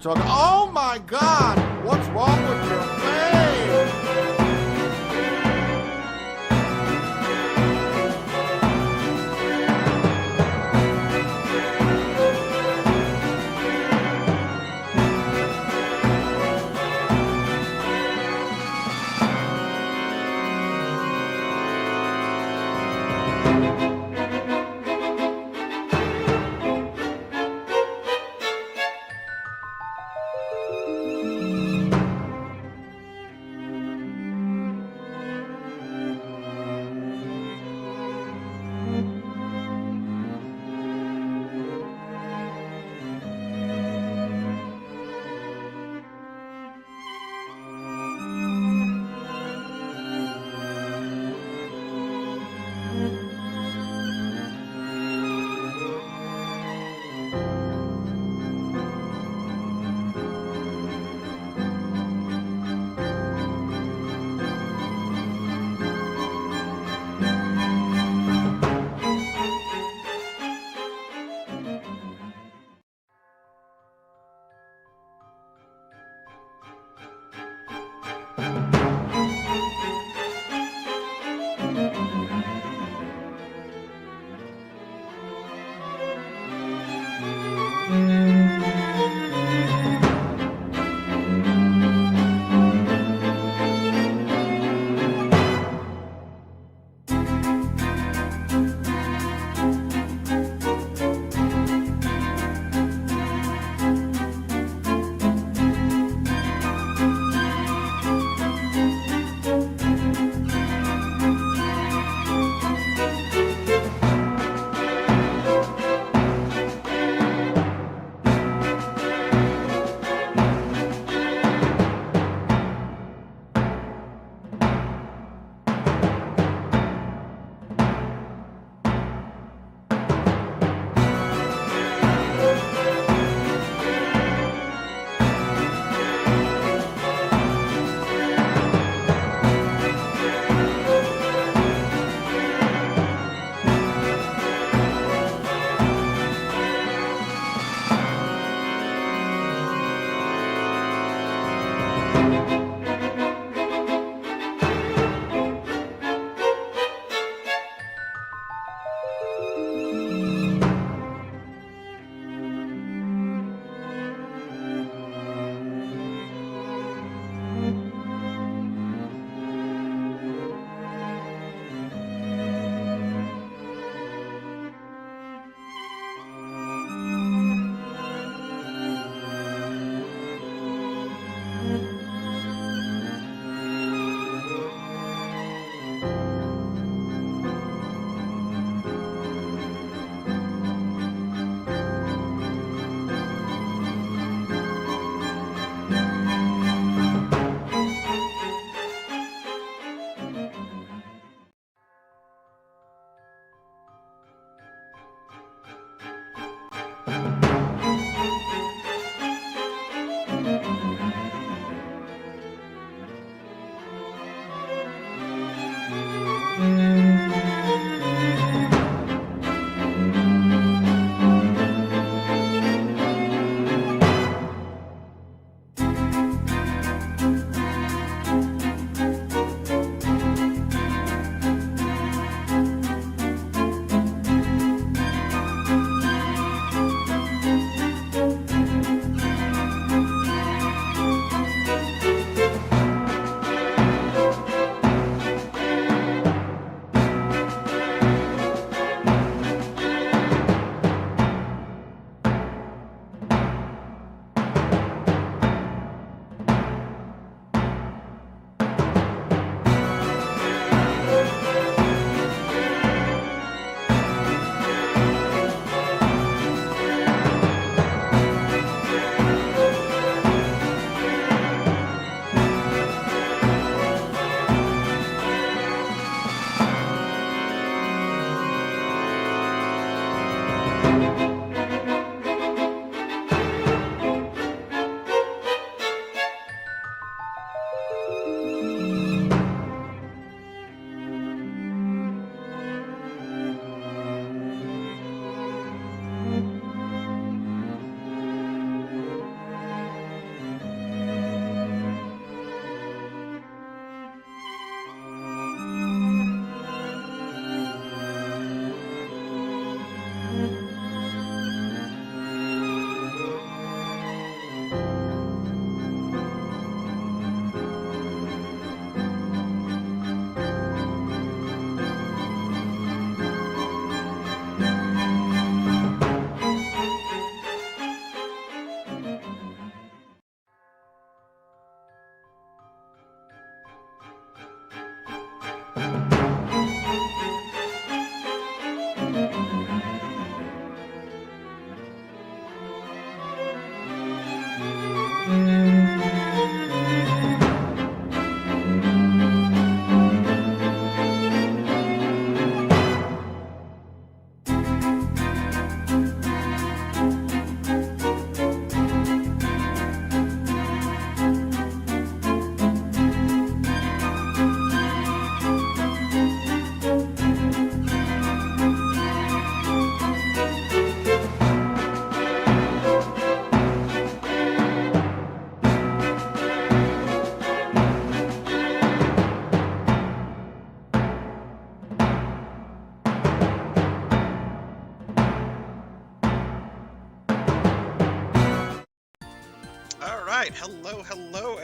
Talking. Oh my God! What's wrong with your face?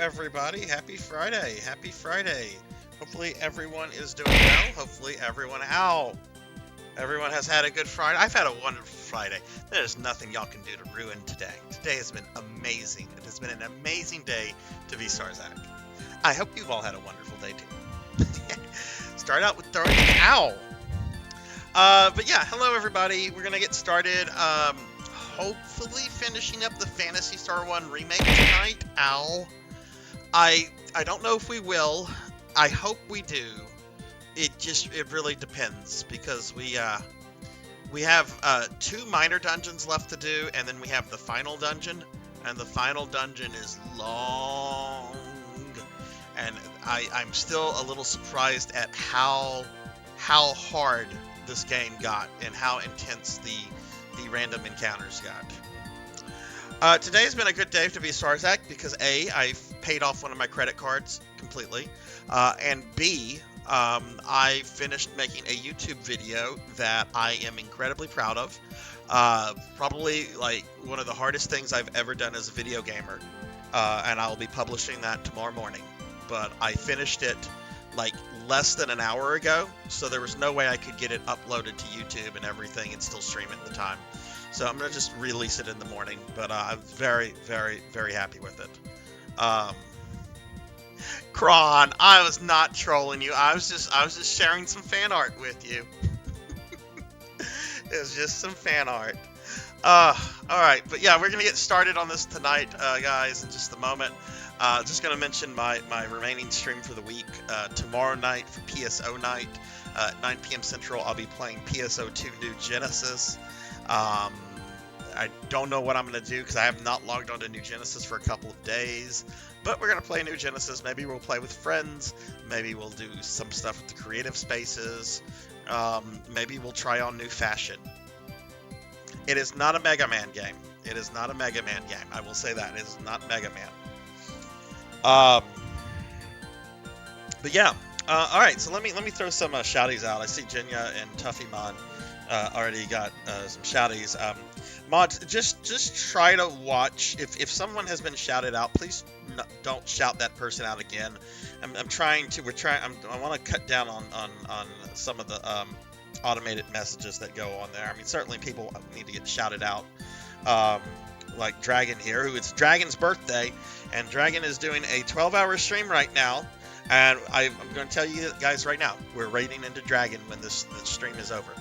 everybody. Happy Friday. Happy Friday. Hopefully everyone is doing well. Hopefully everyone has had a good Friday. I've had a wonderful Friday. There's nothing y'all can do to ruin today. Today has been amazing. It has been an amazing day to be Sarzac. I hope you've all had a wonderful day too. Start out with throwing an owl. But yeah, hello everybody. We're gonna get started. Hopefully finishing up the Phantasy Star 1 remake tonight. Ow. I don't know if we will. I hope we do. It really depends, because we have 2 minor dungeons left to do, and then we have the final dungeon, and the final dungeon is long, and I'm still a little surprised at how hard this game got and how intense the random encounters got. Today has been a good day to be Sarzac because A, I've paid off one of my credit cards completely, and B, I finished making a YouTube video that I am incredibly proud of. Probably like one of the hardest things I've ever done as a video gamer, and I'll be publishing that tomorrow morning. But I finished it like less than an hour ago, so there was no way I could get it uploaded to YouTube and everything and still stream it at the time. So I'm gonna just release it in the morning, but I'm very, very, very happy with it. Kron, I was not trolling you. I was just sharing some fan art with you. It was just some fan art. All right, but yeah, we're gonna get started on this tonight, guys, in just a moment. Just gonna mention my remaining stream for the week. Tomorrow night for PSO night, 9 p.m. Central, I'll be playing PSO2 New Genesis. I don't know what I'm going to do because I have not logged on to New Genesis for a couple of days. But we're going to play New Genesis. Maybe we'll play with friends. Maybe we'll do some stuff with the creative spaces. Maybe we'll try on new fashion. It is not a Mega Man game. It is not a Mega Man game. I will say that. It is not Mega Man. But yeah. All right, so let me throw some shouties out. I see Jenya and Tuffymon already got some shouties. Mods, just try to watch. If someone has been shouted out, please don't shout that person out again. I want to cut down on some of the automated messages that go on there. I mean, certainly people need to get shouted out. Like Dragon here, who it's Dragon's birthday, and Dragon is doing a 12-hour stream right now. And I'm going to tell you guys right now, we're raiding into Dragon when this stream is over.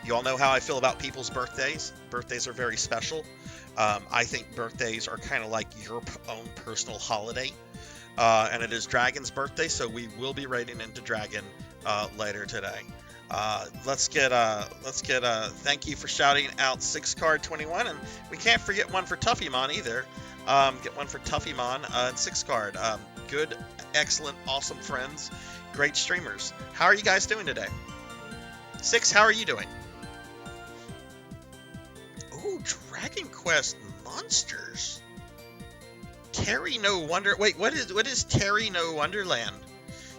You all know how I feel about people's birthdays. Birthdays are very special. I think birthdays are kind of like your own personal holiday. And it is Dragon's birthday, so we will be raiding into Dragon later today. Let's get thank you for shouting out 6card21, and we can't forget one for Tuffymon either. Get one for Tuffymon and 6card. Good, excellent, awesome friends, great streamers. How are you guys doing today? 6, how are you doing? Ooh, Dragon Quest Monsters. Terry No Wonder. Wait, what is Terry No Wonderland?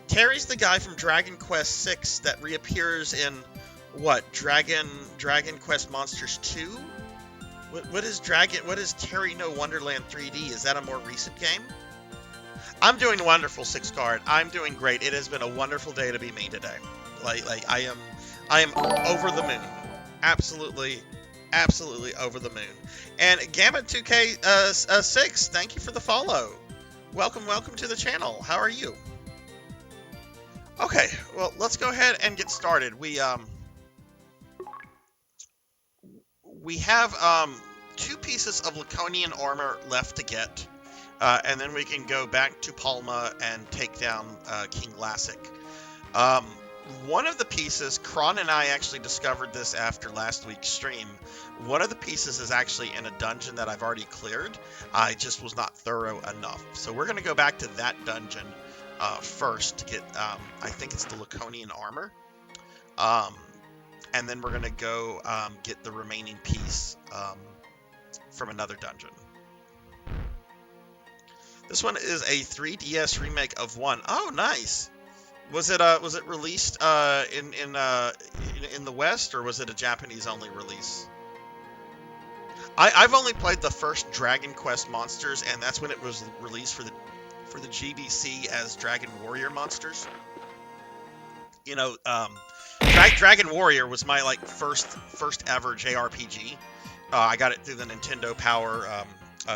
Terry's the guy from Dragon Quest VI that reappears in what? Dragon Quest Monsters 2? What is Terry No Wonderland 3D? Is that a more recent game? I'm doing wonderful, 6card. I'm doing great. It has been a wonderful day to be me today. Like I am over the moon. Absolutely over the moon. And Gambit 2K6, thank you for the follow. Welcome to the channel. How are you? Okay, well, let's go ahead and get started. We have 2 pieces of Laconian armor left to get, and then we can go back to Palma and take down King Lassic. One of the pieces, Kron and I actually discovered this after last week's stream. One of the pieces is actually in a dungeon that I've already cleared. I just was not thorough enough. So we're going to go back to that dungeon first to get, I think it's the Laconian armor. And then we're going to go get the remaining piece from another dungeon. This one is a 3DS remake of 1. Oh, nice. Was it released in the West, or was it a Japanese only release? I've only played the first Dragon Quest Monsters, and that's when it was released for the for the GBC as Dragon Warrior monsters. You know, Dragon Warrior was my like first ever JRPG. I got it through the Nintendo Power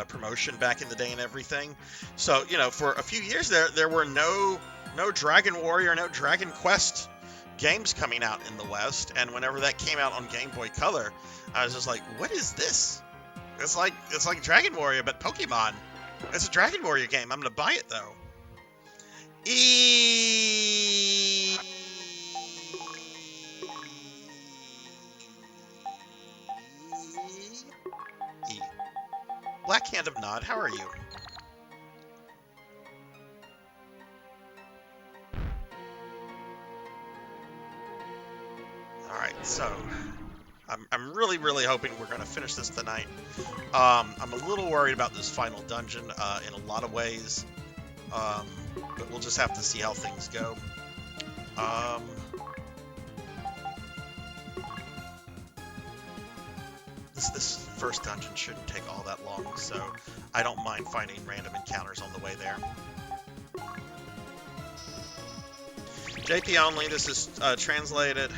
promotion back in the day and everything. So, you know, for a few years there were no Dragon Warrior, no Dragon Quest games coming out in the West. And whenever that came out on Game Boy Color, I was just like, what is this? It's like Dragon Warrior, but Pokemon. It's a Dragon Warrior game. I'm gonna buy it though. E. Black Hand of Nod, how are you? Alright, so I'm really hoping we're going to finish this tonight. I'm a little worried about this final dungeon in a lot of ways, but we'll just have to see how things go. This first dungeon shouldn't take all that long, so I don't mind finding random encounters on the way there. JP only, this is translated.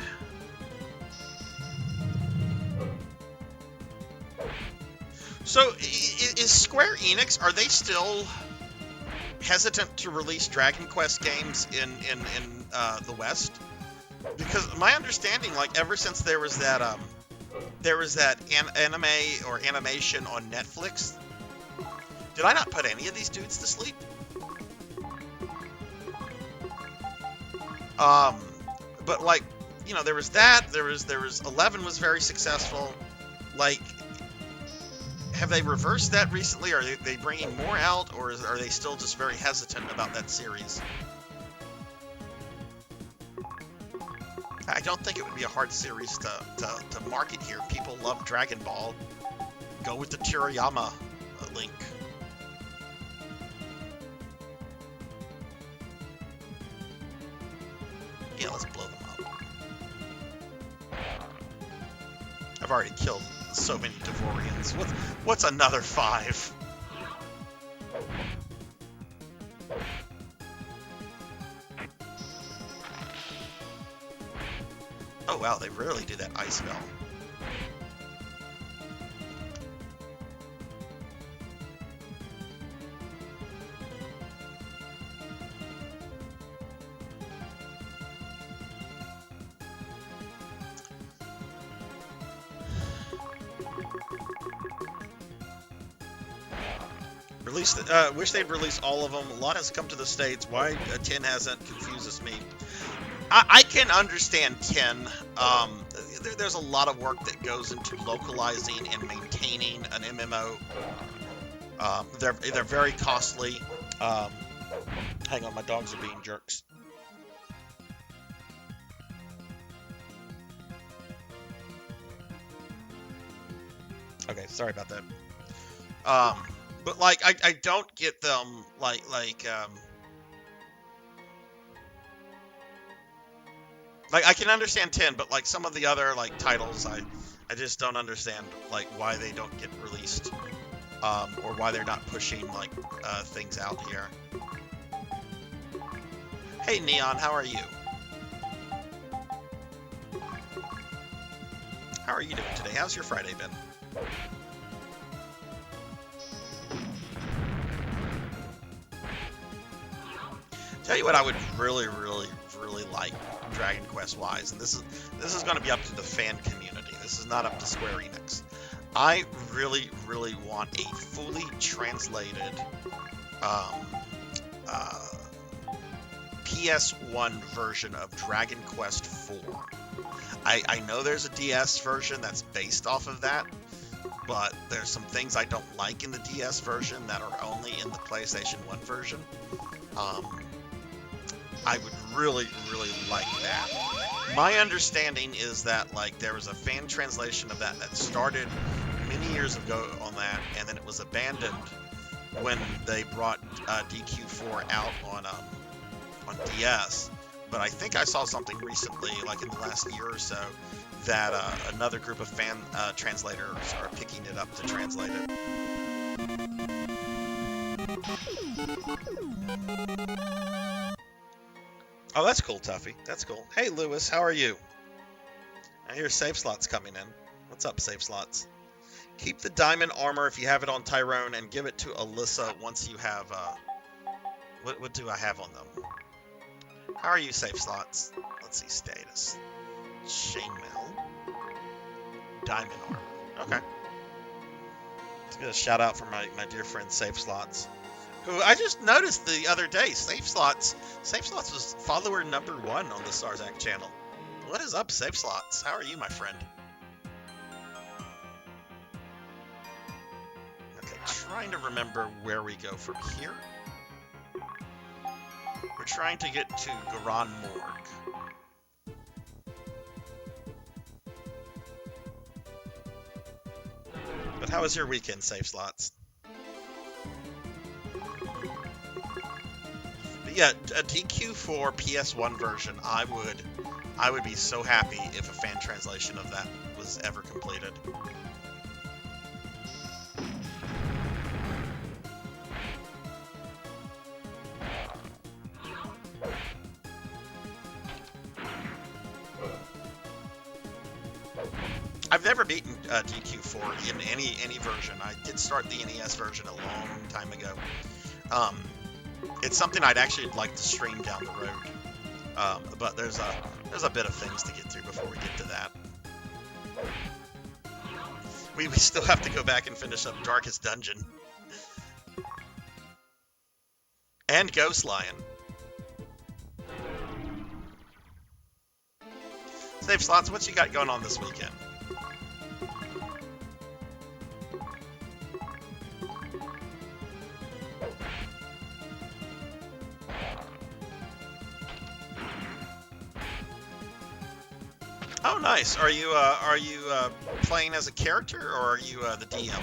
So, is Square Enix, are they still hesitant to release Dragon Quest games in the West? Because my understanding, like, ever since there was that anime or animation on Netflix, did I not put any of these dudes to sleep? But like, you know, there was that, there was 11 was very successful. Like, have they reversed that recently? Are they bringing more out, or are they still just very hesitant about that series? I don't think it would be a hard series to market here. People love Dragon Ball. Go with the Toriyama link. Yeah, let's blow them up. I've already killed so many Devorians. What's another 5? Oh wow, they really do that ice spell. Wish they'd release all of them. A lot has come to the States. Why 10 hasn't confuses me. I can understand 10. There's a lot of work that goes into localizing and maintaining an MMO. They're very costly. Hang on, my dogs are being jerks. Okay, sorry about that. But like, I don't get them like I can understand 10, but like some of the other like titles, I just don't understand like why they don't get released, or why they're not pushing like things out here. Hey Neon, how are you? How are you doing today? How's your Friday been? Tell you what, I would really like Dragon Quest wise, and this is going to be up to the fan community. This is not up to Square Enix. I really want a fully translated PS1 version of Dragon Quest 4. I know there's a DS version that's based off of that, but there's some things I don't like in the DS version that are only in the PlayStation 1 version. I would really like that. My understanding is that like there was a fan translation of that started many years ago on that, and then it was abandoned when they brought DQ4 out on DS. But I think I saw something recently, like in the last year or so, that another group of fan translators are picking it up to translate it. Oh, that's cool, Tuffy. That's cool. Hey, Lewis, how are you? I hear Save Slots coming in. What's up, Save Slots? Keep the diamond armor if you have it on Tyrone, and give it to Alyssa once you have, what do I have on them? How are you, Save Slots? Let's see, status. Chainmail. Diamond armor. Okay. Let's get a shout out for my dear friend Save Slots, who I just noticed the other day. Save Slots was follower #1 on the Sarzac channel. What is up, Save Slots? How are you, my friend? Okay, trying to remember where we go from here. We're trying to get to Garan Morgue. But how was your weekend, Save Slots? But yeah, a DQ4 PS1 version, I would be so happy if a fan translation of that was ever completed. I've never beaten DQ4 in any version. I did start the NES version a long time ago. It's something I'd actually like to stream down the road. But there's a bit of things to get through before we get to that. We still have to go back and finish up Darkest Dungeon. And Ghost Lion. Save Slots, what you got going on this weekend? Oh, nice. Are you playing as a character, or are you the DM?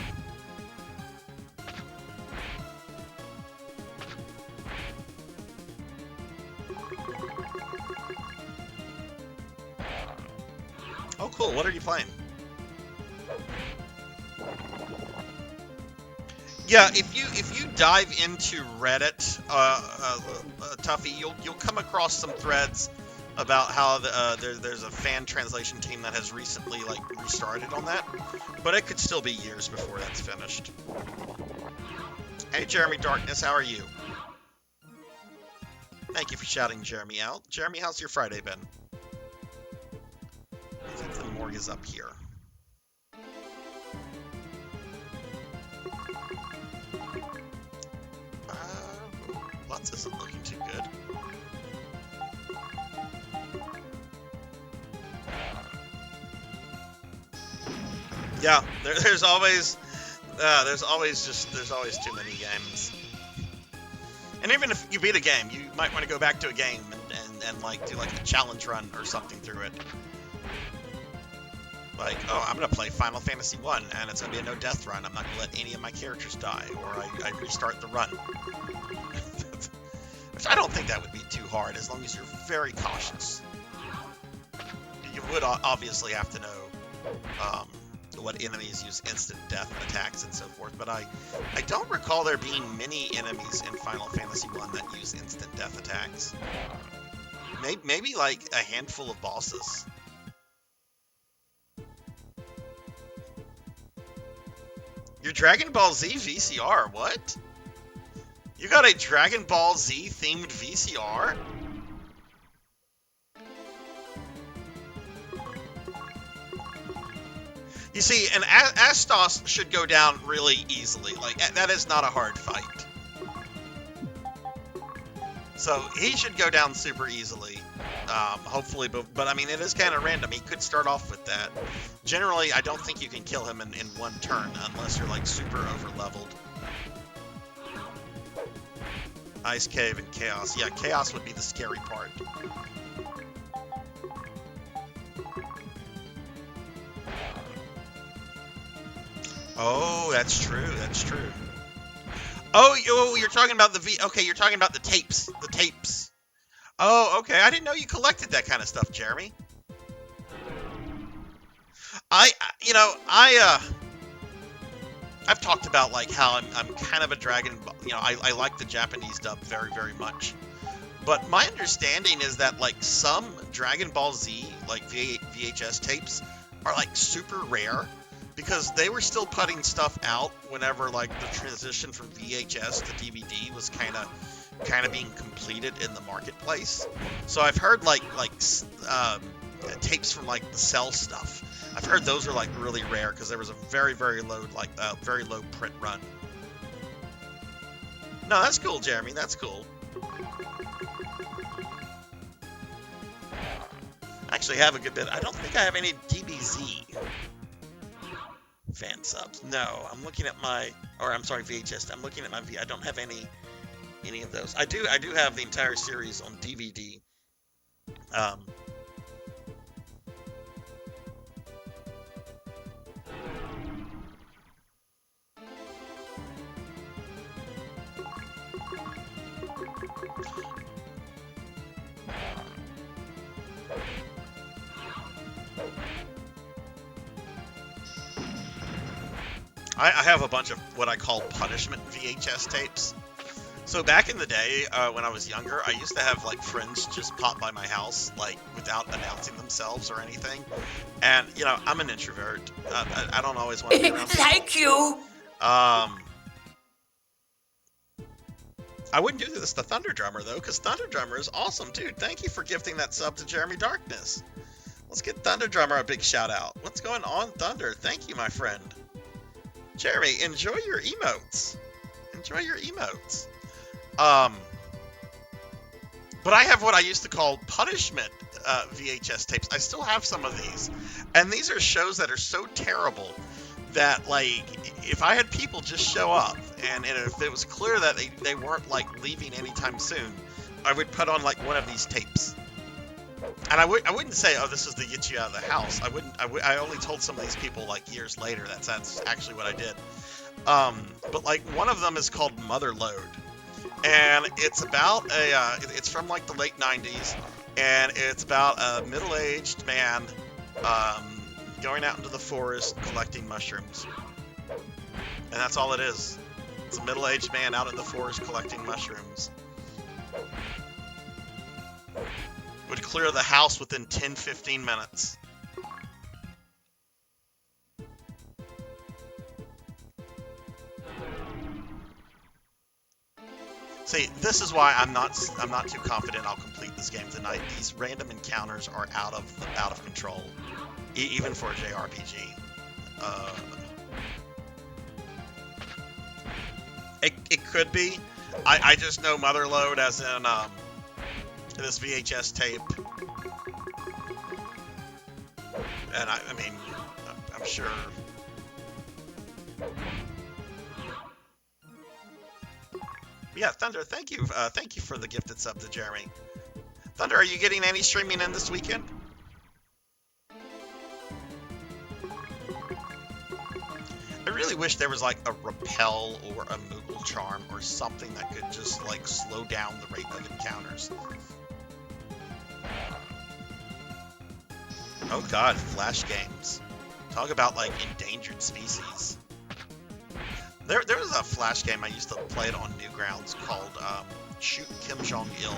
Oh, cool. What are you playing? Yeah, if you dive into Reddit, Tuffy, you'll come across some threads about how there's a fan translation team that has recently restarted on that, but it could still be years before that's finished. Hey, Jeremy Darkness, how are you? Thank you for shouting Jeremy out. Jeremy, how's your Friday been? I think the morgue is up here. Lutz isn't looking too good. Yeah, there's always too many games. And even if you beat a game, you might want to go back to a game and do a challenge run or something through it. Like, oh, I'm gonna play Final Fantasy 1 and it's gonna be a no death run. I'm not gonna let any of my characters die, or I restart the run. Which I don't think that would be too hard, as long as you're very cautious. You would obviously have to know what enemies use instant death attacks and so forth, but I don't recall there being many enemies in Final Fantasy 1 that use instant death attacks. Maybe like a handful of bosses. Your Dragon Ball Z VCR, what? You got a Dragon Ball Z themed VCR? You see, an Astos should go down really easily. Like, that is not a hard fight. So, he should go down super easily. Hopefully, but I mean, it is kind of random. He could start off with that. Generally, I don't think you can kill him in one turn, unless you're, like, super over-leveled. Ice Cave and Chaos. Yeah, Chaos would be the scary part. Oh, that's true. That's true. Oh, you're talking about okay, you're talking about the tapes. The tapes. Oh, okay. I didn't know you collected that kind of stuff, Jeremy. I've talked about like how I'm kind of a Dragon Ball, I like the Japanese dub very, very much. But my understanding is that like some Dragon Ball Z like VHS tapes are like super rare because they were still putting stuff out whenever like the transition from VHS to DVD was kind of being completed in the marketplace. So I've heard tapes from like the Cell stuff. I've heard those are like really rare because there was a very, very low very low print run. No, that's cool, Jeremy. That's cool. I actually have a good bit. I don't think I have any DBZ fan subs. No, I'm looking at VHS. I'm looking at my I don't have any of those. I do have the entire series on DVD. I have a bunch of what I call punishment VHS tapes. So back in the day, when I was younger, I used to have like friends just pop by my house, like without announcing themselves or anything. And I'm an introvert. I don't always want to be around people. Thank you. I wouldn't do this to Thunder Drummer though, because Thunder Drummer is awesome, dude. Thank you for gifting that sub to Jeremy Darkness. Let's get Thunder Drummer a big shout out. What's going on, Thunder? Thank you, my friend. Jeremy, enjoy your emotes. Enjoy your emotes. But I have what I used to call punishment VHS tapes. I still have some of these. And these are shows that are so terrible that, like, if I had people just show up, and if it was clear that they weren't, like, leaving anytime soon, I would put on, like, one of these tapes. And I wouldn't say, oh, this is to get you out of the house. I only told some of these people, like, years later. That's actually what I did. But, like, one of them is called Motherload. And it's about it's from, like, the late 90s. And it's about a middle-aged man going out into the forest collecting mushrooms. And that's all it is. It's a middle-aged man out in the forest collecting mushrooms. Would clear the house within 10-15 minutes. See, this is why I'm not too confident I'll complete this game tonight. These random encounters are out of control, even for a JRPG. It could be. I just know Motherload as in this VHS tape, and I mean, I'm sure. Yeah, Thunder, thank you for the gifted sub to Jeremy. Thunder, are you getting any streaming in this weekend? I really wish there was like a repel or a Moogle charm or something that could just like slow down the rate of encounters. Oh god, Flash games. Talk about like endangered species. There was a Flash game I used to play it on Newgrounds called Shoot Kim Jong-il.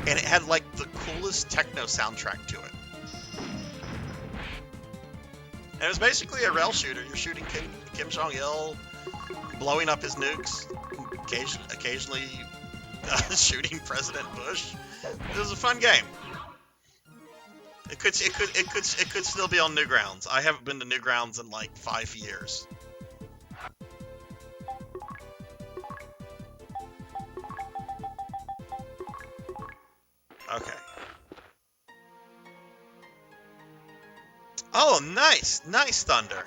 And it had like the coolest techno soundtrack to it. And it was basically a rail shooter. You're shooting Kim Jong-il, blowing up his nukes, occasionally shooting President Bush. It was a fun game. It could still be on Newgrounds. I haven't been to Newgrounds in like 5 years. Okay. Oh, nice. Nice, Thunder.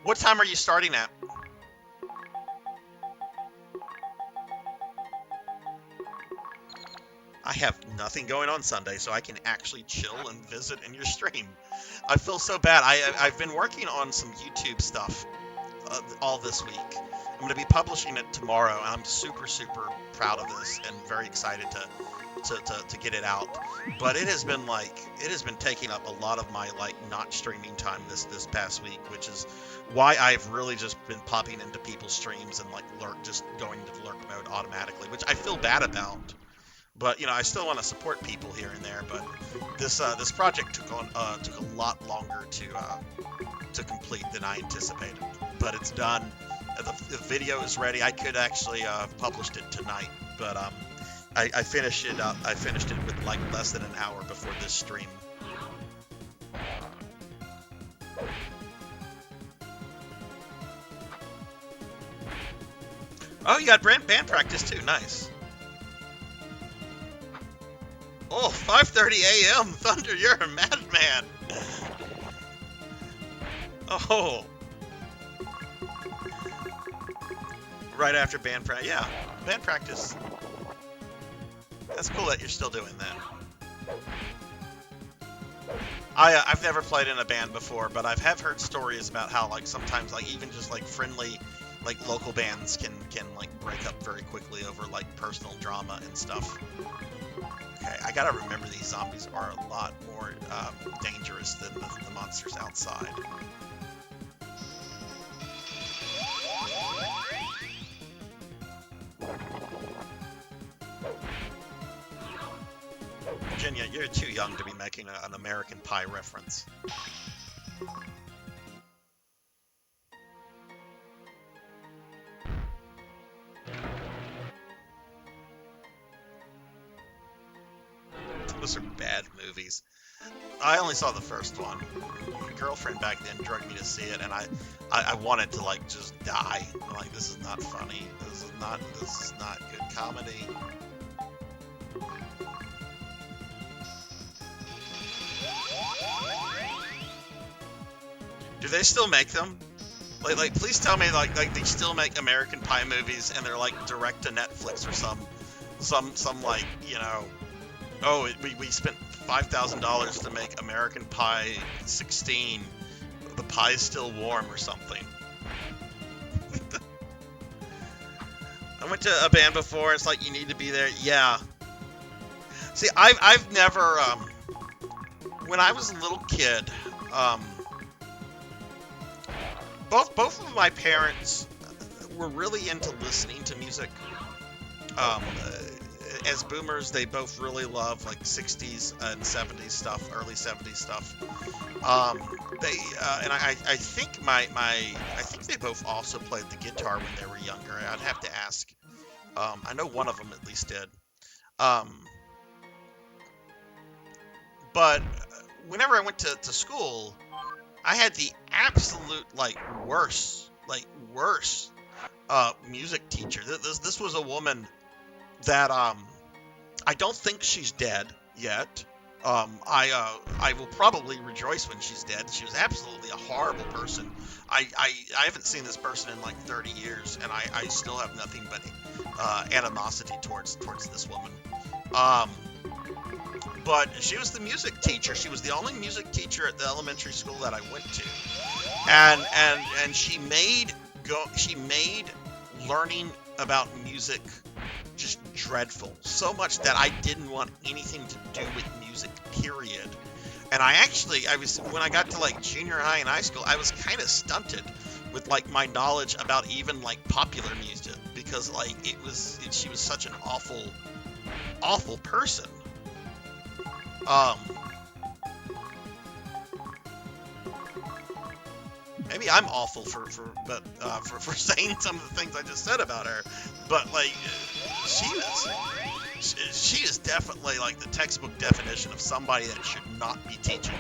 What time are you starting at? I have nothing going on Sunday, so I can actually chill and visit in your stream. I feel so bad. I've been working on some YouTube stuff all this week. I'm going to be publishing it tomorrow, and I'm super proud of this and very excited to get it out. But it has been taking up a lot of my not streaming time this past week, which is why I've really just been popping into people's streams and just going to lurk mode automatically, which I feel bad about. But I still want to support people here and there. But this project took a lot longer to complete than I anticipated. But it's done. The video is ready. I could actually published it tonight, but I finished it with less than an hour before this stream. Oh, you got band practice too. Nice. Oh, 5:30 a.m. Thunder, you're a madman. Oh. Right after band practice. Yeah, band practice. That's cool that you're still doing that. I've never played in a band before, but I have heard stories about how sometimes even just friendly local bands can break up very quickly over personal drama and stuff. Okay, I gotta remember these zombies are a lot more dangerous than the monsters outside. Virginia, you're too young to be making an American Pie reference. Those are bad movies. I only saw the first one. My girlfriend back then drugged me to see it, and I wanted to just die. I'm this is not funny. This is not good comedy. Do they still make them? Please tell me they still make American Pie movies and they're direct to Netflix or some oh, we spent $5,000 to make American Pie 16. The pie's still warm or something. I went to a band before. It's you need to be there. Yeah. See, I've never when I was a little kid, both of my parents were really into listening to music. As boomers, they both really love 60s and 70s stuff, early 70s stuff. I think I think they both also played the guitar when they were younger. I'd have to ask. I know one of them at least did. But whenever I went to school, I had the absolute worst music teacher. This was a woman that I don't think she's dead yet. I will probably rejoice when she's dead. She was absolutely a horrible person. I haven't seen this person in 30 years, and I still have nothing but animosity towards this woman. But she was the music teacher. She was the only music teacher at the elementary school that I went to, and she made learning about music just dreadful, so much that I didn't want anything to do with music, period. And when I got to junior high and high school, I was kind of stunted with my knowledge about even popular music, because she was such an awful person. Maybe I'm awful for saying some of the things I just said about her, but she is definitely the textbook definition of somebody that should not be teaching.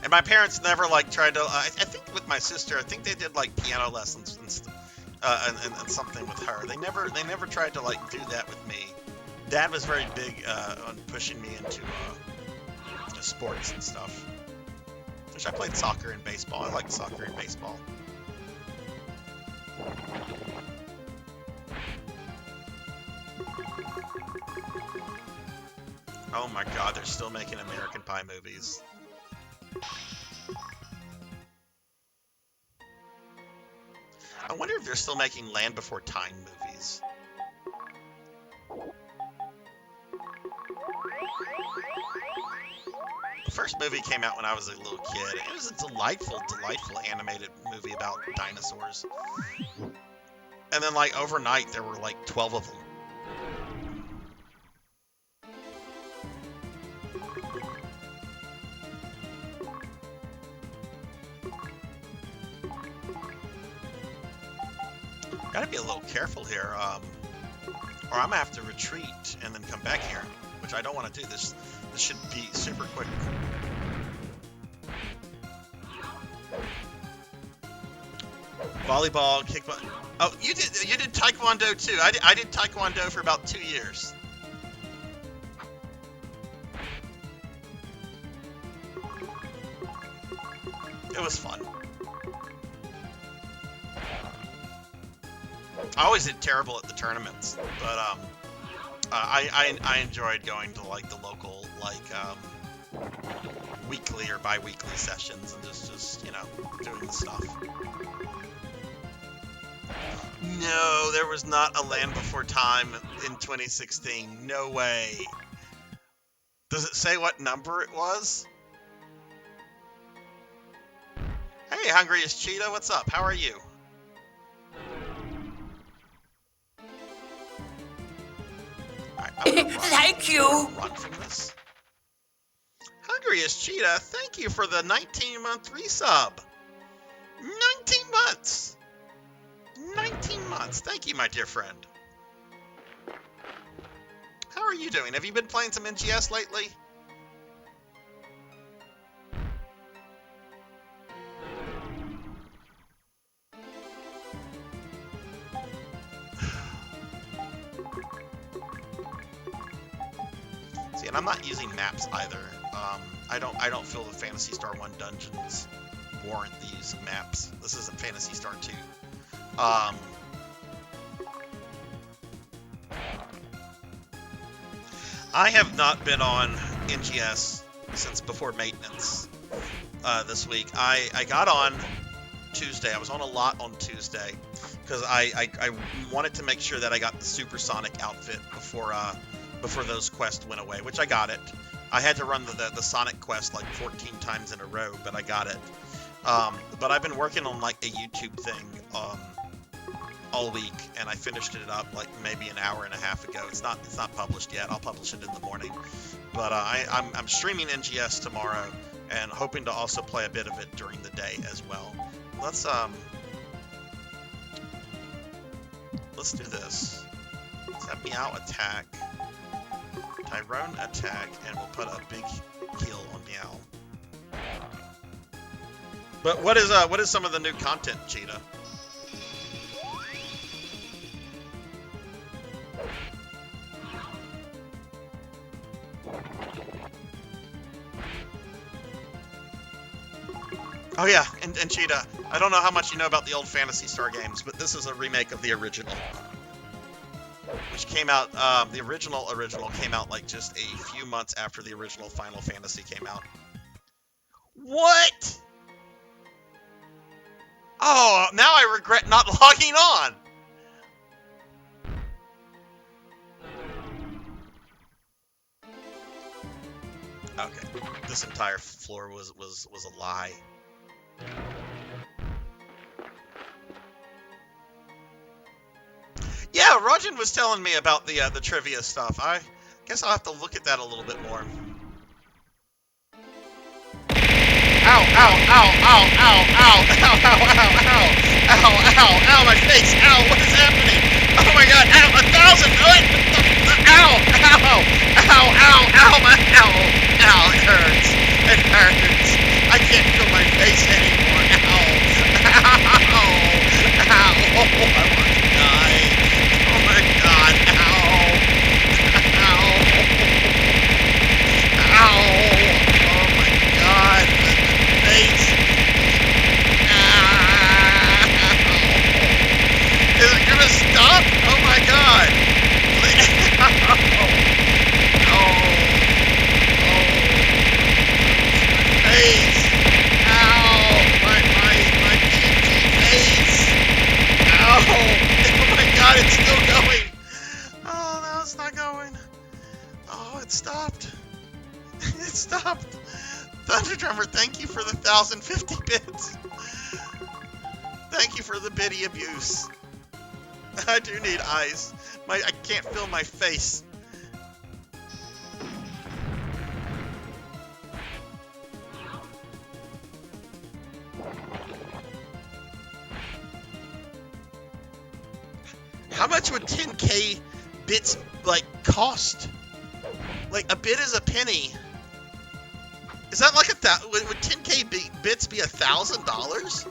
And my parents never tried to. I think with my sister, I think they did piano lessons and something with her. They never tried to do that with me. Dad was very big on pushing me into sports and stuff. Which I played soccer and baseball. I liked soccer and baseball. Oh my god, they're still making American Pie movies. I wonder if they're still making Land Before Time movies. The first movie came out when I was a little kid. It was a delightful, delightful animated movie about dinosaurs. And then, like, overnight, there were, like, 12 of them. Gotta be a little careful here, or I'm gonna have to retreat and then come back here, which I don't want to do. This should be super quick. Volleyball, kickball. Oh, you did Taekwondo too. I did Taekwondo for about 2 years. It was fun. I always did terrible at the tournaments, but I enjoyed going to like the local weekly or bi-weekly sessions and just you know, doing the stuff. No, there was not a Land Before Time in 2016. No way. Does it say what number it was? Hey, Hungriest Cheetah, what's up? How are you? Thank you. Run from this. Hungriest Cheetah, thank you for the 19-month resub. 19 months. 19 months. Thank you, my dear friend. How are you doing? Have you been playing some NGS lately? See, and I'm not using maps either. I don't feel the Phantasy Star 1 dungeons warrant the use of maps. This isn't Phantasy Star 2. I have not been on NGS since before maintenance this week. I got on Tuesday. I was on a lot on Tuesday because I wanted to make sure that I got the Supersonic outfit before those quests went away, which I got it. I had to run the Sonic quest like 14 times in a row, but I got it. But I've been working on like a YouTube thing all week, and I finished it up like maybe an hour and a half ago. It's not published yet. I'll publish it in the morning. But I'm streaming NGS tomorrow, and hoping to also play a bit of it during the day as well. Let's do this. Let's have Meow attack, Tyrone attack, and we'll put a big heal on Meow. But what is some of the new content, Cheetah? Oh yeah, and Cheetah, I don't know how much you know about the old Phantasy Star games, but this is a remake of the original, which came out, the original came out like just a few months after the original Final Fantasy came out. What? Oh, now I regret not logging on! Okay, this entire floor was a lie. Yeah, Rajan was telling me about the trivia stuff. I guess I'll have to look at that a little bit more. Ow, ow, ow, ow, ow, ow, ow, ow, ow, ow, ow, ow, ow, my face, ow, what is happening? Oh my god, ow, 1,000, what? Ow, ow, ow, ow, ow, my, ow, ow, it hurts, it hurts. I can't feel my face anymore, ow, ow, ow, I want to die. Oh my god, ow, ow, ow, oh my god, my face, ow, is it gonna stop? Oh my god, it stopped. It stopped. Thunder Drummer, thank you for the 1,050 bits. Thank you for the bitty abuse. I do need eyes. I can't feel my face. How much would 10k bits, like, cost? Like, a bit is a penny. Is that like would 10k bits be $1,000?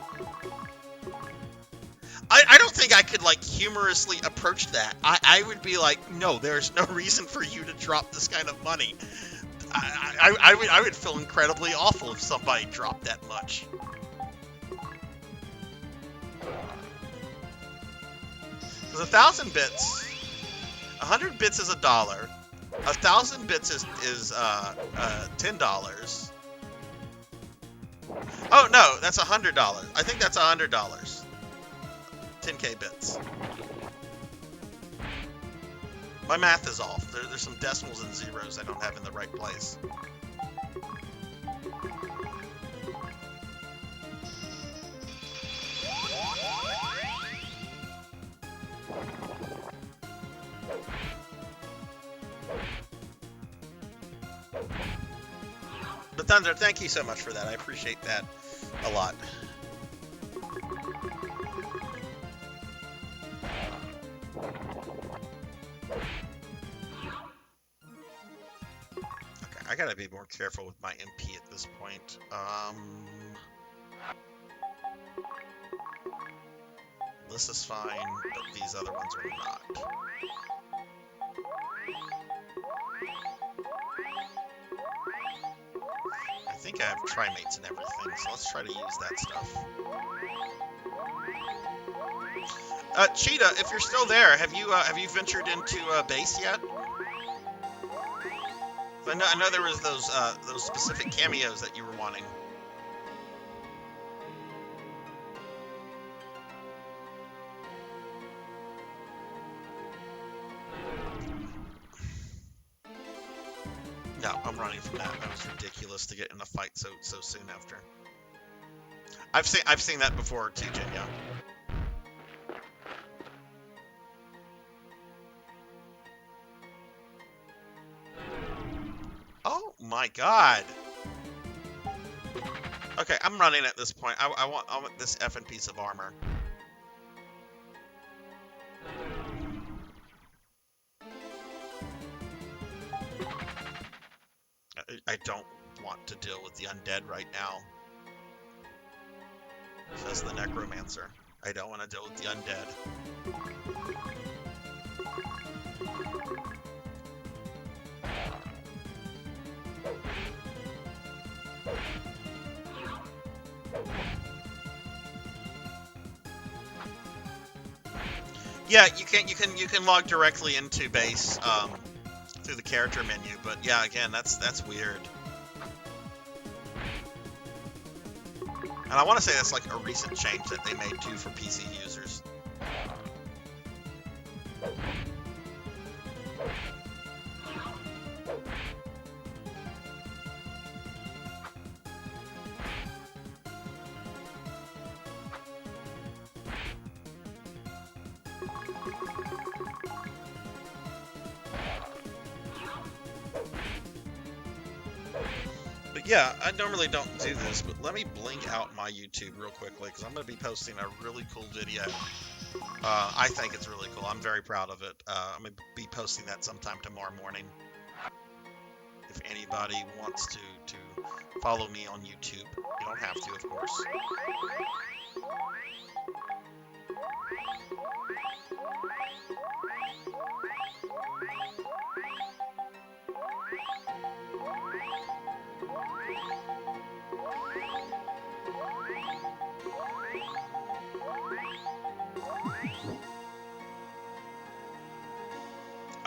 I don't think I could, like, humorously approach that. I would be like, no, there's no reason for you to drop this kind of money. I would feel incredibly awful if somebody dropped that much. Because 1,000 bits, 100 bits is $1. 1,000 bits is $10. Oh no, that's $100. I think that's $100. 10k bits. My math is off. There's some decimals and zeros I don't have in the right place. But Thunder, thank you so much for that. I appreciate that a lot. Okay, I gotta be more careful with my MP at this point. This is fine, but these other ones are not. I think I have trimates and everything, so let's try to use that stuff. Cheetah, if you're still there, have you ventured into base yet? I know there was those specific cameos that you were wanting. No, I'm running from that. That was ridiculous to get in a fight so soon after. I've seen that before too, Jinya. Oh my god. Okay, I'm running at this point. I want this effing piece of armor. I don't want to deal with the undead right now. Says the necromancer. I don't want to deal with the undead. Yeah, you can log directly into base through the character menu, but yeah, again, that's weird. And I want to say that's like a recent change that they made too for PC users. Yeah, I normally don't do this, but let me blink out my YouTube real quickly, because I'm going to be posting a really cool video. I think it's really cool. I'm very proud of it. I'm going to be posting that sometime tomorrow morning. If anybody wants to follow me on YouTube. You don't have to, of course.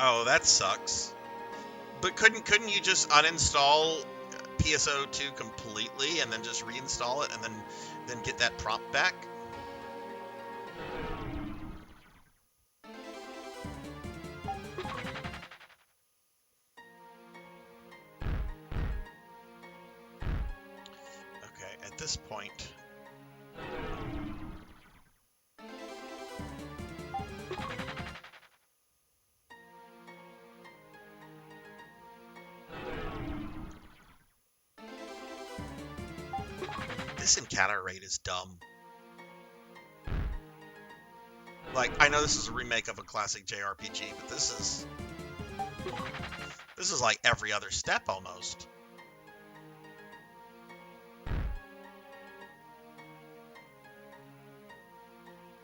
Oh, that sucks. But couldn't you just uninstall PSO2 completely and then just reinstall it and then get that prompt back? This encounter rate is dumb. Like, I know this is a remake of a classic JRPG, but this is like every other step almost.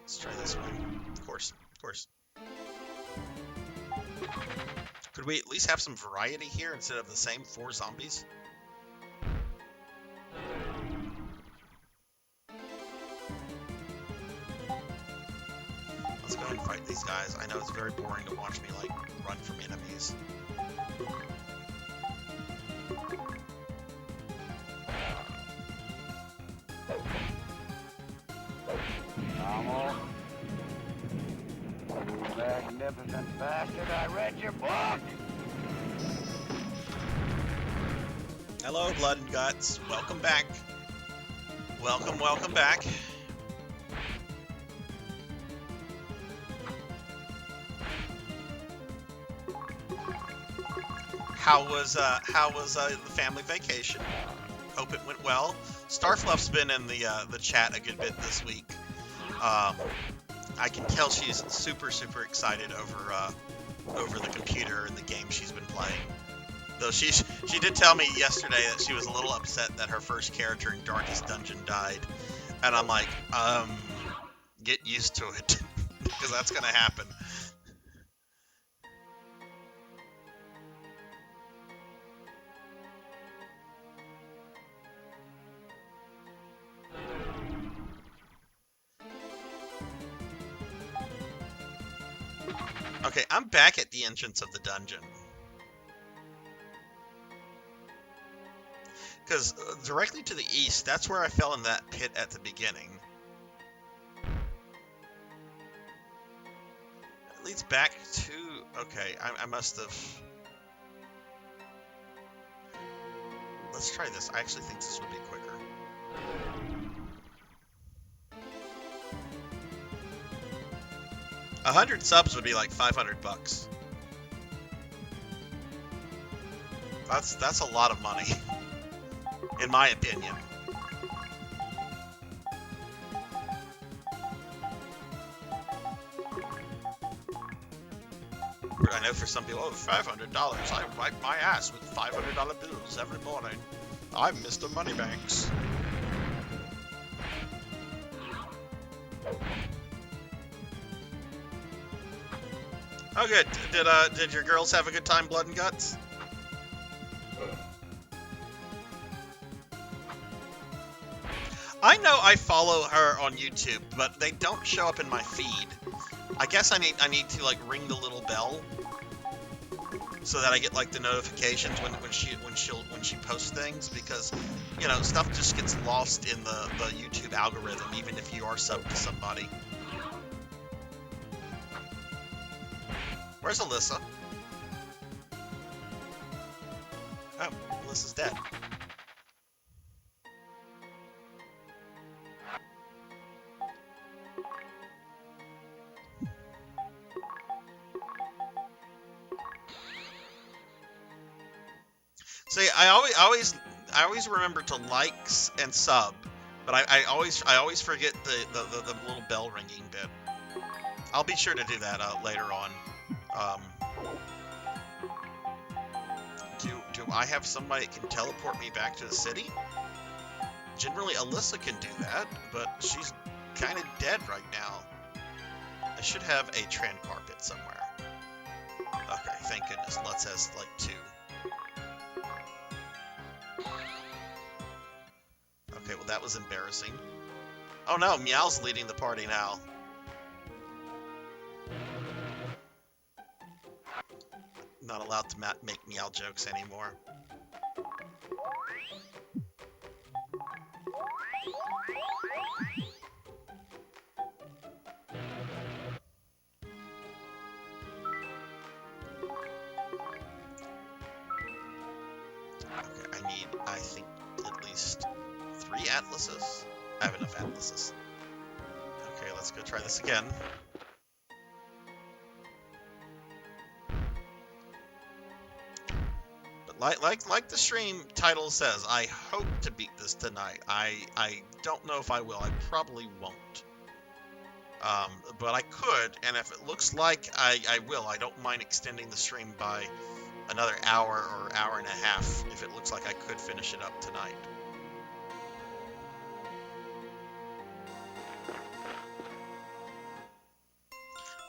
Let's try this one. Of course, of course. Could we at least have some variety here instead of the same 4 zombies? Let's go ahead and fight these guys. I know it's very boring to watch me, like, run from enemies. You magnificent bastard, I read your book! Hello, Blood and Guts. Welcome back. Welcome, welcome back. How was the family vacation? Hope it went well. Starfluff's been in the chat a good bit this week. I can tell she's super excited over the computer and the game she's been playing. Though she did tell me yesterday that she was a little upset that her first character in Darkest Dungeon died, and I'm like, get used to it, because that's gonna happen. Okay, I'm back at the entrance of the dungeon. Because directly to the east, that's where I fell in that pit at the beginning. It leads back to... Okay, I must have... Let's try this. I actually think this would be quicker. $100 subs would be like $500. That's a lot of money, in my opinion. I know for some people, oh, $500. I wipe my ass with $500 bills every morning. I'm Mr. Moneybanks. Oh, good. Did your girls have a good time, Blood and Guts? I know I follow her on YouTube, but they don't show up in my feed. I guess I need to like ring the little bell so that I get like the notifications when she posts things, because you know stuff just gets lost in the YouTube algorithm even if you are subbed to somebody. Where's Alyssa? Oh, Alyssa's dead. See, I always remember to like and sub, but I always forget the little bell ringing bit. I'll be sure to do that later on. Do I have somebody that can teleport me back to the city? Generally, Alyssa can do that, but she's kind of dead right now. I should have a trend carpet somewhere. Okay, thank goodness. Lutz has like 2. Okay, well that was embarrassing. Oh no, Meow's leading the party now. Not allowed to make Meow jokes anymore. Okay, I need, I think, at least 3 atlases. I have enough atlases. Okay, let's go try this again. But like the stream title says, I hope to beat this tonight. I don't know if I will. I probably won't. But I could, and if it looks like I will, I don't mind extending the stream by another hour or hour and a half if it looks like I could finish it up tonight.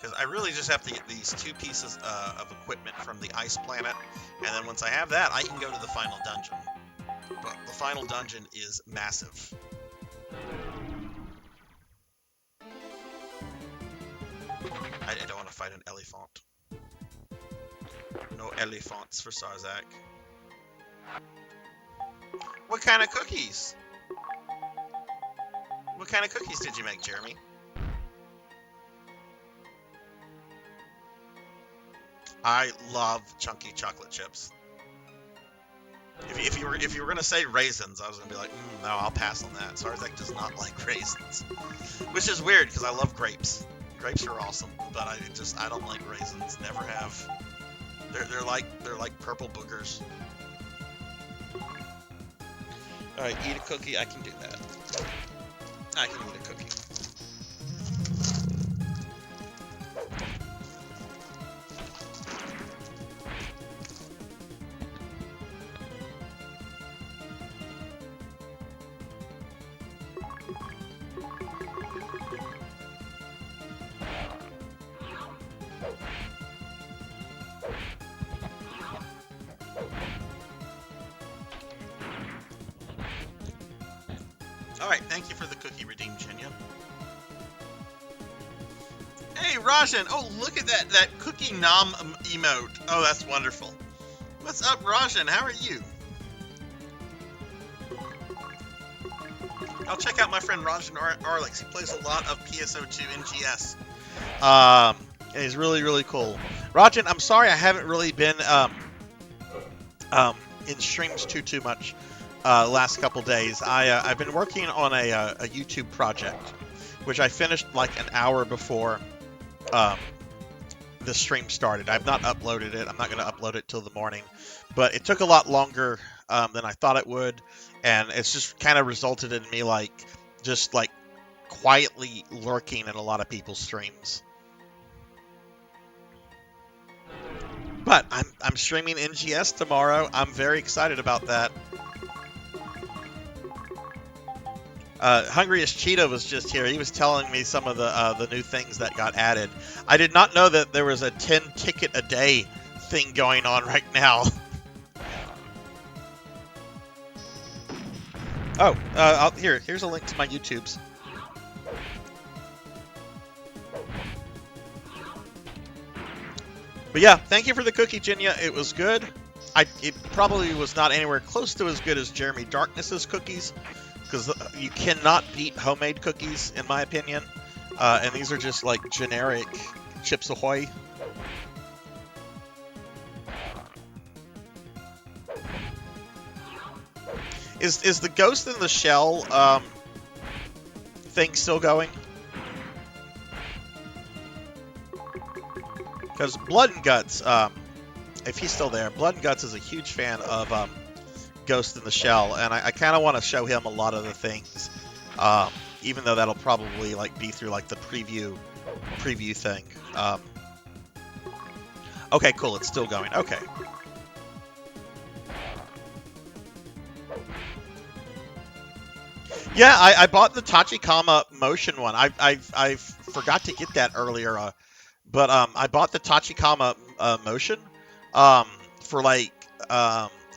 Because I really just have to get these 2 pieces of equipment from the ice planet, and then once I have that, I can go to the final dungeon. But the final dungeon is massive. I don't want to fight an elephant. No elephants for Sarzac. What kind of cookies? What kind of cookies did you make, Jeremy? I love chunky chocolate chips. If you were gonna say raisins, I was gonna be like, no, I'll pass on that. Sarzac does not like raisins, which is weird because I love grapes. Grapes are awesome, but I don't like raisins. Never have. They're like purple boogers. All right, eat a cookie. I can do that. I can eat a cookie. Alright, thank you for the cookie redeem, Jinya. Hey, Rajan! Oh, look at that cookie nom emote. Oh, that's wonderful. What's up, Rajan? How are you? I'll check out my friend Rajan Arlex. He plays a lot of PSO2 NGS. And he's really, really cool. Rajan, I'm sorry I haven't really been in streams too much. Last couple days. I've been working on a YouTube project, which I finished like an hour before the stream started. I've not uploaded it. I'm not going to upload it till the morning, but it took a lot longer than I thought it would, and it's just kind of resulted in me just quietly lurking in a lot of people's streams. But I'm streaming NGS tomorrow. I'm very excited about that. Hungriest Cheetah was just here. He was telling me some of the new things that got added. I did not know that there was a 10 ticket a day thing going on right now. Oh, here's a link to my YouTubes. But yeah, thank you for the cookie, Jinya. It was good. It probably was not anywhere close to as good as Jeremy Darkness's cookies, because you cannot beat homemade cookies, in my opinion. And these are just like generic Chips Ahoy. Is the Ghost in the Shell thing still going? Because Blood and Guts, if he's still there, Blood and Guts is a huge fan of Ghost in the Shell, and I kind of want to show him a lot of the things, even though that'll probably be through the preview thing. Okay, cool, it's still going. Okay. Yeah, I bought the Tachikama motion one. I forgot to get that earlier, but I bought the Tachikama motion for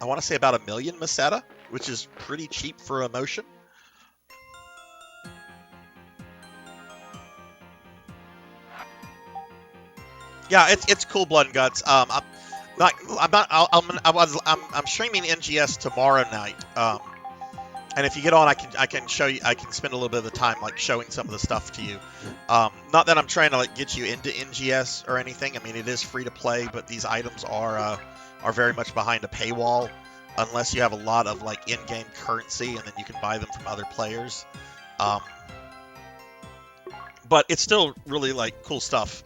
I want to say about 1 million Meseta, which is pretty cheap for a motion. Yeah, it's cool, Blood and Guts. I'm streaming NGS tomorrow night. And if you get on, I can show you. I can spend a little bit of the time showing some of the stuff to you. Not that I'm trying to get you into NGS or anything. I mean, it is free to play, but these items are very much behind a paywall, unless you have a lot of in-game currency, and then you can buy them from other players. But it's still really like cool stuff.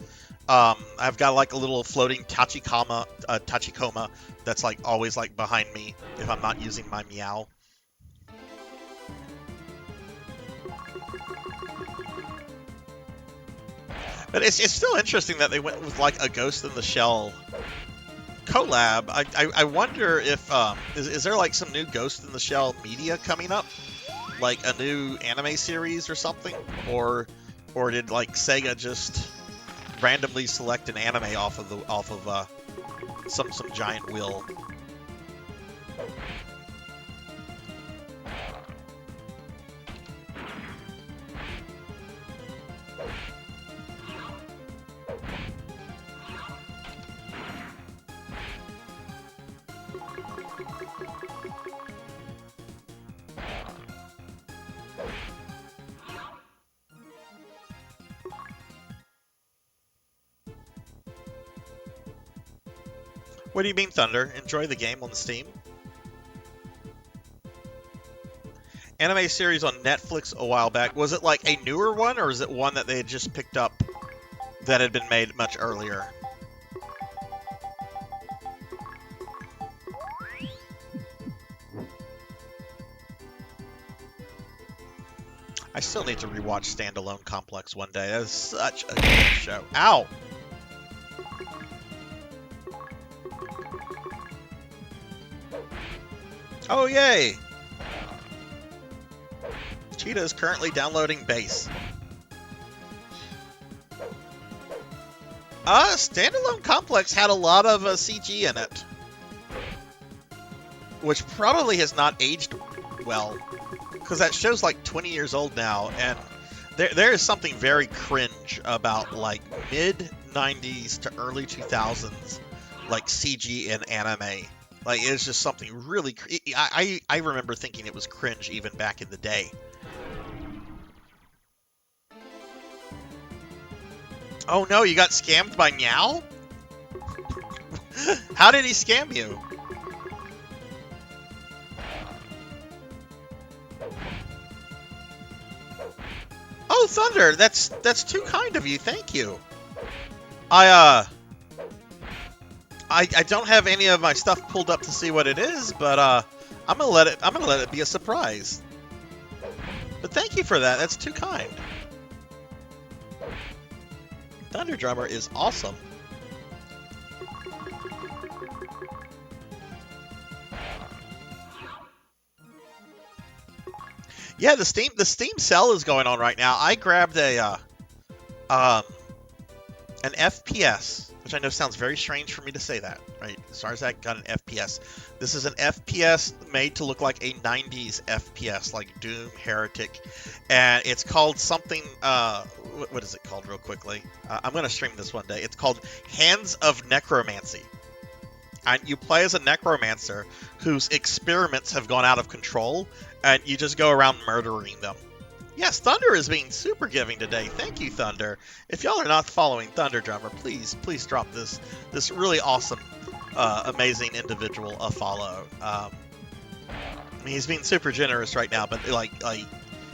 I've got like a little floating tachikoma that's like always like behind me if I'm not using my meow. But it's still interesting that they went with like a Ghost in the Shell collab. I wonder if is there like some new Ghost in the Shell media coming up, like a new anime series or something, or did like Sega just randomly select an anime off of some giant wheel? What do you mean, Thunder? Enjoy the game on Steam? Anime series on Netflix a while back. Was it like a newer one, or is it one that they had just picked up that had been made much earlier? I still need to rewatch Standalone Complex one day. That is such a good show. Ow! Oh, yay! Cheetah is currently downloading base. Standalone Complex had a lot of CG in it, which probably has not aged well, because that show's like 20 years old now, and there is something very cringe about like mid-90s to early 2000s, like CG in anime. Like, it's just something really... I remember thinking it was cringe even back in the day. Oh no, you got scammed by Meow? How did he scam you? Oh, Thunder, that's too kind of you. Thank you. I don't have any of my stuff pulled up to see what it is, but I'm gonna let it be a surprise. But thank you for that. That's too kind. Thunder Drummer is awesome. Yeah, the Steam sale is going on right now. I grabbed a an FPS, which I know sounds very strange for me to say that, right? Sarzac got an FPS. This is an FPS made to look like a 90s FPS, like Doom, Heretic, and it's called something, what is it called real quickly? I'm going to stream this one day. It's called Hands of Necromancy. And you play as a necromancer whose experiments have gone out of control, and you just go around murdering them. Yes, Thunder is being super giving today. Thank you, Thunder. If y'all are not following Thunder Drummer, please drop this really awesome, amazing individual a follow. I mean, he's being super generous right now, but like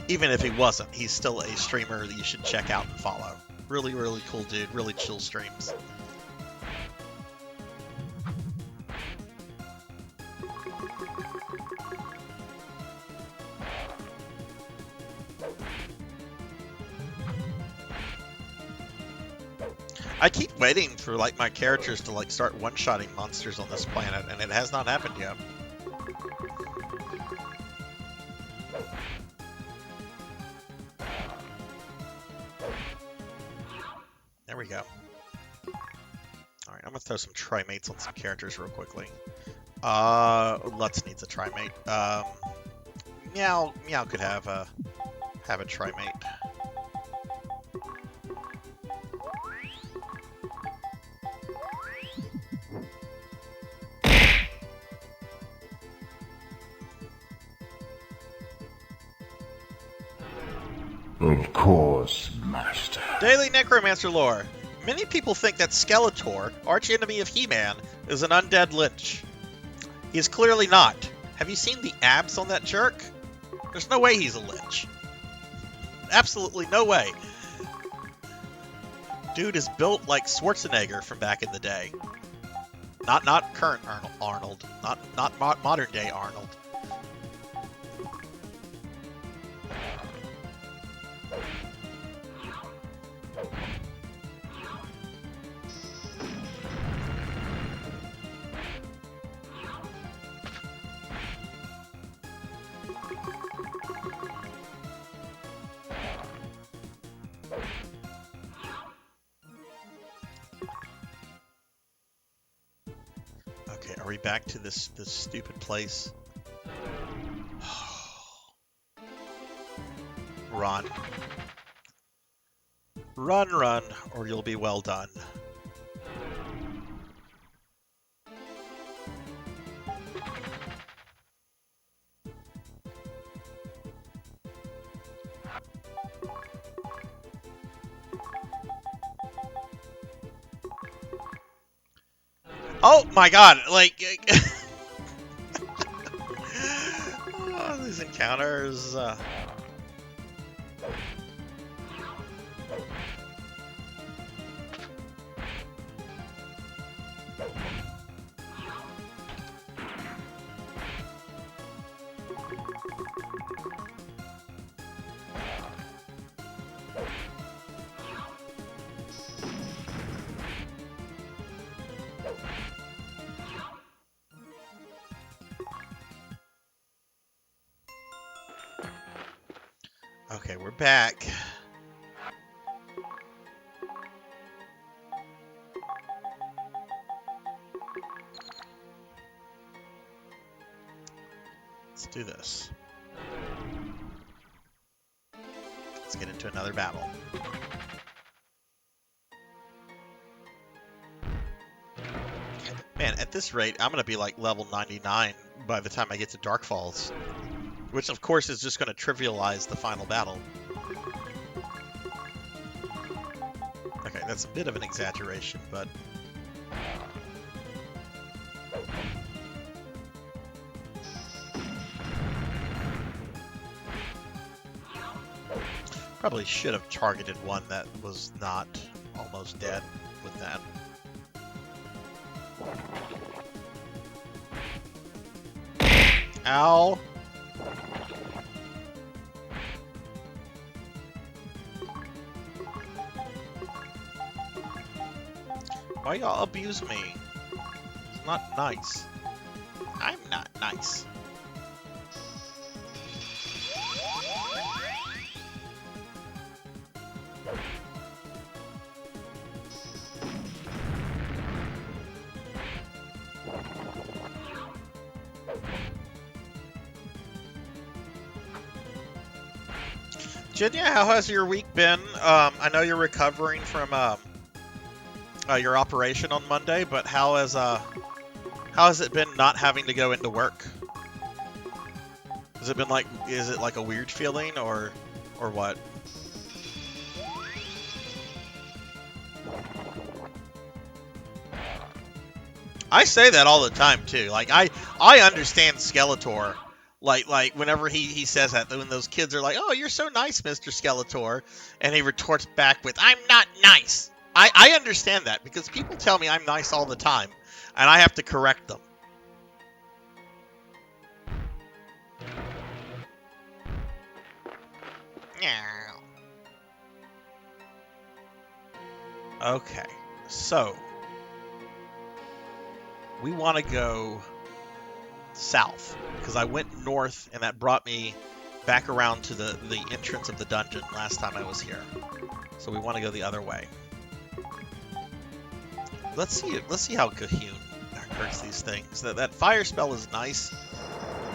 even if he wasn't, he's still a streamer that you should check out and follow. Really, really cool dude. Really chill streams. I keep waiting for like my characters to like start one-shotting monsters on this planet, and it has not happened yet. There we go. All right, I'm gonna throw some trimates on some characters real quickly. Lutz needs a trimate. Meow could have a trimate. Of course, Master. Daily Necromancer lore. Many people think that Skeletor, archenemy of He-Man, is an undead lich. He is clearly not. Have you seen the abs on that jerk? There's no way he's a lich. absolutely no way. Dude is built like Schwarzenegger from back in the day. Not current Arnold. Not modern day Arnold. Okay, are we back to this stupid place? Run. Run, or you'll be well done. Oh my god, like... oh, these encounters... Okay, we're back. Let's do this. Let's get into another battle. Man, at this rate, I'm going to be like level 99 by the time I get to Dark Falls. Which, of course, is just going to trivialize the final battle. Okay, that's a bit of an exaggeration, but... probably should have targeted one that was not almost dead with that. Ow! Why y'all abuse me? It's not nice. I'm not nice. Jinya, how has your week been? I know you're recovering from your operation on Monday, but how has it been not having to go into work? Has it been like, is it like a weird feeling or what? I say that all the time too. Like I understand Skeletor. Like whenever he says that, when those kids are like, "Oh, you're so nice, Mr. Skeletor," and he retorts back with, "I'm not nice." I understand that because people tell me I'm nice all the time, and I have to correct them. Okay, so we want to go south because I went north and that brought me back around to the entrance of the dungeon last time I was here. So we want to go the other way. Let's see how Kahun hurts these things. That fire spell is nice,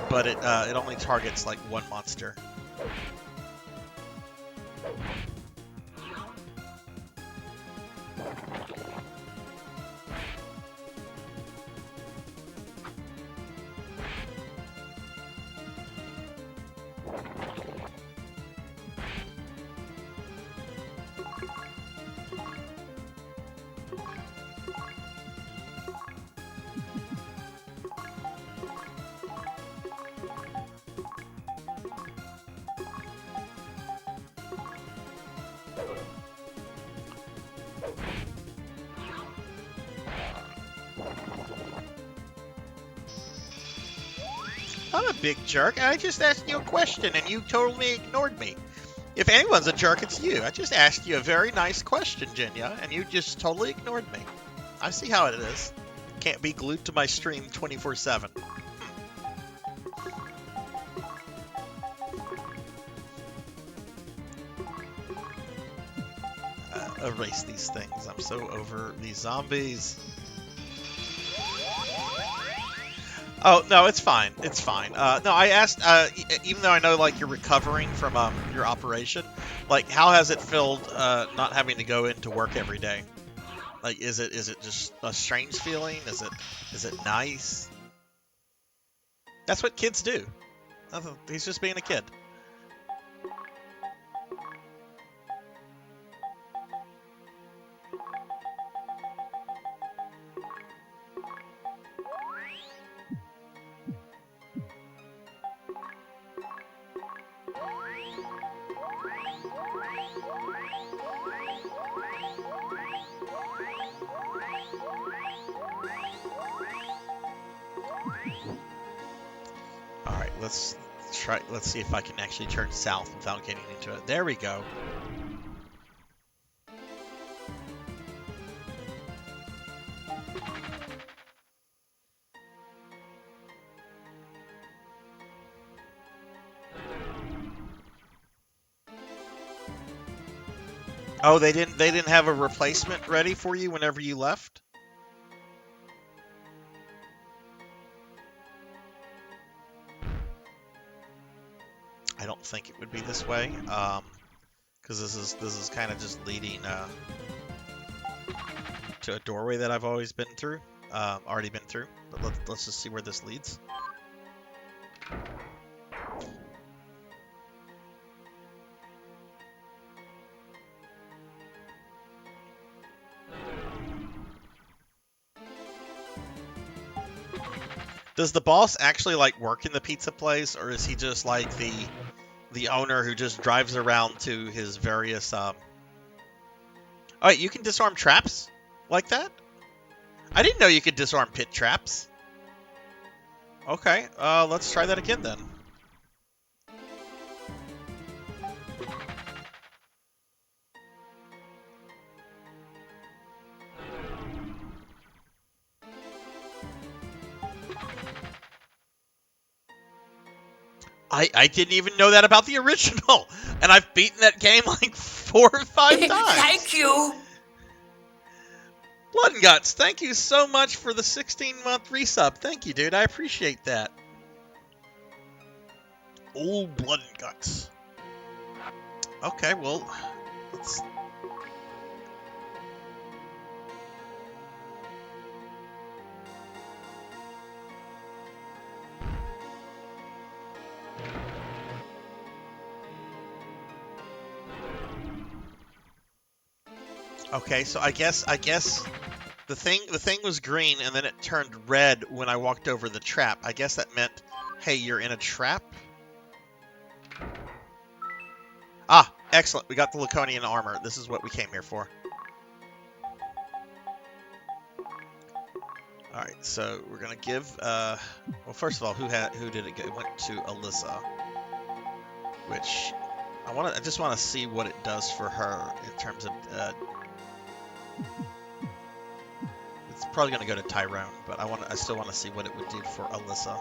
but it only targets like one monster. I'm a big jerk, and I just asked you a question, and you totally ignored me. If anyone's a jerk, it's you. I just asked you a very nice question, Jinya, and you just totally ignored me. I see how it is. Can't be glued to my stream 24/7. Erase these things. I'm so over these zombies. Oh, no, it's fine. It's fine. No, I asked, even though I know, like, you're recovering from your operation, like, how has it felt not having to go into work every day? Like, is it just a strange feeling? Is it nice? That's what kids do. He's just being a kid. Alright, let's see if I can actually turn south without getting into it. There we go. Oh, they didn't have a replacement ready for you whenever you left? I don't think it would be this way, because this is kind of just leading to a doorway that I've already been through. But let's just see where this leads. Does the boss actually like work in the pizza place, or is he just like the owner who just drives around to his various Oh wait, you can disarm traps like that? I didn't know you could disarm pit traps. Okay, let's try that again then. I didn't even know that about the original, and I've beaten that game like 4 or 5 times. Thank you. Blood and Guts, thank you so much for the 16-month resub. Thank you, dude. I appreciate that. Oh, Blood and Guts. Okay, well, let's... Okay, so I guess the thing was green and then it turned red when I walked over the trap. I guess that meant, hey, you're in a trap? Ah, excellent. We got the Laconian armor. This is what we came here for. Alright, so we're gonna give well, first of all, who did it go? It went to Alyssa. Which I just wanna see what it does for her in terms of it's probably going to go to Tyrone, but I still want to see what it would do for Alyssa.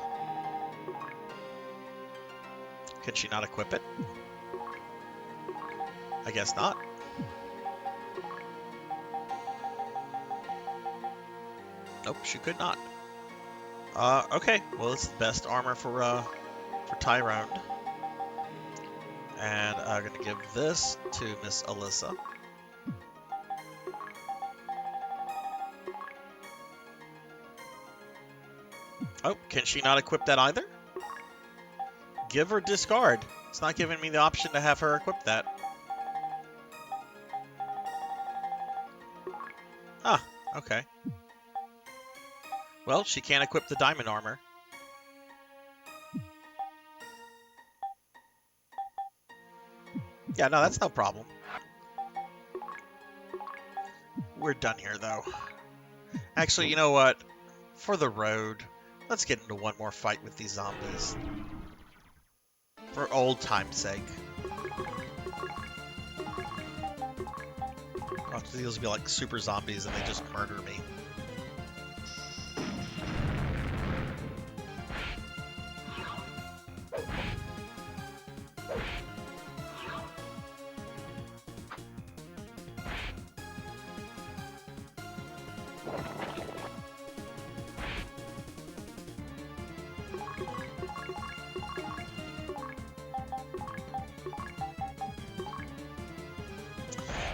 Could she not equip it? I guess not. Nope, she could not. Okay, well, it's the best armor for Tyrone. And I'm going to give this to Miss Alyssa. Oh, can she not equip that either? Give or discard. It's not giving me the option to have her equip that. Ah, okay. Well, she can't equip the diamond armor. Yeah, no, that's no problem. We're done here, though. Actually, you know what? For the road, Let's get into one more fight with these zombies. For old time's sake. Oh, these will be like super zombies and they just murder me.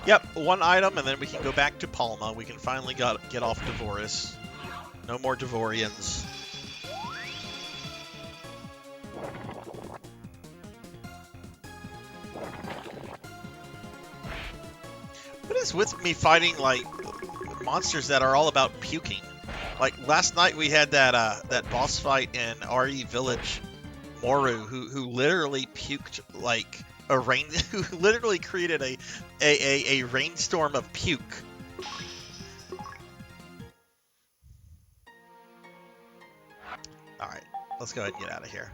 Yep, one item, and then we can go back to Palma. We can finally get off Devoris. No more Devorians. What is with me fighting, like, monsters that are all about puking? Like, last night we had that boss fight in RE Village, Moru, who literally puked, like, a rain, who literally created a rainstorm of puke. Alright, let's go ahead and get out of here.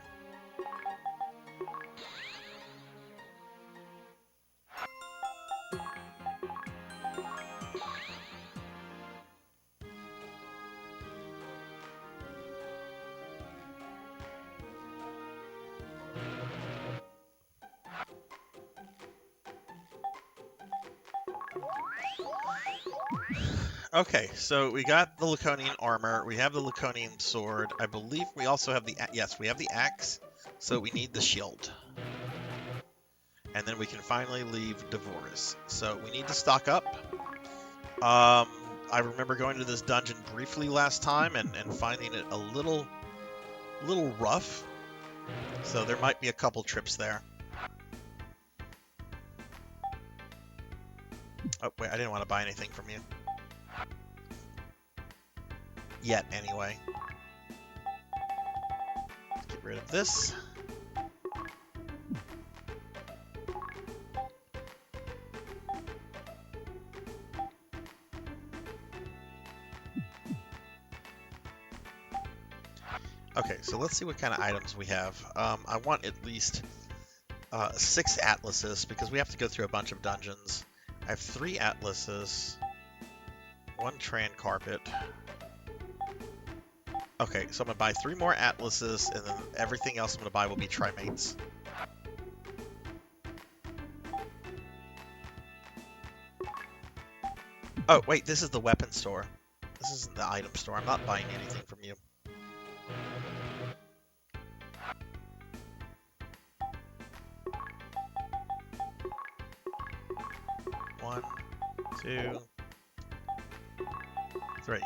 Okay, so we got the Laconian armor, we have the Laconian sword, I believe we also have the, yes, we have the axe, so we need the shield. And then we can finally leave Devoris. So we need to stock up. I remember going to this dungeon briefly last time and finding it a little rough. So there might be a couple trips there. Oh, wait, I didn't want to buy anything from you. Yet, anyway. Let's get rid of this. Okay, so let's see what kind of items we have. I want at least 6 atlases because we have to go through a bunch of dungeons. I have 3 atlases, 1 Tran carpet. Okay, so I'm going to buy 3 more atlases, and then everything else I'm going to buy will be trimates. Oh, wait, this is the weapon store. This isn't the item store. I'm not buying anything from you. One, 2, 3.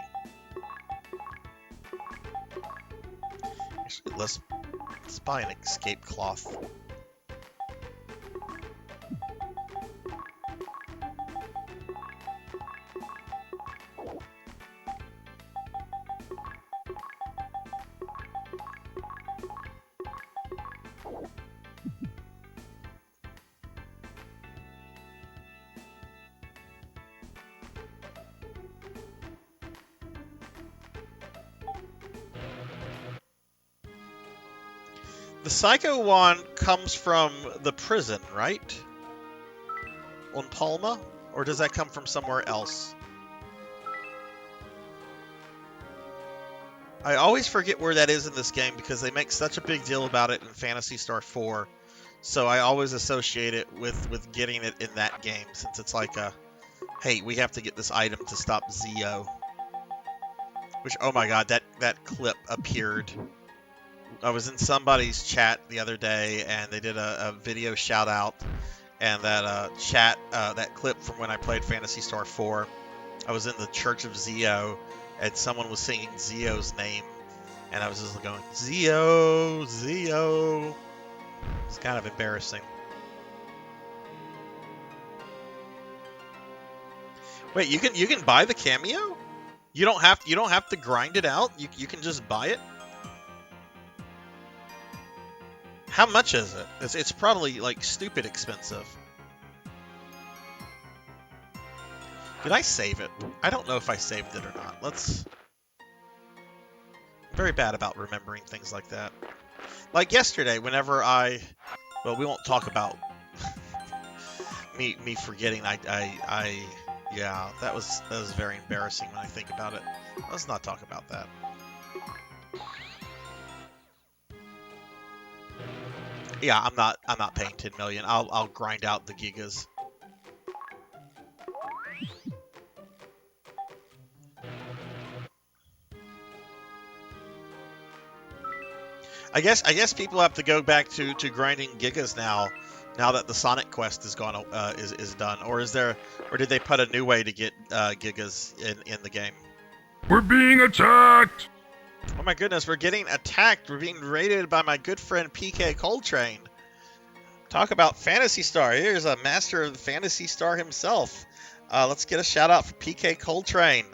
Actually, let's buy an escape cloth. The Psycho Wand comes from the prison, right? On Palma? Or does that come from somewhere else? I always forget where that is in this game because they make such a big deal about it in Phantasy Star 4. So I always associate it with getting it in that game, since it's like a, hey, we have to get this item to stop Zio. Which, oh my god, that clip appeared. I was in somebody's chat the other day, and they did a video shout out, and that that clip from when I played Phantasy Star 4, I was in the Church of Zio, and someone was singing Zio's name, and I was just going, Zio, Zio. It's kind of embarrassing. Wait, you can buy the cameo? You don't have to grind it out. You can just buy it. How much is it? It's probably like stupid expensive. Did I save it? I don't know if I saved it or not. I'm Very bad about remembering things like that. Like yesterday, whenever well, we won't talk about me forgetting. Yeah, that was very embarrassing when I think about it. Let's not talk about that. Yeah, I'm not paying 10 million. I'll grind out the gigas. I guess people have to go back to grinding gigas now that the Sonic Quest is gone is done, or did they put a new way to get gigas in the game? We're being attacked! Oh my goodness, we're getting attacked. We're being raided by my good friend PK Coltrane. Talk about Phantasy Star. Here's a master of the Phantasy Star himself. Let's get a shout out for PK Coltrane,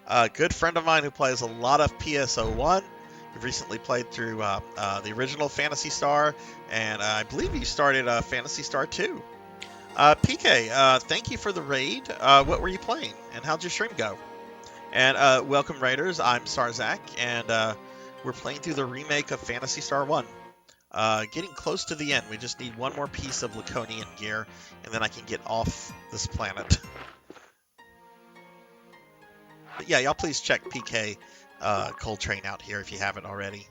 a good friend of mine who plays a lot of PSO1. We've recently played through the original Phantasy Star, and I believe you started Phantasy Star 2. PK, thank you for the raid. What were you playing, and how'd your stream go? And welcome, Raiders. I'm Sarzac, and we're playing through the remake of Phantasy Star 1. Getting close to the end. We just need one more piece of Laconian gear, and then I can get off this planet. But yeah, y'all please check PK Coltrane out here if you haven't already.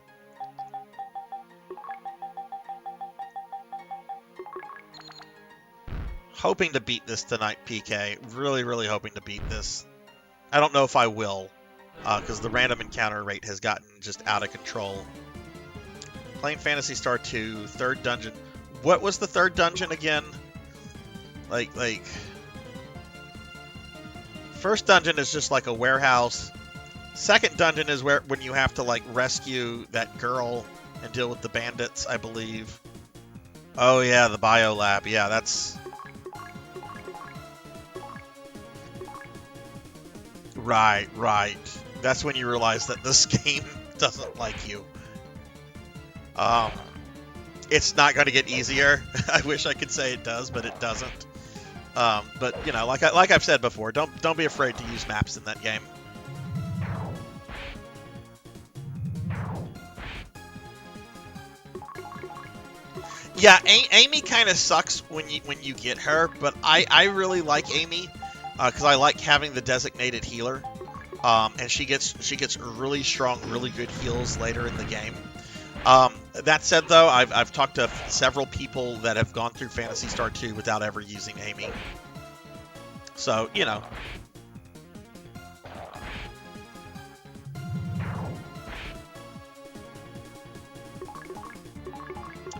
Hoping to beat this tonight, PK. Really, really hoping to beat this. I don't know if I will, because the random encounter rate has gotten just out of control. Playing Phantasy Star 2, third dungeon. What was the third dungeon again? Like, first dungeon is just like a warehouse. Second dungeon is when you have to like rescue that girl and deal with the bandits, I believe. Oh yeah, the bio lab. Yeah, that's right. That's when you realize that this game doesn't like you. It's not going to get easier. I wish I could say it does, but it doesn't. But you know, like I've said before, don't be afraid to use maps in that game. Yeah, Amy kind of sucks when you get her, but I really like Amy because I like having the designated healer, and she gets really strong, really good heals later in the game. That said, though, I've talked to several people that have gone through Phantasy Star 2 without ever using Amy. So, you know.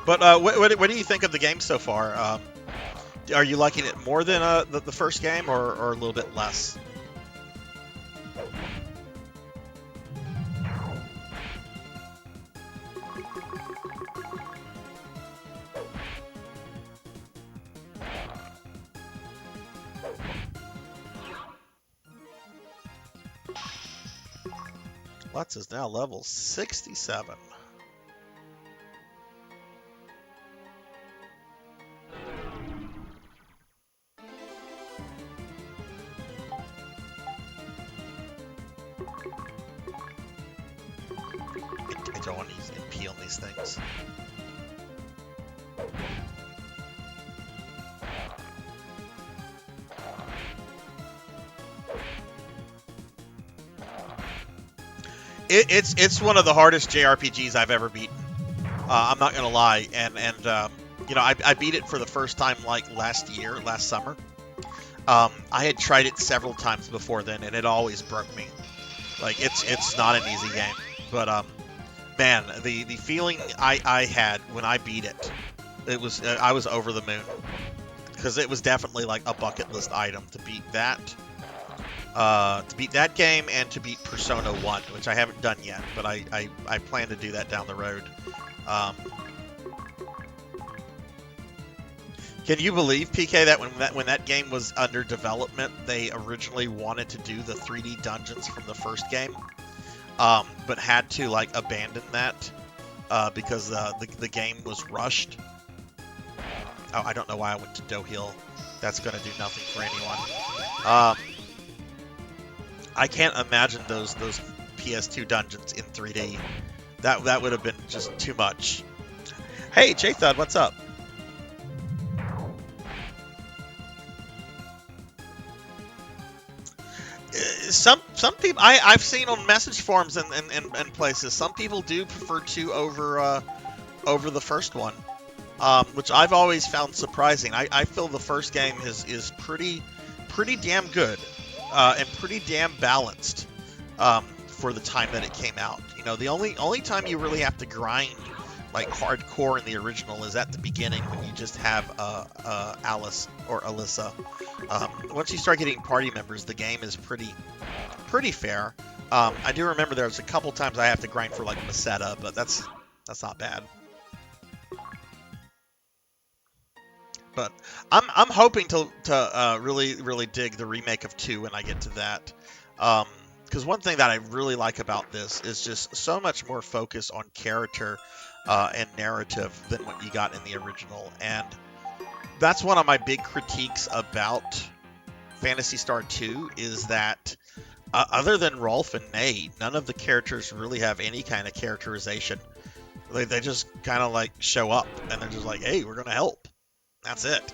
But what do you think of the game so far? Are you liking it more than the first game, or a little bit less? Lutz is now level 67. I don't want to use MP on these things. It's one of the hardest JRPGs I've ever beaten. I'm not gonna lie, and you know, I beat it for the first time like last summer. I had tried it several times before then, and it always broke me. Like it's not an easy game, but man, the feeling I had when I beat it, I was over the moon, because it was definitely like a bucket list item to beat that. To beat that game and to beat Persona 1, which I haven't done yet, but I plan to do that down the road. Can you believe, PK, that when that game was under development, they originally wanted to do the 3D dungeons from the first game, but had to like abandon that because the game was rushed. Oh, I don't know why I went to Dohill. That's going to do nothing for anyone. I can't imagine those PS2 dungeons in 3D. That would have been just too much. Hey, J-Thud, what's up? Some people I've seen on message forums and places, some people do prefer 2 over the first one, which I've always found surprising. I feel the first game is pretty damn good and pretty damn balanced for the time that it came out. You know, the only time you really have to grind like hardcore in the original is at the beginning when you just have Alice or Alyssa. Once you start getting party members, the game is pretty fair. I do remember there was a couple times I have to grind for like Meseta, but that's not bad. But I'm hoping to really dig the remake of 2 when I get to that. Because one thing that I really like about this is just so much more focus on character and narrative than what you got in the original. And that's one of my big critiques about Phantasy Star 2 is that other than Rolf and Nate, none of the characters really have any kind of characterization. They just kind of like show up and they're just like, hey, we're going to help. That's it.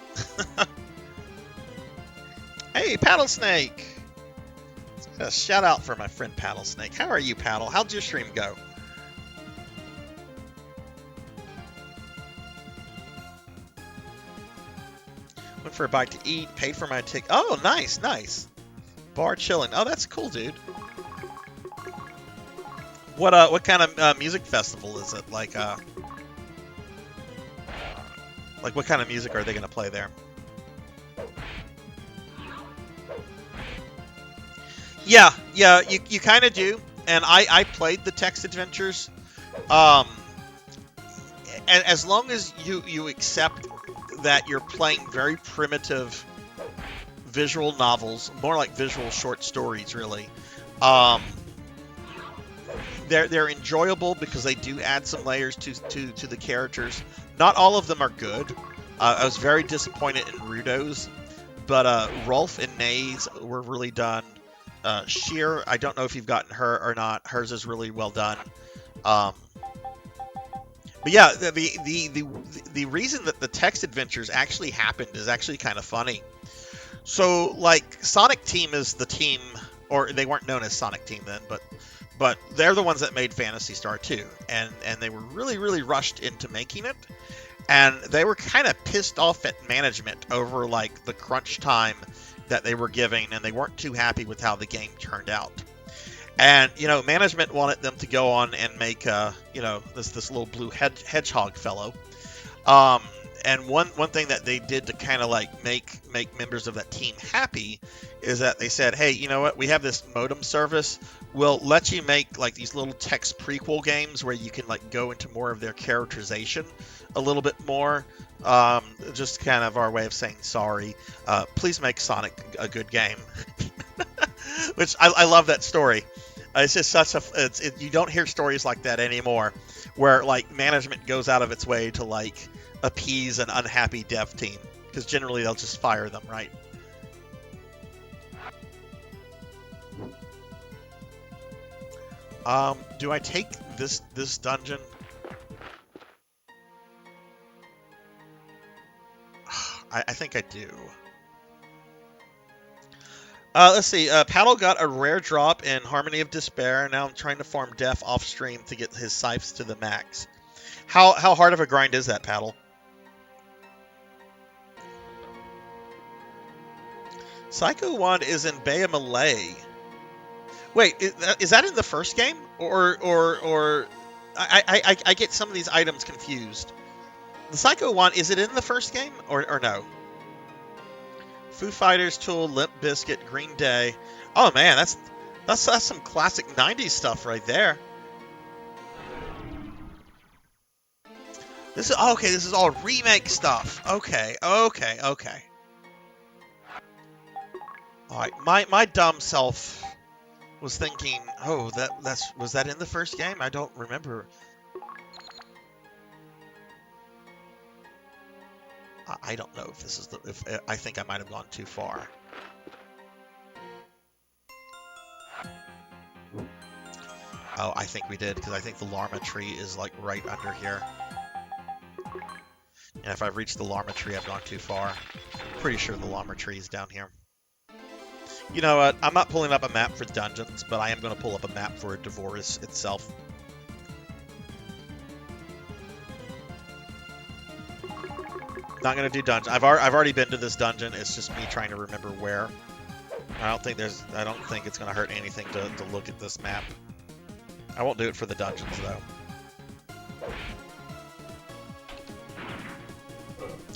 Hey, Paddle Snake! A shout out for my friend Paddle Snake. How are you, Paddle? How'd your stream go? Went for a bite to eat, paid for my ticket. Oh, nice, nice. Bar chilling. Oh, that's cool, dude. What kind of music festival is it? Like what kind of music are they gonna play there? Yeah, you kind of do. And I played the text adventures. And as long as you accept that you're playing very primitive visual novels, more like visual short stories, really. They're enjoyable because they do add some layers to the characters. Not all of them are good. I was very disappointed in Rudo's, but Rolf and Nays were really done. Sheer, I don't know if you've gotten her or not. Hers is really well done. But yeah, the reason that the text adventures actually happened is actually kind of funny. So, like, Sonic Team is the team, or they weren't known as Sonic Team then, but they're the ones that made Phantasy Star 2, and they were really rushed into making it, and they were kind of pissed off at management over, like, the crunch time that they were giving, and they weren't too happy with how the game turned out. And, you know, management wanted them to go on and make, you know, this little blue hedgehog fellow. And one thing that they did to kind of like make members of that team happy is that they said, hey, you know what? We have this modem service. We'll let you make like these little text prequel games where you can like go into more of their characterization a little bit more. Just kind of our way of saying sorry. Please make Sonic a good game. Which I love that story. It's just such a you don't hear stories like that anymore, where like management goes out of its way to like appease an unhappy dev team, because generally they'll just fire them, right? Do I take this dungeon? I think I do. Let's see. Paddle got a rare drop in Harmony of Despair, and now I'm trying to farm Def off stream to get his scythes to the max. How hard of a grind is that, Paddle? Psycho Wand is in Bay of Malay. Wait, is that in the first game, or I get some of these items confused. The Psycho Wand, is it in the first game or no? Foo Fighters, Tool, Limp Bizkit, Green Day. Oh man, that's some classic '90s stuff right there. This is okay. This is all remake stuff. Okay. All right, my dumb self was thinking, oh, was that in the first game? I don't remember. I don't know if this is if I think I might have gone too far. Oh, I think we did, because I think the llama tree is like right under here. And if I've reached the llama tree, I've gone too far. Pretty sure the llama tree is down here. You know what? I'm not pulling up a map for dungeons, but I am going to pull up a map for Devoris itself. Not going to do dungeon. I've already been to this dungeon. It's just me trying to remember where. I don't think it's going to hurt anything to look at this map. I won't do it for the dungeons though.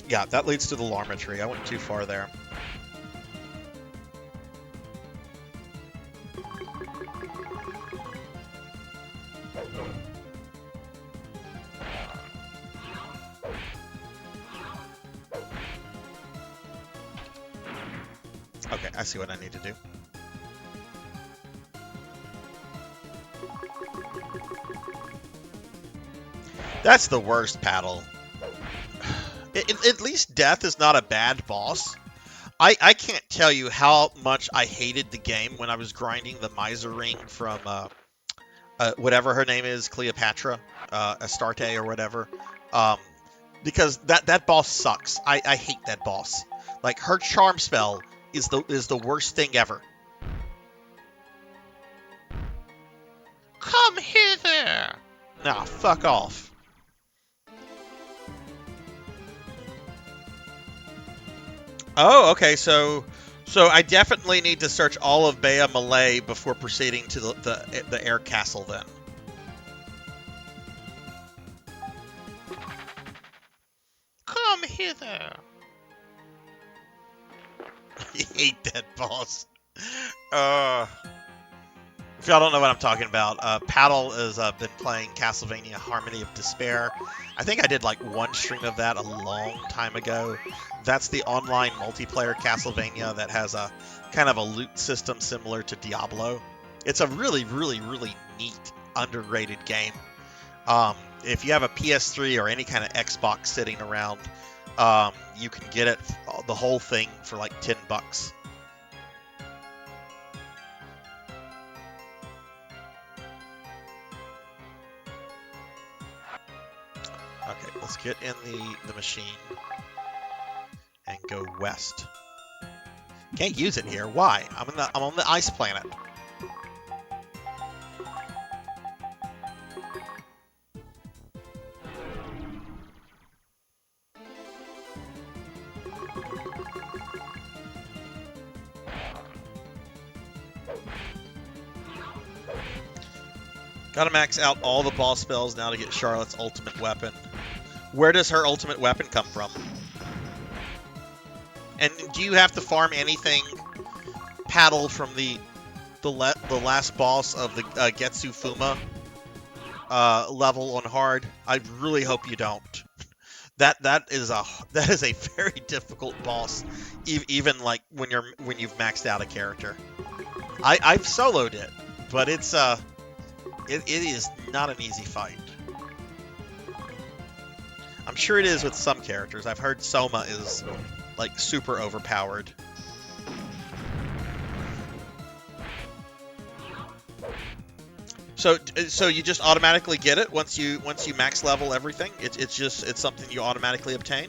Yeah, that leads to the llama tree. I went too far there. Okay, I see what I need to do. That's the worst paddle. At least Death is not a bad boss. I can't tell you how much I hated the game when I was grinding the Miser Ring from whatever her name is, Cleopatra, Astarte or whatever. Because that boss sucks. I hate that boss. Like, her charm spell is the worst thing ever. Come hither! Nah, fuck off. Oh, okay, so I definitely need to search all of Bea Malay before proceeding to the air castle then. Come hither. I hate that boss. If y'all don't know what I'm talking about, Paddle has been playing Castlevania Harmony of Despair. I think I did like one stream of that a long time ago. That's the online multiplayer Castlevania that has a kind of a loot system similar to Diablo. It's a really, really, really neat, underrated game. If you have a PS3 or any kind of Xbox sitting around, you can get it, the whole thing, for like $10. Okay, let's get in the machine and go west. Can't use it here. Why? I'm on the ice planet. Gotta max out all the boss spells now to get Charlotte's ultimate weapon. Where does her ultimate weapon come from? And do you have to farm anything, Paddle, from the last boss of the Getsu Fuma level on hard? I really hope you don't. That is a very difficult boss, even like when you've maxed out a character. I've soloed it, but it is not an easy fight. I'm sure it is with some characters. I've heard Soma is like super overpowered. So you just automatically get it once you max level everything. It's something you automatically obtain.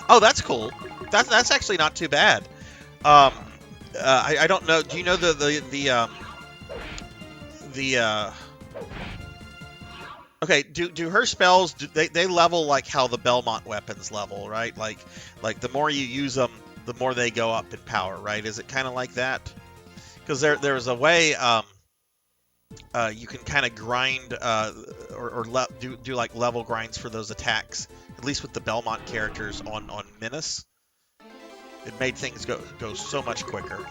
Oh, that's cool. That's actually not too bad. I don't know. Do you know okay, do her spells, they level like how the Belmont weapons level, right? Like the more you use them, the more they go up in power, right? Is it kind of like that? Because there's a way you can kind of grind do like level grinds for those attacks, at least with the Belmont characters on Menace. It made things go so much quicker.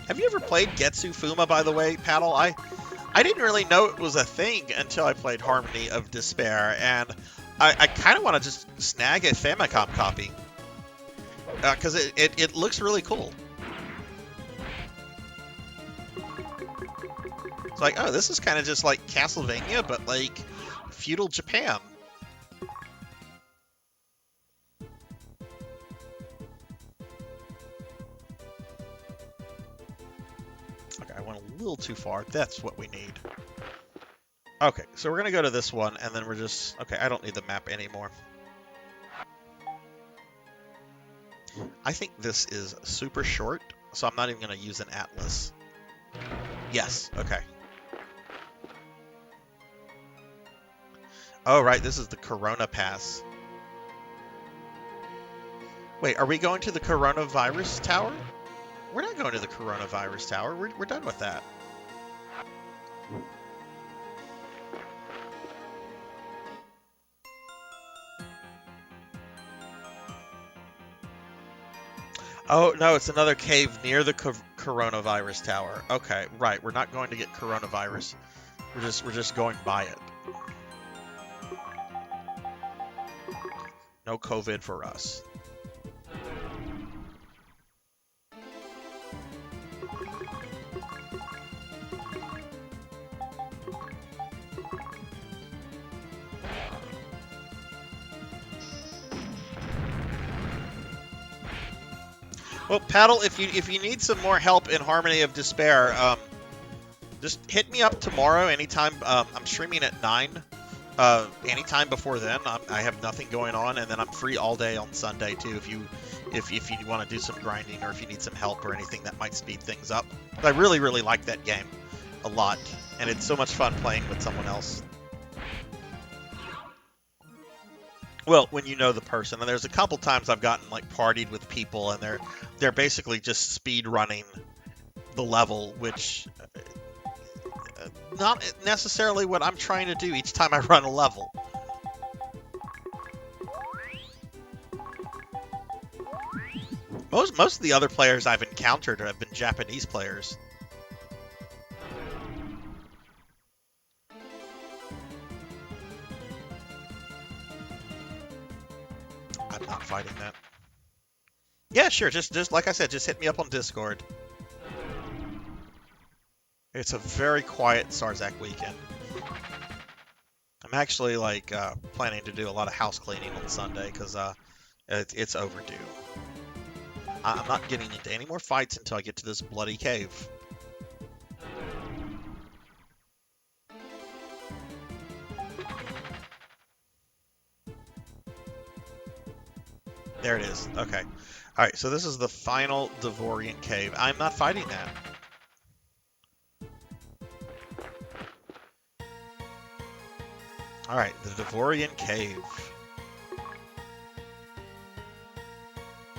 Have you ever played Getsu Fuma, by the way, Paddle? I didn't really know it was a thing until I played Harmony of Despair, and I kind of want to just snag a Famicom copy. Because it looks really cool. It's like, oh, this is kind of just like Castlevania, but like feudal Japan. too far. That's what we need. Okay, so we're going to go to this one, and then we're just... Okay, I don't need the map anymore. I think this is super short, so I'm not even going to use an atlas. Yes, okay. Oh, right, this is the Corona Pass. Wait, are we going to the Coronavirus Tower? We're not going to the Coronavirus Tower. We're done with that. Oh, no, it's another cave near the Coronavirus Tower. Okay, right. We're not going to get coronavirus. We're just going by it. No COVID for us. Well, Paddle, if you need some more help in Harmony of Despair, just hit me up tomorrow anytime. I'm streaming at 9. Anytime before then, I have nothing going on, and then I'm free all day on Sunday too. If you want to do some grinding or if you need some help or anything that might speed things up. I really like that game a lot, and it's so much fun playing with someone else. Well, when you know the person, and there's a couple times I've gotten like partied with people, and they're basically just speed running the level, which not necessarily what I'm trying to do each time I run a level. Most of the other players I've encountered have been Japanese players. I'm not fighting that. Yeah, sure. Just like I said, just hit me up on Discord. It's a very quiet Sarzac weekend. I'm actually like planning to do a lot of house cleaning on Sunday because it's overdue. I'm not getting into any more fights until I get to this bloody cave. There it is. Okay. Alright, so this is the final Devorian cave. I'm not fighting that. Alright, the Devorian cave.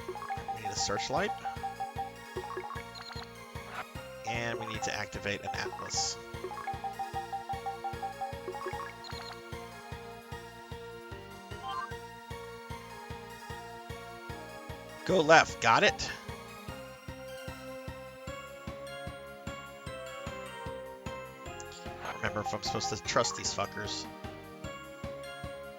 We need a searchlight. And we need to activate an atlas. Go left, got it? I don't remember if I'm supposed to trust these fuckers.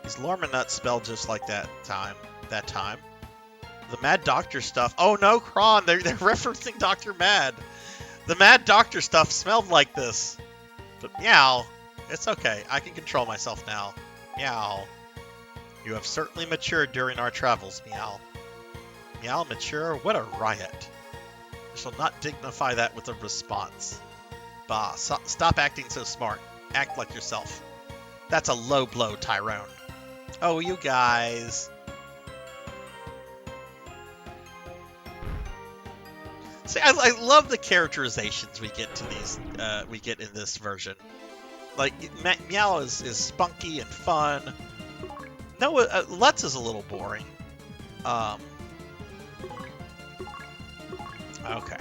Is Lormanut spelled just like that time? The Mad Doctor stuff. Oh no, Kron, they're referencing Dr. Mad. The Mad Doctor stuff smelled like this. But meow, it's okay. I can control myself now. Meow. You have certainly matured during our travels, meow. Meow, mature? What a riot. I shall not dignify that with a response. Bah, stop acting so smart. Act like yourself. That's a low blow, Tyrone. Oh, you guys. See, I love the characterizations we get to these. We get in this version. Like Meow is spunky and fun. No, Lutz is a little boring. Okay.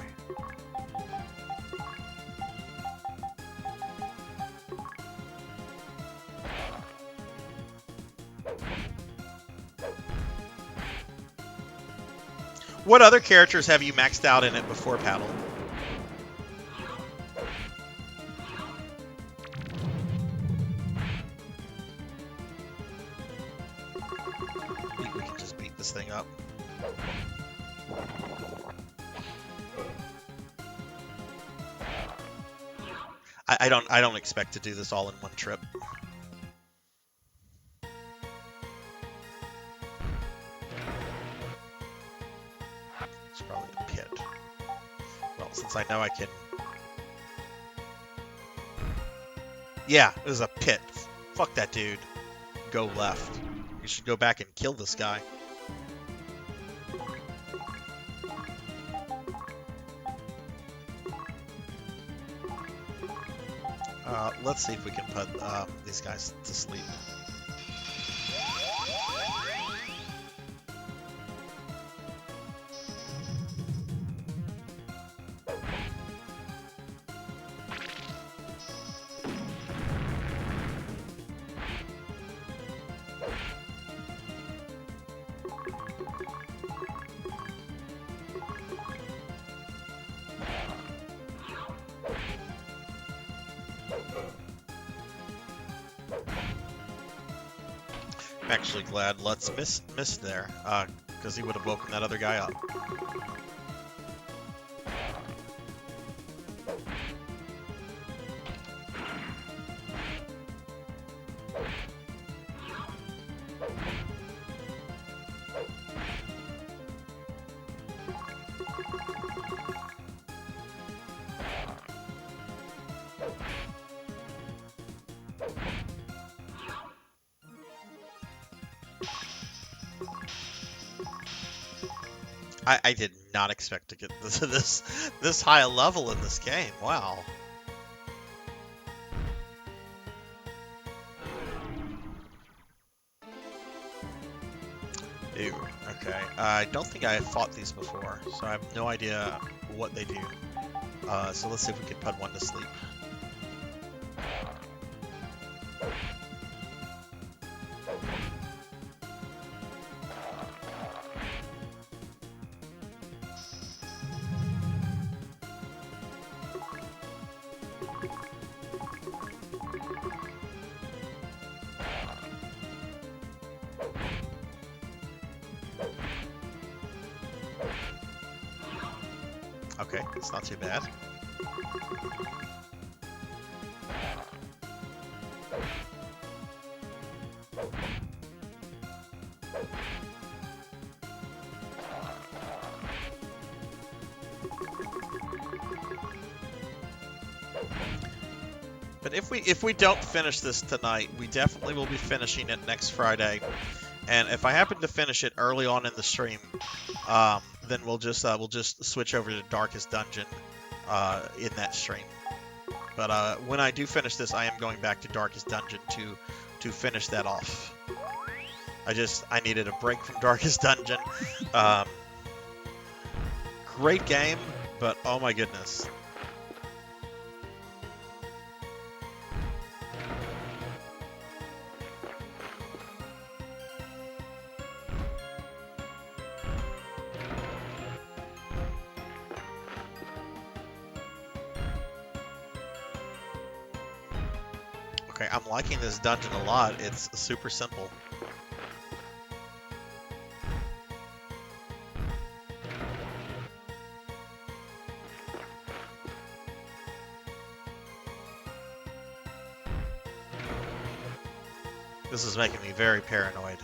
What other characters have you maxed out in it before, Paddle? We can just beat this thing up. I don't expect to do this all in one trip. It's probably a pit. Well, since I know I can Yeah, it was a pit. Fuck that dude. Go left. You should go back and kill this guy. Let's see if we can put these guys to sleep. I'm actually glad Lutz missed there, because he would have woken that other guy up. I did not expect to get this high a level in this game. Wow. Ew. Okay. I don't think I have fought these before, so I have no idea what they do. So let's see if we can put one to sleep. Okay, it's not too bad. But if we don't finish this tonight, we definitely will be finishing it next Friday. And if I happen to finish it early on in the stream, then we'll just switch over to Darkest Dungeon in that stream. But when I do finish this, I am going back to Darkest Dungeon to finish that off. I needed a break from Darkest Dungeon. Great game, but oh my goodness. Okay, I'm liking this dungeon a lot. It's super simple. This is making me very paranoid.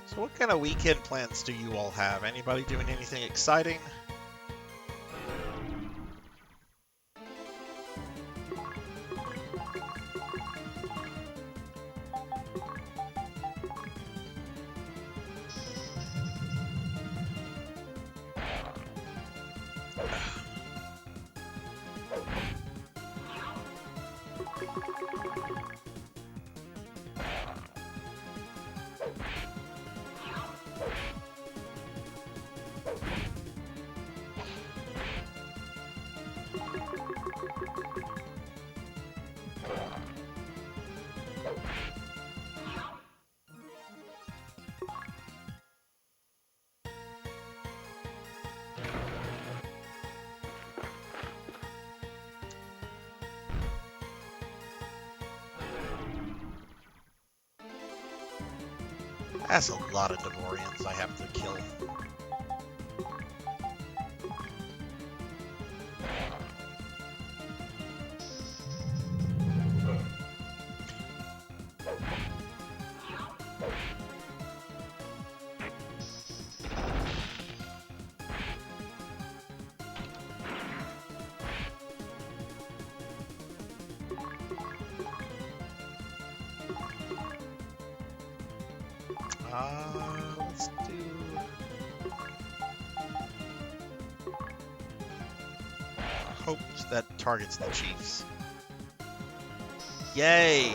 So what kind of weekend plans do you all have? Anybody doing anything exciting? That's a lot of Devorians I have to kill. Let's do... Hope that targets the Chiefs. Yay!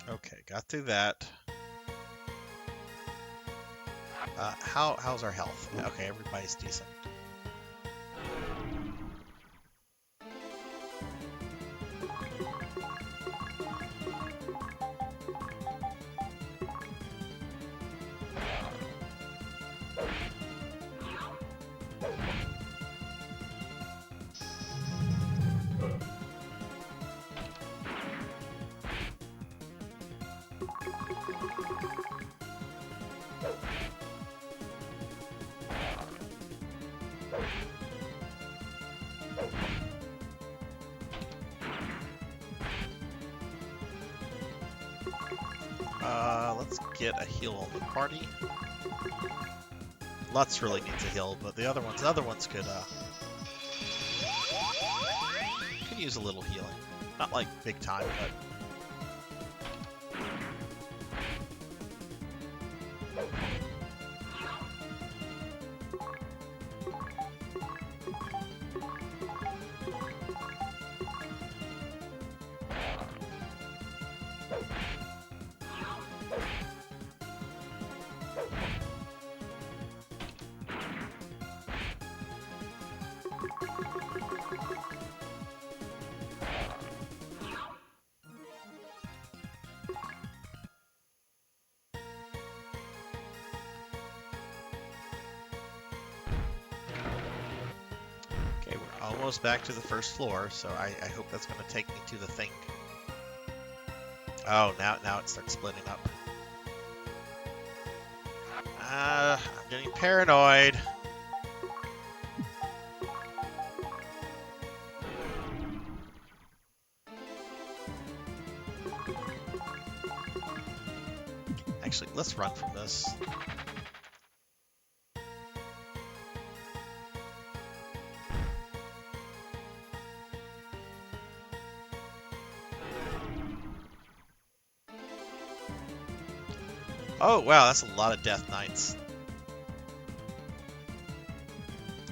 Okay, got through that. How's our health? Okay, everybody's decent. Let's get a heal on the party. Lutz really needs a heal, but the other ones could use a little healing. Not like big time, but okay, we're almost back to the first floor, so I hope that's going to take me to the thing. Oh, now it starts splitting up. I'm getting paranoid. Actually, let's run from this. Oh wow, that's a lot of Death Knights.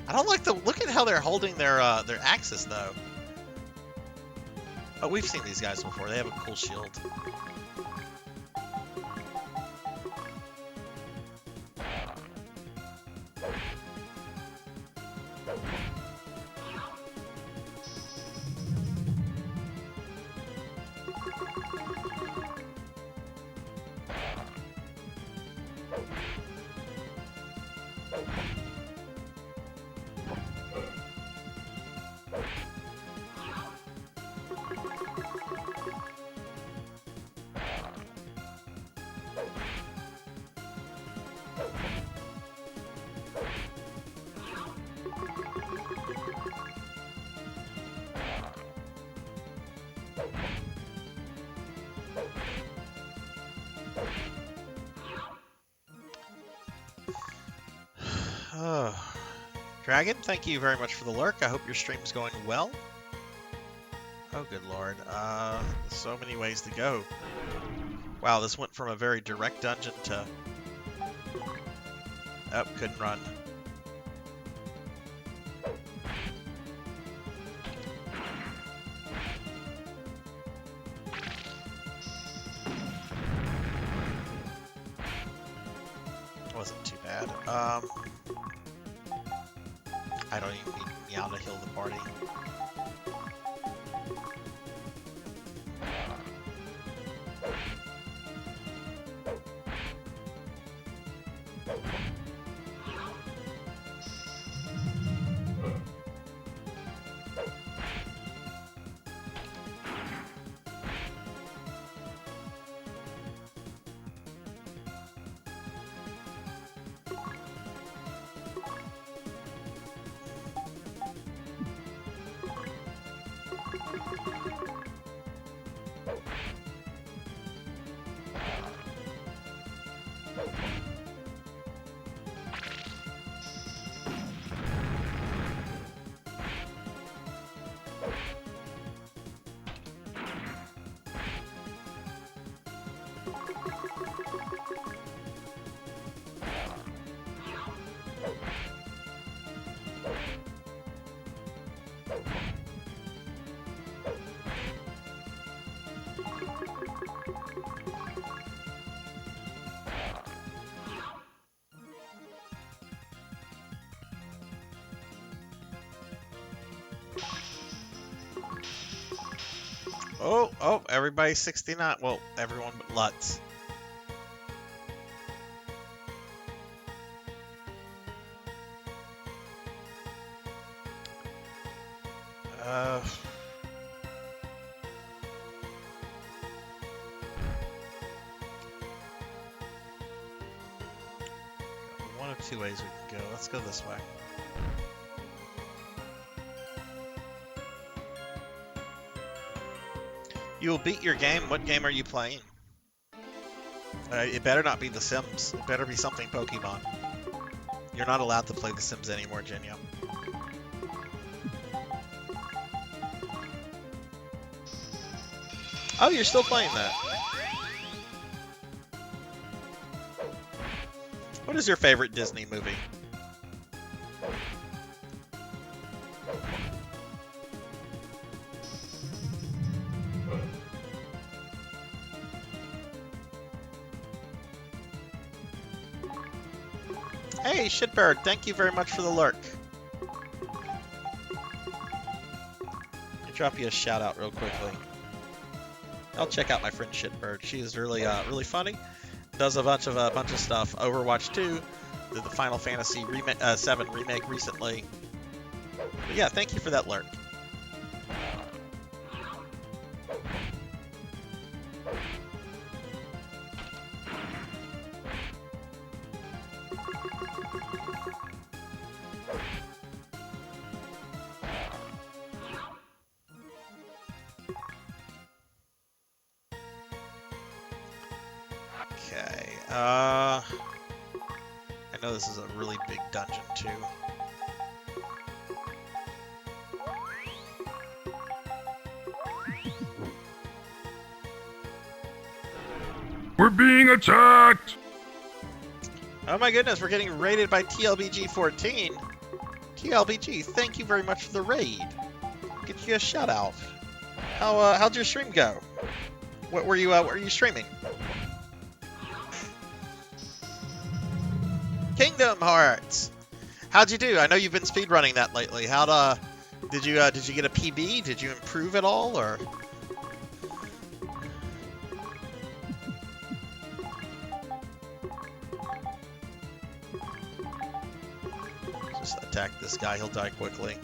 I don't like the look at how they're holding their axes though. Oh, we've seen these guys before. They have a cool shield. Dragon, thank you very much for the lurk. I hope your stream's going well. Oh, good lord. So many ways to go. Wow, this went from a very direct dungeon to... Oh, couldn't run. Wasn't too bad. I don't even need Meow to heal the party. Oh, everybody's 69. Well, everyone but Lutz. One of two ways we can go. Let's go this way. You will beat your game. What game are you playing? It better not be The Sims. It better be something Pokemon. You're not allowed to play The Sims anymore, Jinya. Oh, you're still playing that. What is your favorite Disney movie? Hey, Shitbird, thank you very much for the lurk. Let me drop you a shout out real quickly. I'll check out my friend Shitbird. She is really, really funny. Does a bunch of stuff. Overwatch 2, did the Final Fantasy VII remake recently. But yeah, thank you for that lurk. Okay, I know this is a really big dungeon too. We're being attacked! Oh my goodness, we're getting raided by TLBG14. TLBG, thank you very much for the raid. Get you a shout out. How'd your stream go? What were you streaming? Kingdom Hearts. How'd you do? I know you've been speedrunning that lately. Did you get a PB? Did you improve at all, or? Just attack this guy. He'll die quickly.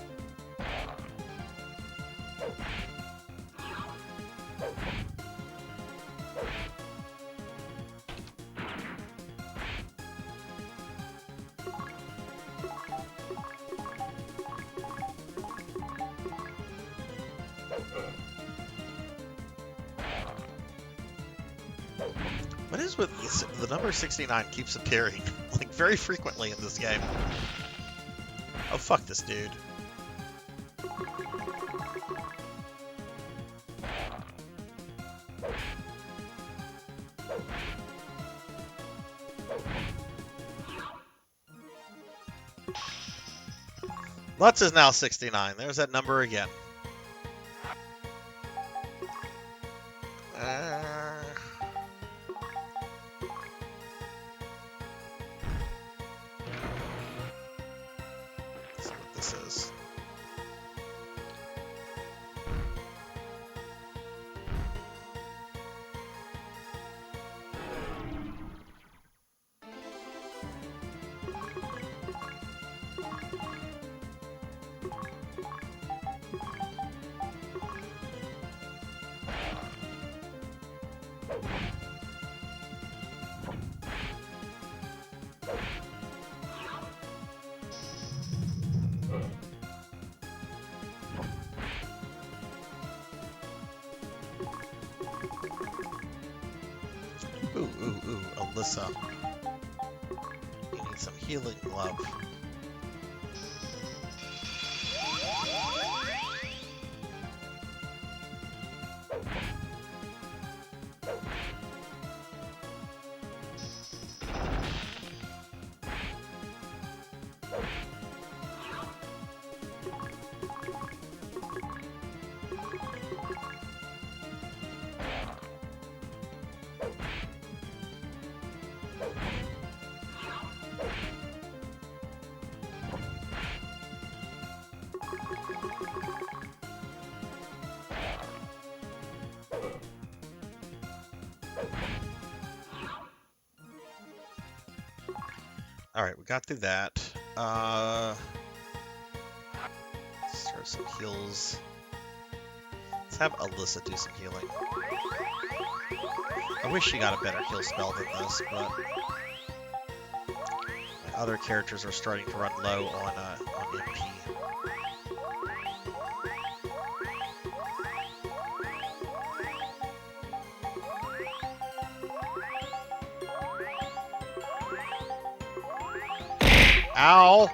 What is with this? The number 69 keeps appearing like very frequently in this game. Oh, fuck this dude. Lutz is now 69. There's that number again. Let's see what this is. Ooh, Alyssa. You need some healing love. Alright, we got through that. Start some heals. Let's have Alyssa do some healing. I wish she got a better heal spell than this, but my other characters are starting to run low on MP. Ow!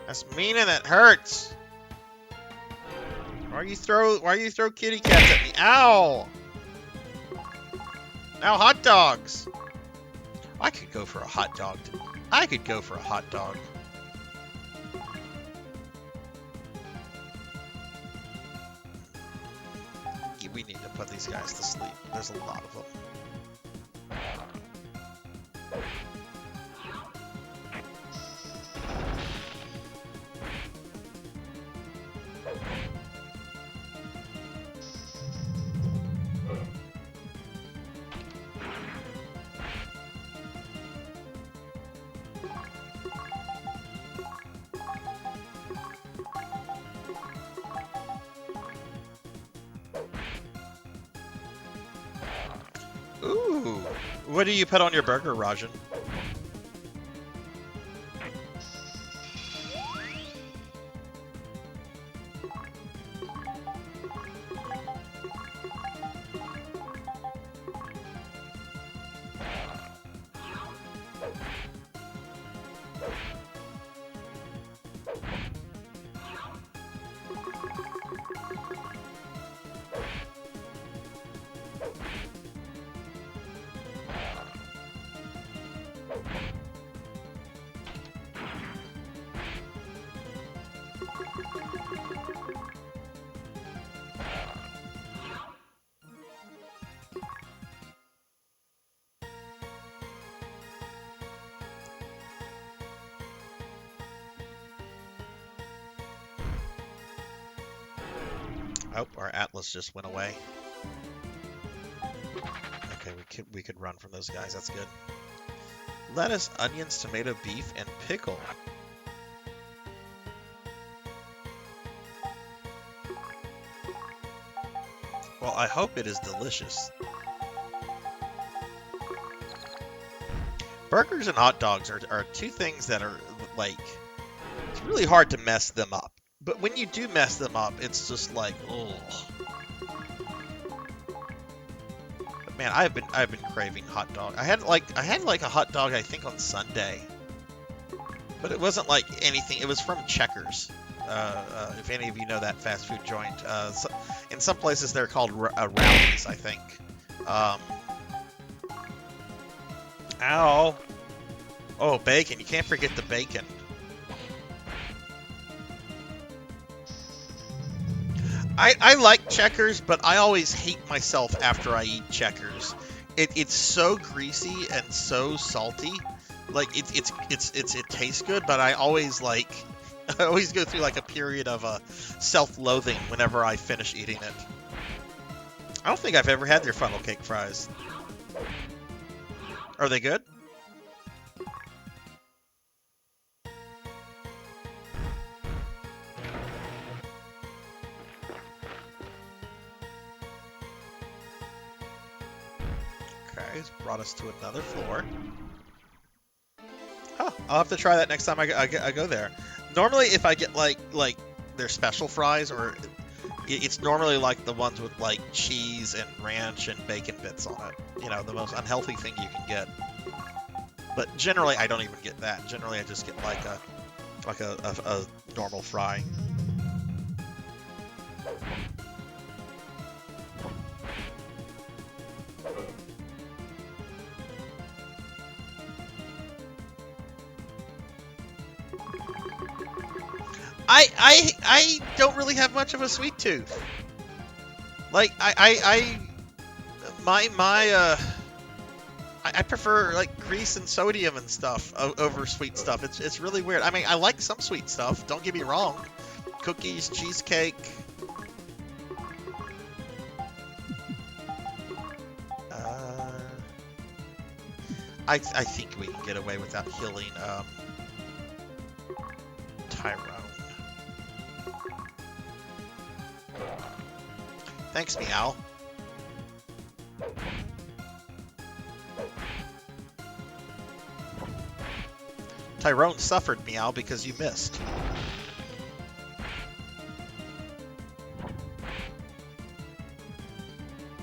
That's mean and that hurts. Why you throw kitty cats at me? Ow! Now hot dogs. I could go for a hot dog. I could go for a hot dog. We need to put these guys to sleep. There's a lot of them. Ooh, what do you put on your burger, Rajan? Oh, our Atlas just went away. Okay, we could run from those guys. That's good. Lettuce, onions, tomato, beef, and pickle. Well, I hope it is delicious. Burgers and hot dogs are two things that are, like, it's really hard to mess them up. But when you do mess them up, it's just like, oh. But man, I've been craving hot dog. I had like a hot dog, I think, on Sunday. But it wasn't like anything. It was from Checkers. If any of you know that fast food joint. In some places they're called Rowdies, I think. Ow. Oh, bacon. You can't forget the bacon. I like Checkers, but I always hate myself after I eat Checkers. It's so greasy and so salty. Like it tastes good, but I always I always go through like a period of self-loathing whenever I finish eating it. I don't think I've ever had their funnel cake fries. Are they good? Okay, it's brought us to another floor. Huh, I'll have to try that next time I go there. Normally, if I get like their special fries, or it's normally like the ones with like cheese and ranch and bacon bits on it. You know, the most unhealthy thing you can get. But generally, I don't even get that. Generally, I just get like a normal fry. I don't really have much of a sweet tooth. Like I prefer like grease and sodium and stuff over sweet stuff. It's really weird. I mean, I like some sweet stuff. Don't get me wrong. Cookies, cheesecake. I think we can get away without healing Tyrone. Thanks, Meow. Tyrone suffered, Meow, because you missed.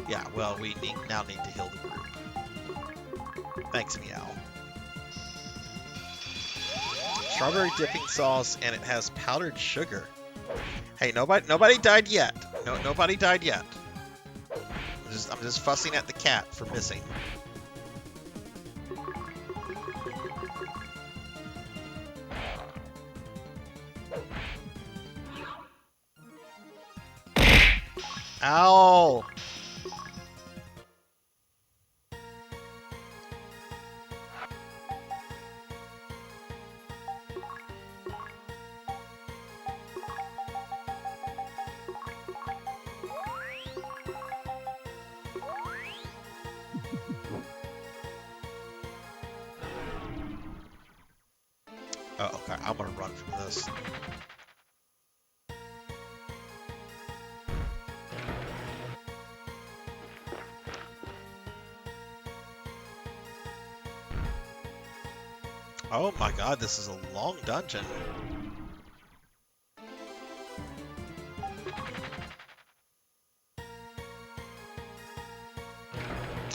Yeah, well, we now need to heal the group. Thanks, Meow. Strawberry dipping sauce, and it has powdered sugar. Hey, nobody died yet. Nobody died yet. I'm just fussing at the cat for missing. Ow! Oh, okay. I'm gonna run from this. Oh my god, this is a long dungeon.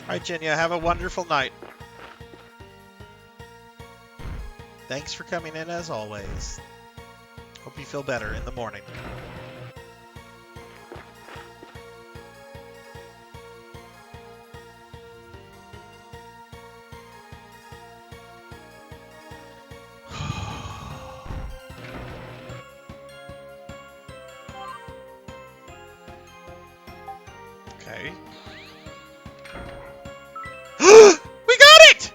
Alright, Jinya, have a wonderful night. Thanks for coming in as always. Hope you feel better in the morning. Okay. We got it!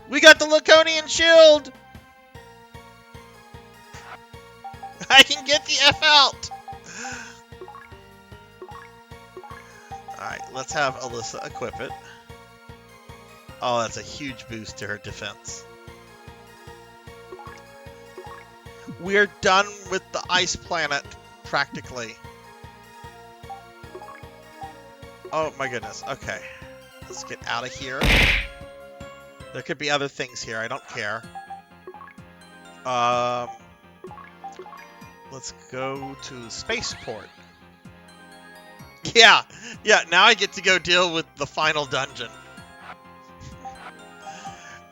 We got the Laconian shield! I can get the F out! Alright, let's have Alyssa equip it. Oh, that's a huge boost to her defense. We're done with the ice planet, practically. Oh my goodness, okay. Let's get out of here. There could be other things here, I don't care. Let's go to Spaceport. Yeah, now I get to go deal with the final dungeon.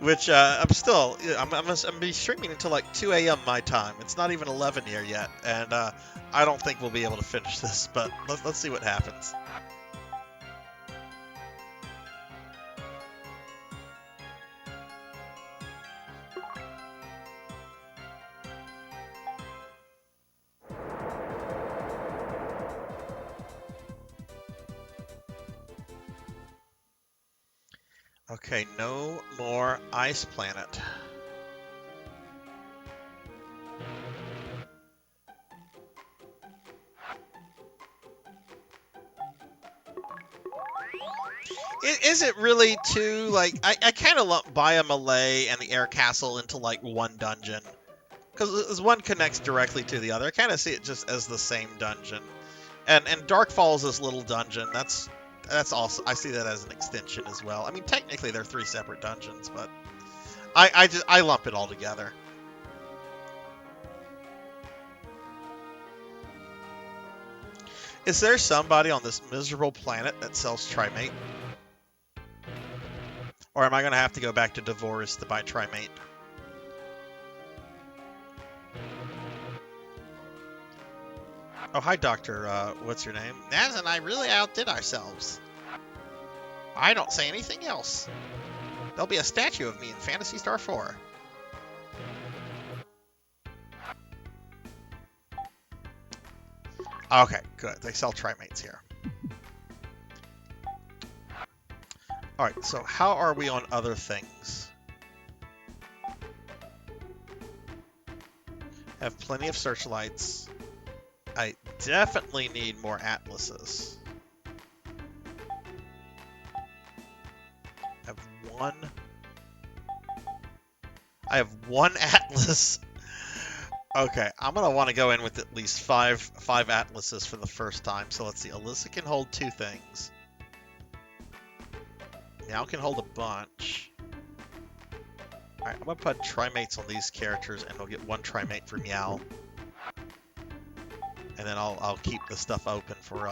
Which I'm still, I'm gonna be streaming until like 2 a.m. my time. It's not even 11 here yet, and I don't think we'll be able to finish this, but let's see what happens. Okay, no more Ice Planet. Is it really too, like, I kind of lump Baya Malay and the Air Castle into, like, one dungeon. Because one connects directly to the other. I kind of see it just as the same dungeon. And Dark Falls' this little dungeon, that's also, I see that as an extension as well. I mean, technically they're 3 separate dungeons, but I lump it all together. Is there somebody on this miserable planet that sells Trimate? Or am I going to have to go back to Devoris to buy Trimate? Oh, hi, Doctor. What's your name? Naz and I really outdid ourselves. I don't say anything else. There'll be a statue of me in Phantasy Star 4. Okay, good. They sell Trimates here. Alright, so how are we on other things? Have plenty of searchlights. I definitely need more atlases. I have one atlas. Okay, I'm gonna want to go in with at least five atlases for the first time. So let's see. Alyssa can hold 2 things. Meow can hold a bunch. Alright, I'm gonna put Trimates on these characters, and we'll get 1 Trimate for Meow. And then I'll keep the stuff open for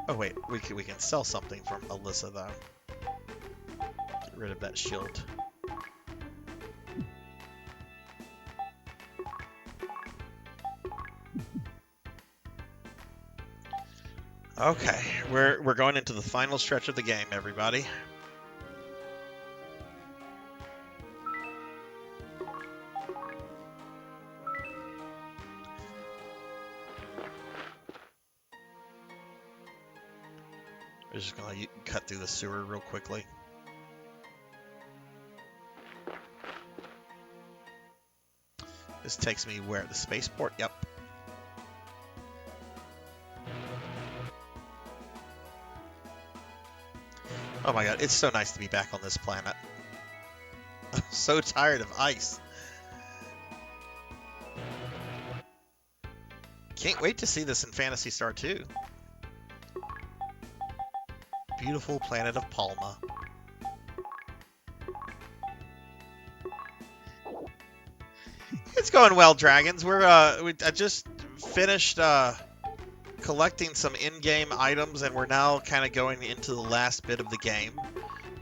Oh wait, we can sell something from Alyssa though. Get rid of that shield. Okay, we're going into the final stretch of the game, everybody. We're just gonna cut through the sewer real quickly. This takes me where? The spaceport? Yep. Oh my god, it's so nice to be back on this planet. I'm so tired of ice. Can't wait to see this in Phantasy Star 2. Beautiful planet of Palma. It's going well, Dragons. I just finished collecting some in-game items, and we're now kind of going into the last bit of the game.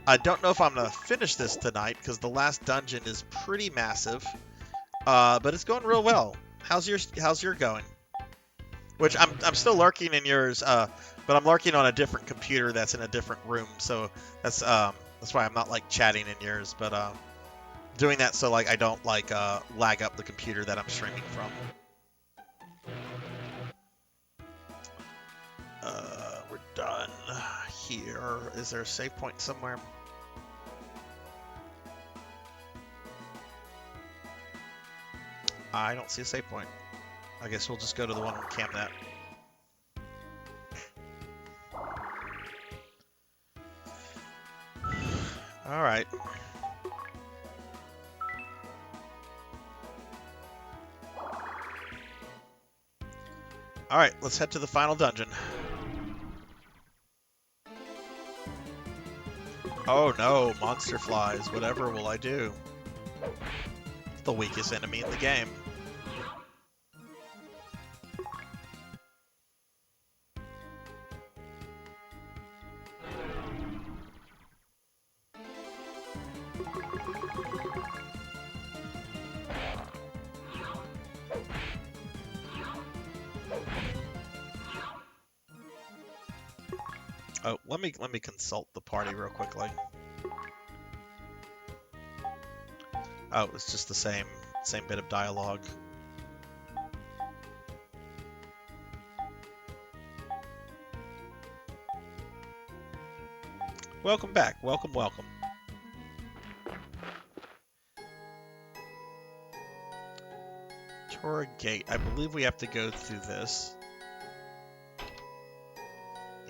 I don't know if I'm gonna finish this tonight because the last dungeon is pretty massive, but it's going real well. How's your going? Which I'm still lurking in yours, but I'm lurking on a different computer that's in a different room, so that's why I'm not like chatting in yours, but doing that so like I don't like lag up the computer that I'm streaming from. We're done here. Is there a save point somewhere? I don't see a save point. I guess we'll just go to the one on Camnet. All right. All right, let's head to the final dungeon. Oh no, monster flies. Whatever will I do? The weakest enemy in the game. Oh, let me consult the party real quickly. Oh, it's just the same bit of dialogue. Welcome back. Welcome, welcome. Tora Gate. I believe we have to go through this.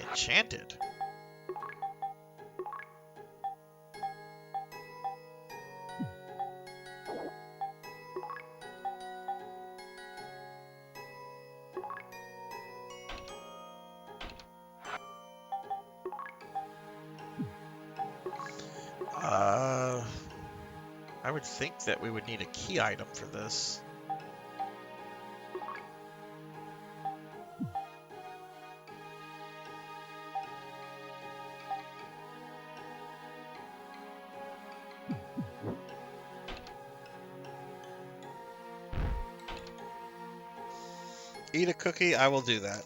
Enchanted. I would think that we would need a key item for this. Eat a cookie, I will do that.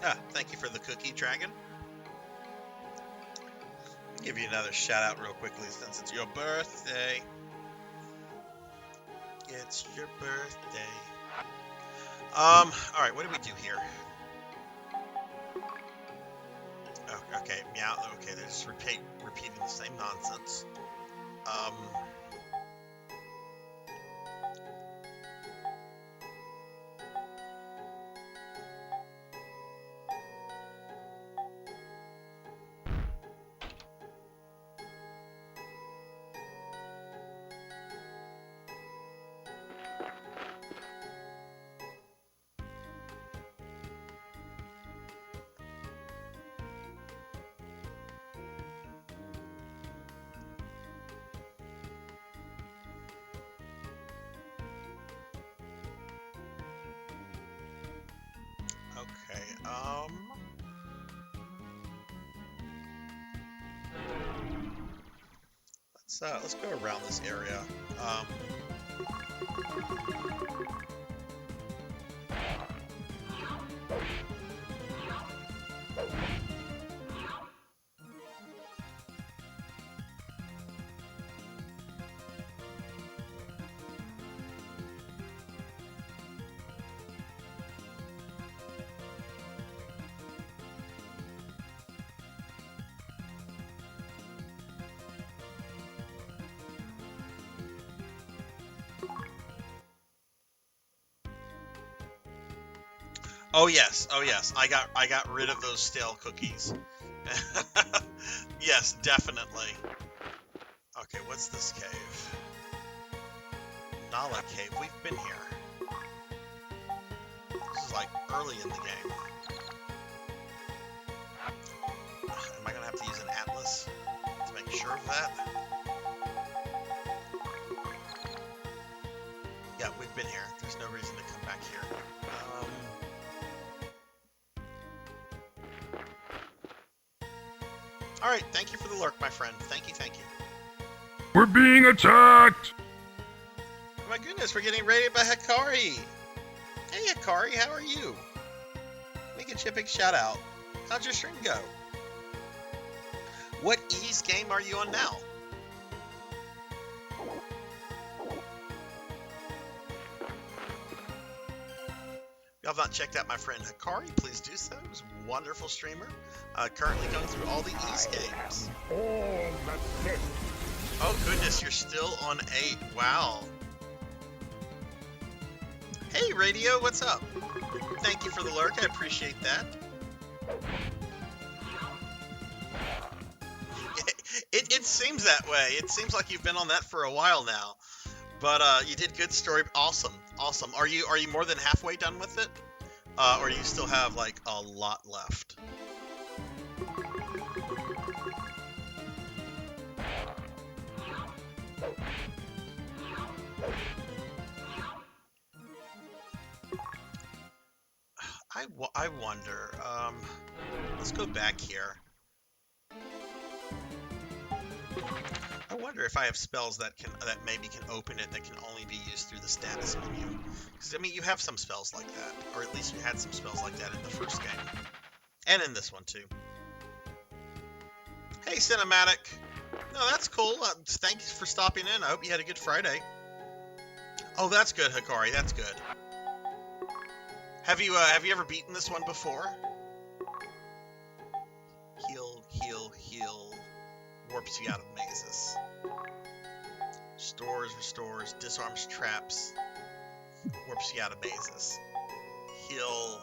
Ah, thank you for the cookie, Dragon. I'll give you another shout out real quickly since it's your birthday. It's your birthday. Alright, what do we do here? Oh, okay, meow, okay, they're just repeating the same nonsense. Okay, let's go around this area. Oh yes, I got rid of those stale cookies. Yes, definitely. Okay, what's this cave? Nala Cave. We've been here. This is like early in the game. Am I gonna have to use an atlas to make sure of that? Yeah, we've been here. There's no reason to come back here. Alright, thank you for the lurk, my friend. Thank you, thank you. We're being attacked! Oh my goodness, we're getting raided by Hikari! Hey Hikari, how are you? Let me get you a big shout out. How'd your stream go? What Ease game are you on now? If y'all have not checked out my friend Hikari, please do so. He's a wonderful streamer. Currently going through all the Ease games. Oh goodness, you're still on 8. Wow. Hey, Radio, what's up? Thank you for the lurk. I appreciate that. It seems that way. It seems like you've been on that for a while now. But you did good story. Awesome. Awesome. Are you more than halfway done with it? Or you still have like a lot left? I wonder. Let's go back here. I wonder if I have spells that maybe can open it that can only be used through the status menu. Because I mean, you have some spells like that, or at least you had some spells like that in the first game, and in this one too. Hey, Cinematic. No, that's cool. Thanks for stopping in. I hope you had a good Friday. Oh, that's good, Hikari. That's good. Have you ever beaten this one before? Heal, heal, heal. Warps you out of mazes. Restores, disarms traps. Warps you out of mazes. Heal.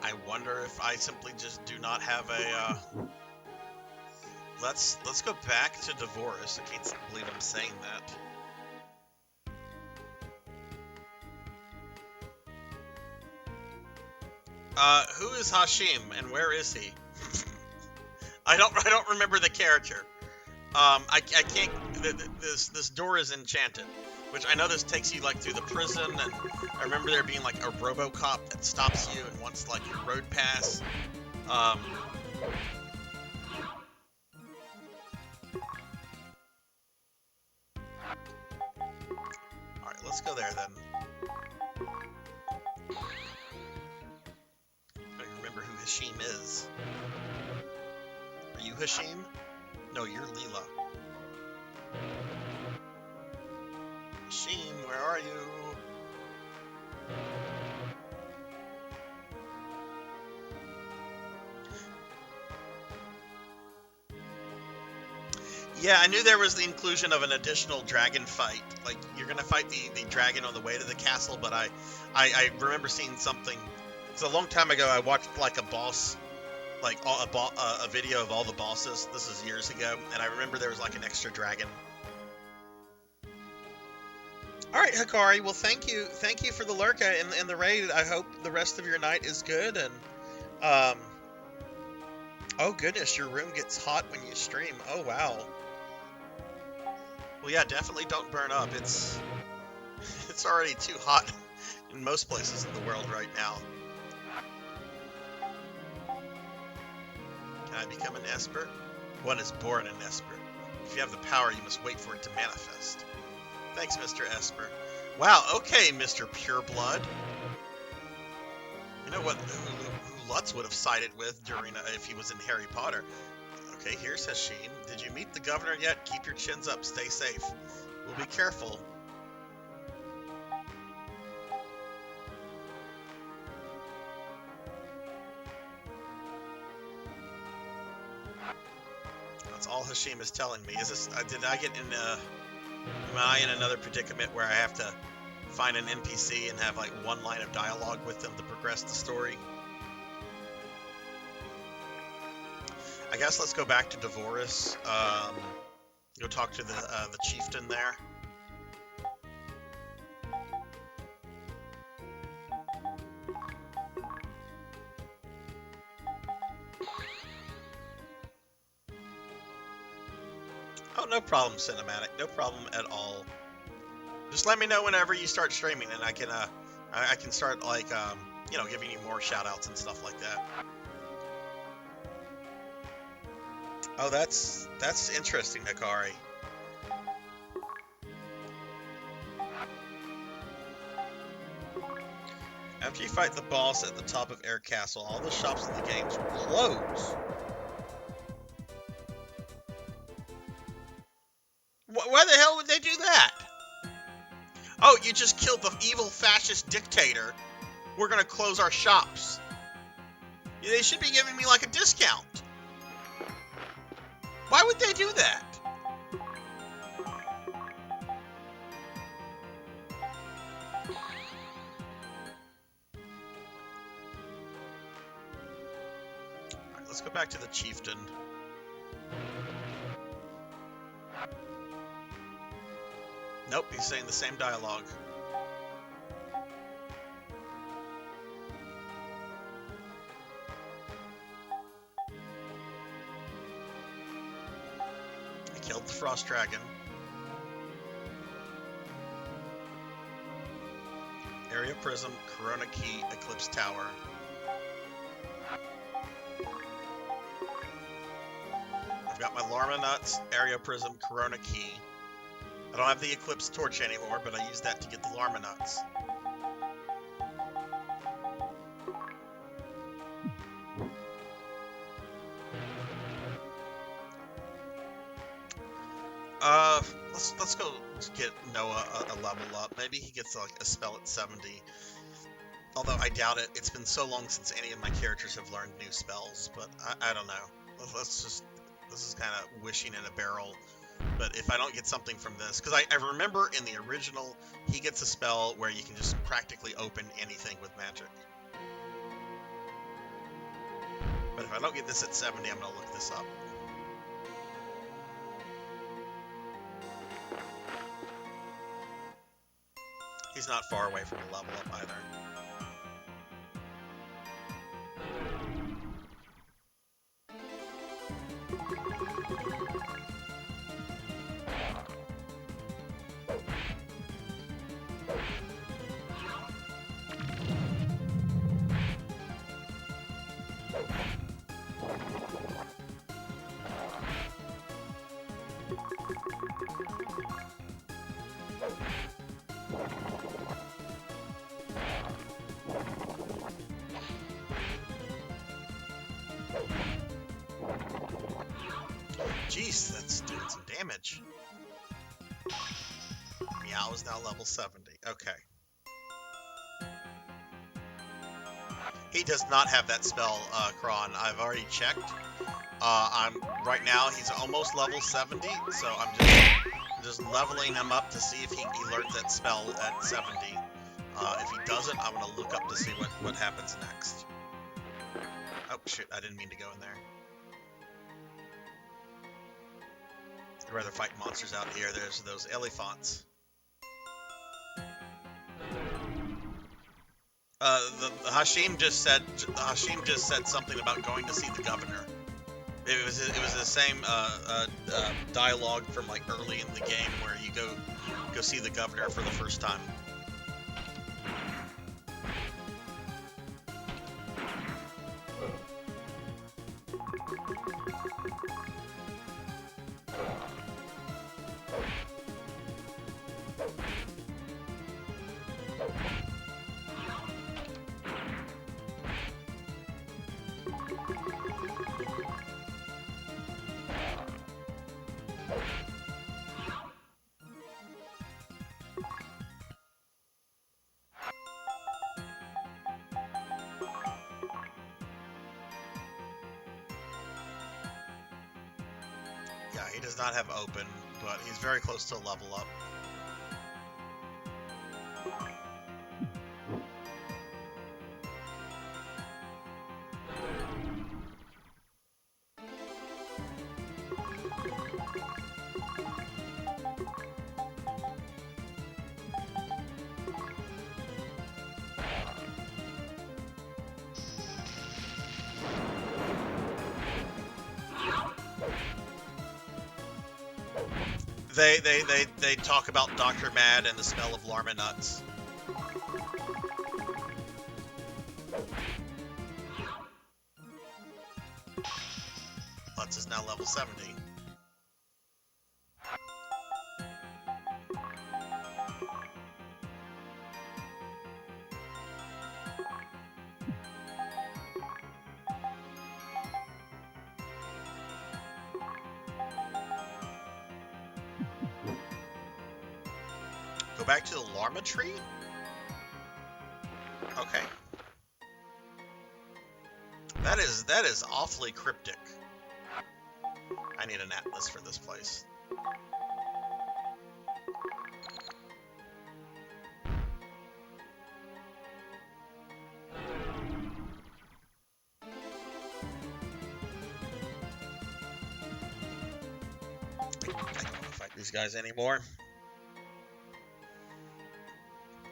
I wonder if I simply just do not have a Let's go back to Divorce. I can't believe I'm saying that. Who is Hashim and where is he? I don't remember the character. I can't. This door is enchanted, which I know this takes you like through the prison, and I remember there being like a RoboCop that stops you and wants like your road pass. Alright, let's go there then. I remember who Hashim is. Are you Hashim? No, you're Leela. Hashim, where are you? Yeah, I knew there was the inclusion of an additional dragon fight. Like, you're gonna fight the dragon on the way to the castle, but I remember seeing something. It's a long time ago. I watched like a boss, like a video of all the bosses. This is years ago, and I remember there was like an extra dragon. All right, Hikari. Well, thank you for the lurk and the raid. I hope the rest of your night is good. And oh goodness, your room gets hot when you stream. Oh wow. Well, yeah, definitely don't burn up. It's already too hot in most places in the world right now. Can I become an Esper? One is born an Esper. If you have the power, you must wait for it to manifest. Thanks, Mr. Esper. Wow, okay, Mr. Pureblood. You know what? Who Lutz would have sided with during if he was in Harry Potter. Okay, here's Hashim. Did you meet the governor yet? Keep your chins up. Stay safe. We'll be careful. That's all Hashim is telling me. Is this? Did I get in? Am I in another predicament where I have to find an NPC and have like one line of dialogue with them to progress the story? I guess let's go back to Divorce. Go talk to the chieftain there. Oh, no problem, Cinematic. No problem at all. Just let me know whenever you start streaming, and I can start like you know, giving you more shout-outs and stuff like that. Oh, that's interesting, Hikari. After you fight the boss at the top of Air Castle, all the shops in the games will close. Why the hell would they do that? Oh, you just killed the evil fascist dictator. We're gonna close our shops. They should be giving me like a discount. Why would they do that? Alright, let's go back to the chieftain. Nope, he's saying the same dialogue. I killed the frost dragon. Area prism, Corona key, Eclipse tower. I've got my Larma nuts, Area prism, Corona key. I don't have the Eclipse torch anymore, but I use that to get the Larma nuts. Let's go get Noah a level up. Maybe he gets like a spell at 70. Although I doubt it. It's been so long since any of my characters have learned new spells, but I don't know. This is kind of wishing in a barrel. But if I don't get something from this, because I remember in the original, he gets a spell where you can just practically open anything with magic. But if I don't get this at 70, I'm going to look this up. He's not far away from a level up either. Jeez, that's doing some damage. Meow is now level 70. Okay. He does not have that spell, Kron. I've already checked. Right now he's almost level 70, so I'm just leveling him up to see if he learns that spell at 70. If he doesn't, I'm gonna look up to see what happens next. Oh shoot, I didn't mean to go in there. I'd rather fight monsters out here. There's those elephants. The Hashim just said something about going to see the governor. It was the same dialogue from like early in the game where you go see the governor for the first time. Yeah, he does not have open, but he's very close to a level up. They talk about Dr. Mad and the smell of Larma nuts. Lutz is now level 70. Go back to the Larma tree? Okay. That is awfully cryptic. I need an atlas for this place. I don't want to fight these guys anymore.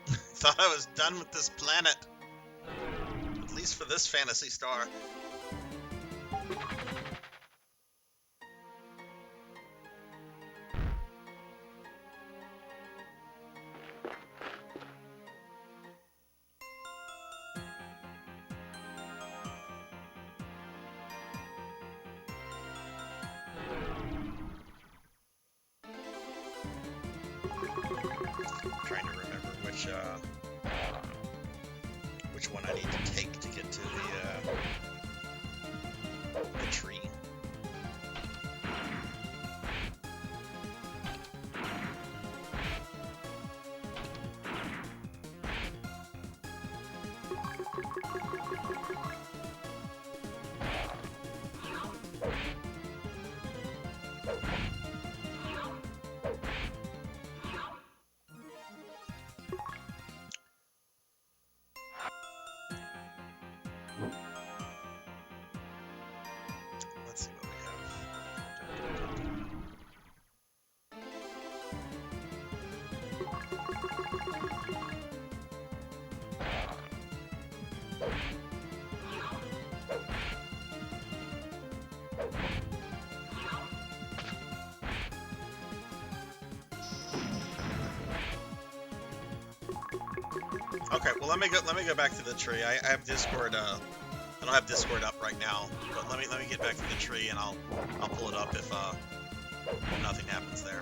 Thought I was done with this planet. At least for this Phantasy Star. Trying to remember which one I need to take to get to the tree. Let's see what we have. Okay, well let me go back to the tree. I have Discord. I don't have Discord up right now, but let me get back to the tree and I'll pull it up if nothing happens there.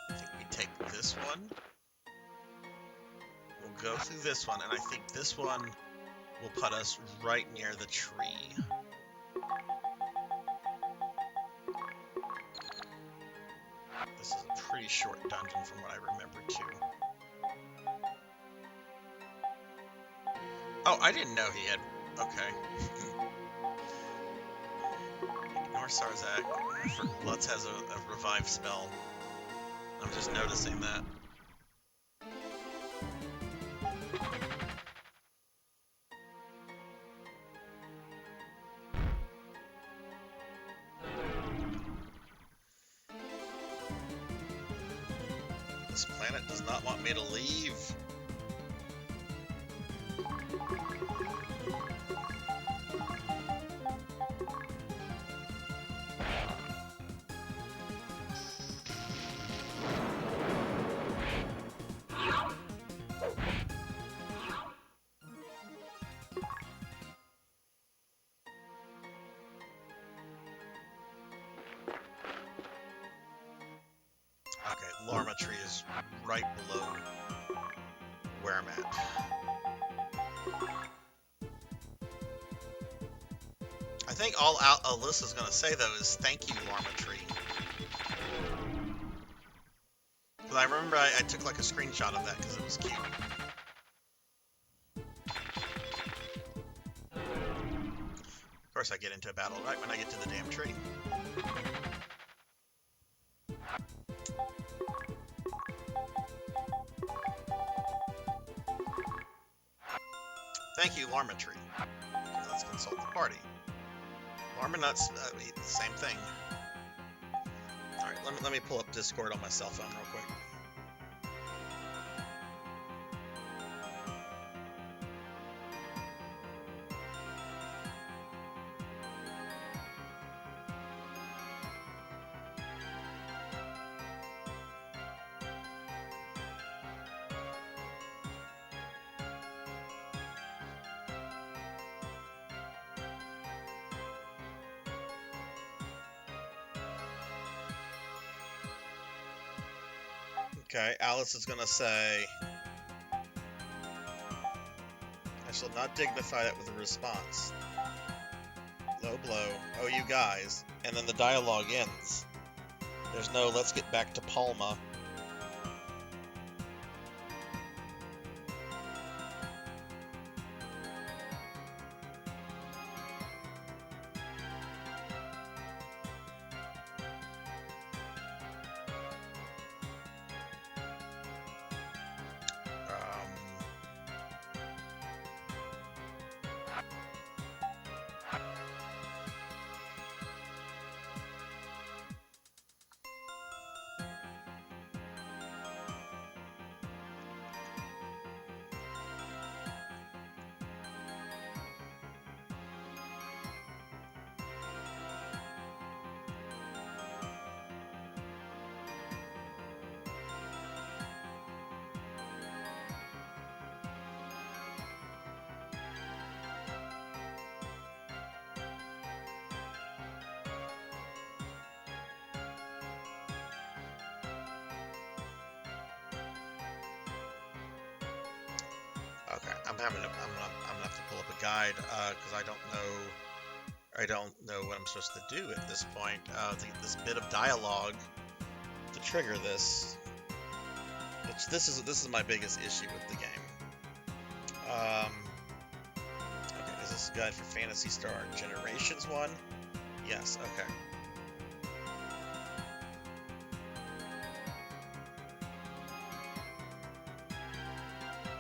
I think we take this one. We'll go through this one, and I think this one will put us right near the tree. This is a pretty short dungeon from what I remember too. Oh, I didn't know he had... Okay. Ignore Sarzac. Lutz has a revive spell. I'm just noticing that. This planet does not want me to leave. Lorma tree is right below where I'm at. I think all Alyssa's going to say, though, is thank you, Lorma tree. But I remember I took like a screenshot of that because it was cute. Of course I get into a battle right when I get to the damn tree. Thank you, Lorma tree. Okay, let's consult the party. Lorma nuts, same thing. Alright, let me pull up Discord on my cell phone real quick. Okay, Alice is gonna say, I shall not dignify that with a response. Low blow. Oh, you guys. And then the dialogue ends. There's no, let's get back to Palma. I'm gonna have to pull up a guide because I don't know what I'm supposed to do at this point. This bit of dialogue to trigger this, which this is my biggest issue with the game. Okay, is this a guide for Phantasy Star Generations 1? Yes. Okay.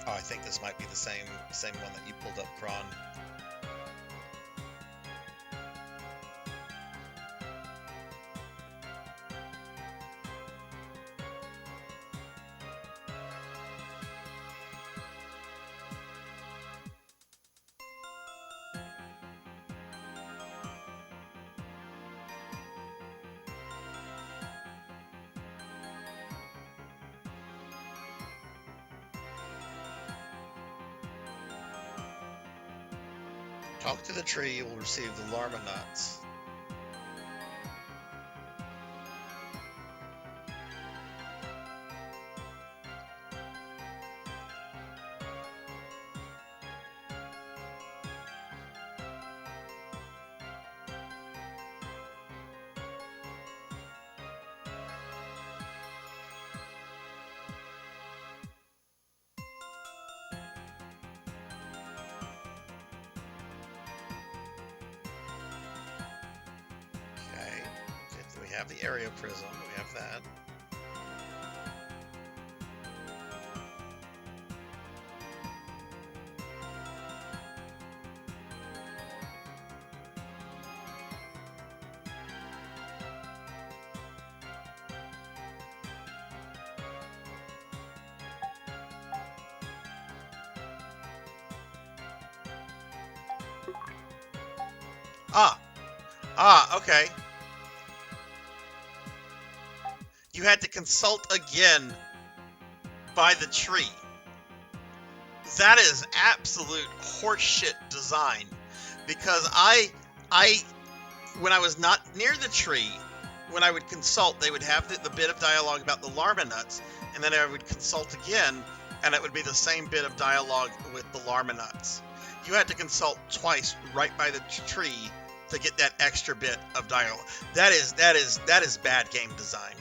Oh, I think this might be the same one that you pulled up, Kron. Talk to the tree, you will receive the llama nuts. We have the area prism, we have that. Okay. You had to consult again by the tree. That is absolute horseshit design. Because when I was not near the tree, when I would consult, they would have the bit of dialogue about the llama nuts, and then I would consult again, and it would be the same bit of dialogue with the llama nuts. You had to consult twice right by the tree to get that extra bit of dialogue. That is bad game design.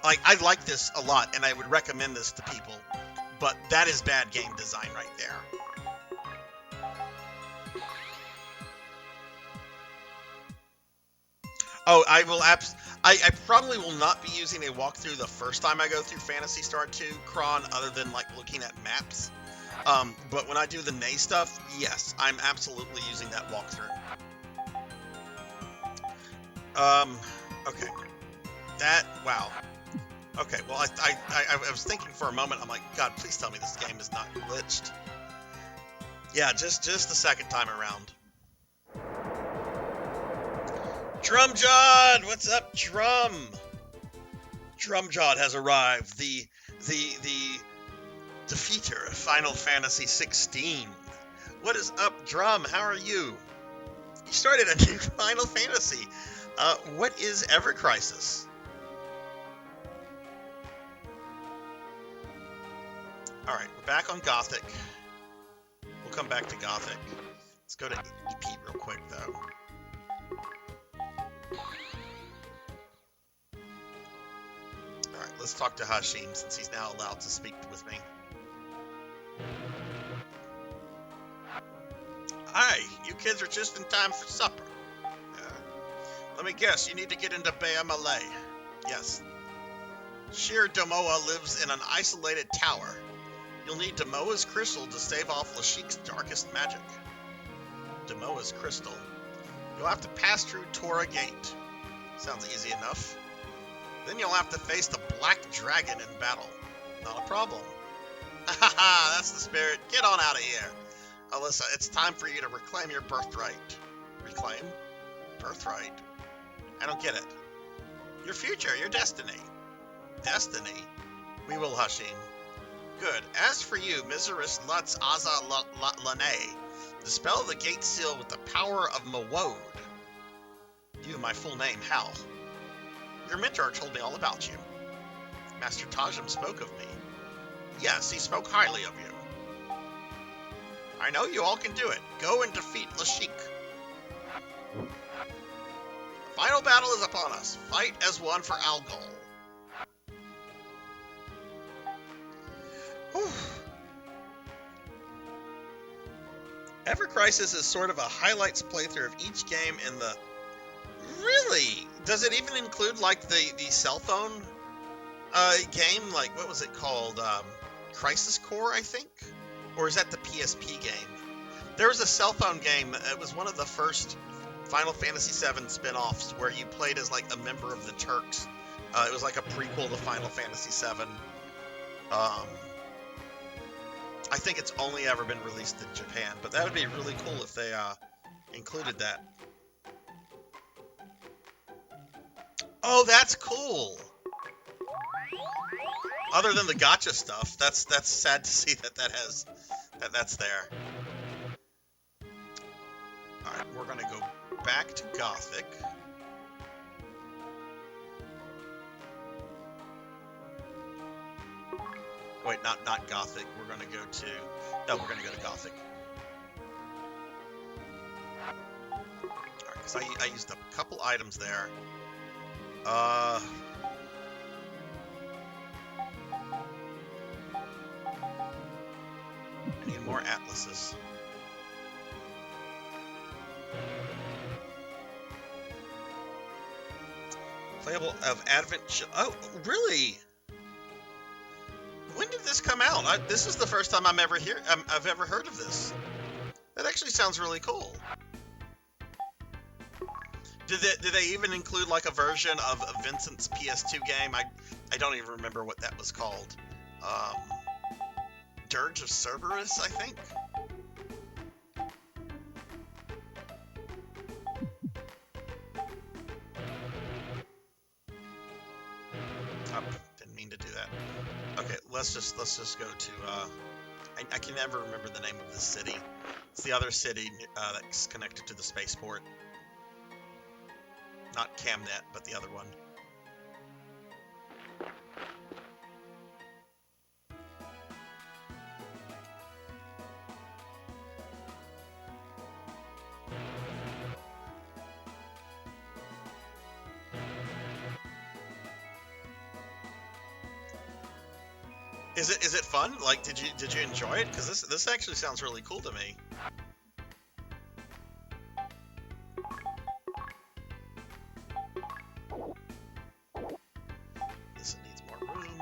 Like, I like this a lot, and I would recommend this to people, but that is bad game design right there. Oh, I probably will not be using a walkthrough the first time I go through Phantasy Star 2, Kron, other than, like, looking at maps. But when I do the Nay stuff, yes, I'm absolutely using that walkthrough. Okay. Wow. Okay, well, I was thinking for a moment, I'm like, God, please tell me this game is not glitched. Yeah, just the second time around. Drumjod! What's up, Drum? Drumjod has arrived, the defeater of Final Fantasy 16. What is up, Drum? How are you? You started a new Final Fantasy. What is Ever Crisis? Alright, we're back on Gothic. We'll come back to Gothic. Let's go to EP real quick, though. Alright, let's talk to Hashim, since he's now allowed to speak with me. Hi, you kids are just in time for supper. Let me guess, you need to get into Bay Malay. Yes. Shir Domoa lives in an isolated tower. You'll need Domoa's crystal to stave off Lashik's darkest magic. Domoa's crystal. You'll have to pass through Tora Gate. Sounds easy enough. Then you'll have to face the Black Dragon in battle. Not a problem. Haha, that's the spirit. Get on out of here. Alyssa, it's time for you to reclaim your birthright. Reclaim? Birthright? I don't get it. Your future, your destiny. Destiny? We will, Hashim. Good. As for you, Miseris Lutz Aza Lane, dispel the gate seal with the power of Mawode. You, my full name, Hal. Your mentor told me all about you. Master Tajam spoke of me. Yes, he spoke highly of you. I know you all can do it. Go and defeat Lashik. The final battle is upon us. Fight as one for Algol. Whew. Ever Crisis is sort of a highlights playthrough of each game in the... Really? Does it even include, like, the cell phone game? Like, what was it called? Crisis Core, I think? Or is that the PSP game? There was a cell phone game. It was one of the first Final Fantasy VII spin-offs where you played as, like, a member of the Turks. It was like a prequel to Final Fantasy VII. I think it's only ever been released in Japan, but that would be really cool if they included that. Oh, that's cool. Other than the gacha stuff, that's sad to see that's there. All right, we're gonna go back to Gothic. Wait, not Gothic. We're gonna go to... No, we're gonna go to Gothic. Alright, because I used up a couple items there. I need more atlases. Playable of Advent... Oh, really? When did this come out? This is the first time I've ever heard of this. That actually sounds really cool. Did they even include like a version of Vincent's PS2 game? I don't even remember what that was called. Dirge of Cerberus, I think. Oh, didn't mean to do that. Okay, let's just go to, I can never remember the name of the city. It's the other city that's connected to the spaceport. Not Camnet, but the other one. Is it fun? Like, did you enjoy it? Because this actually sounds really cool to me. This needs more room.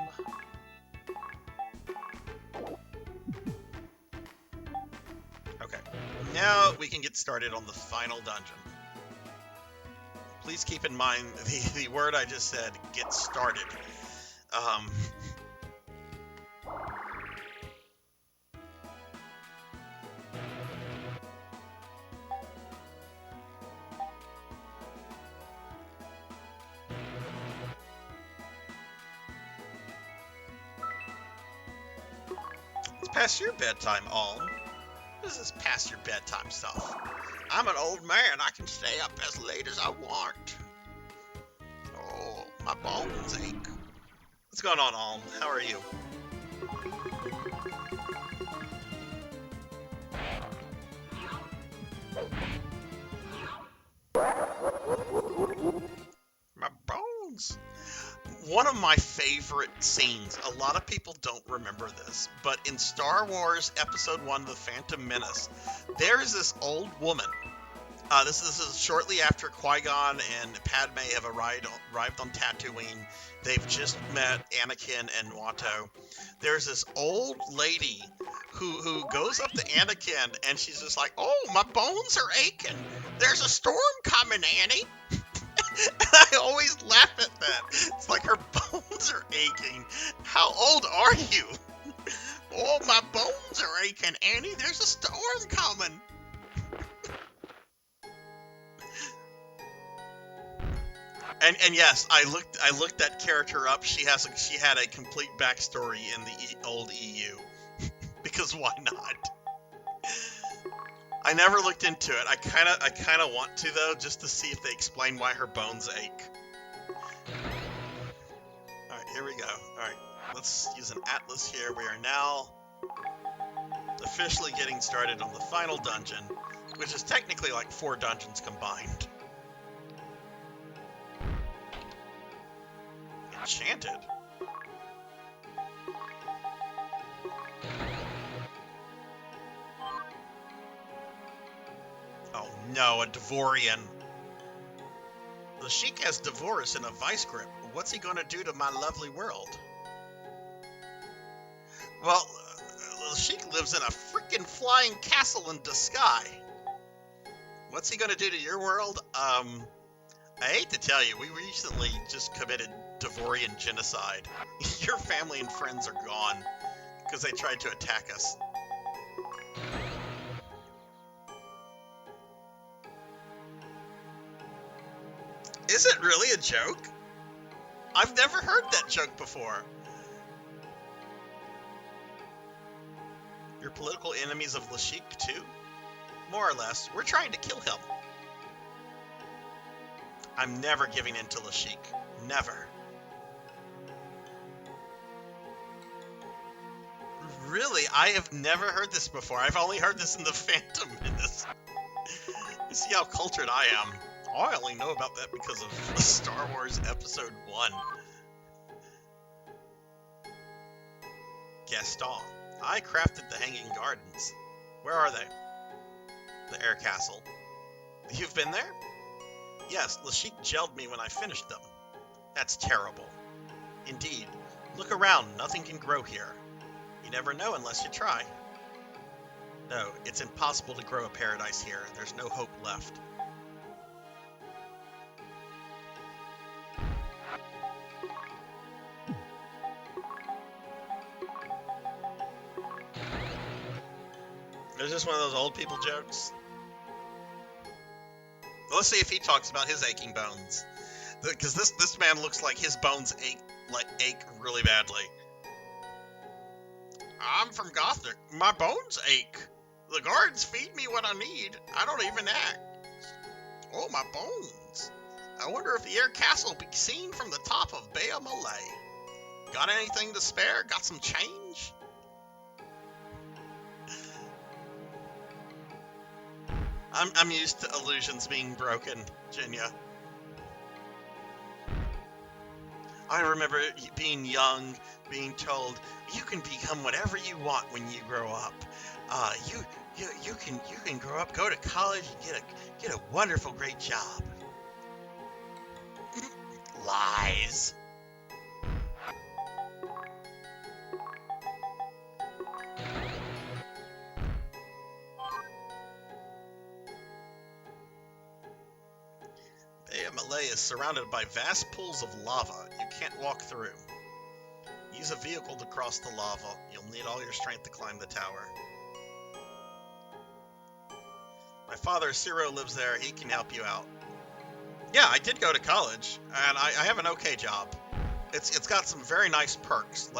Okay, now we can get started on the final dungeon. Please keep in mind the word I just said, get started. Past your bedtime, Alm. What is this past your bedtime stuff? I'm an old man. I can stay up as late as I want. Oh, my bones ache. What's going on, Alm? How are you? My bones. One of my favorite scenes, a lot of people don't remember this, but in Star Wars Episode 1, The Phantom Menace, there is this old woman. This is shortly after Qui-Gon and Padme have arrived on Tatooine. They've just met Anakin and Watto. There's this old lady who goes up to Anakin, and she's just like, "Oh, my bones are aching. There's a storm coming, Annie." I always laugh at that. It's like her bones are aching. How old are you? Oh, my bones are aching, Annie. There's a storm coming. And yes, I looked that character up. She had a complete backstory in the old EU. Because why not? I never looked into it. I kind of want to, though, just to see if they explain why her bones ache. Alright, here we go. Alright, let's use an atlas here. We are now Officially getting started on the final dungeon, which is technically like 4 dungeons combined. Enchanted. Oh no, a Devorian. The Sheik has Devorus in a vice grip. What's he gonna do to my lovely world? Well, the Sheik lives in a freaking flying castle in the sky. What's he gonna do to your world? I hate to tell you, we recently just committed Devorian genocide. Your family and friends are gone because they tried to attack us. Is it really a joke? I've never heard that joke before. You're political enemies of Lashik too? More or less. We're trying to kill him. I'm never giving in to Lashik. Never. Really? I have never heard this before. I've only heard this in the Phantom Menace. You see how cultured I am. I only know about that because of Star Wars Episode 1. Gaston. I crafted the Hanging Gardens. Where are they? The Air Castle. You've been there? Yes, Lashik gelled me when I finished them. That's terrible. Indeed. Look around, nothing can grow here. You never know unless you try. No, it's impossible to grow a paradise here. There's no hope left. Is this one of those old people jokes? Let's see if he talks about his aching bones. Because this man looks like his bones ache really badly. I'm from Gothic. My bones ache. The guards feed me what I need. I don't even act. Oh, my bones. I wonder if the Air Castle be seen from the top of Bay of Malay. Got anything to spare? Got some change? I'm used to illusions being broken, Jinya. I remember being young, being told, you can become whatever you want when you grow up. You can grow up, go to college, and get a wonderful, great job. Lies. Bay of Malay is surrounded by vast pools of lava you can't walk through. Use a vehicle to cross the lava. You'll need all your strength to climb the tower. My father, Ciro, lives there. He can help you out. Yeah, I did go to college, and I have an okay job. It's got some very nice perks,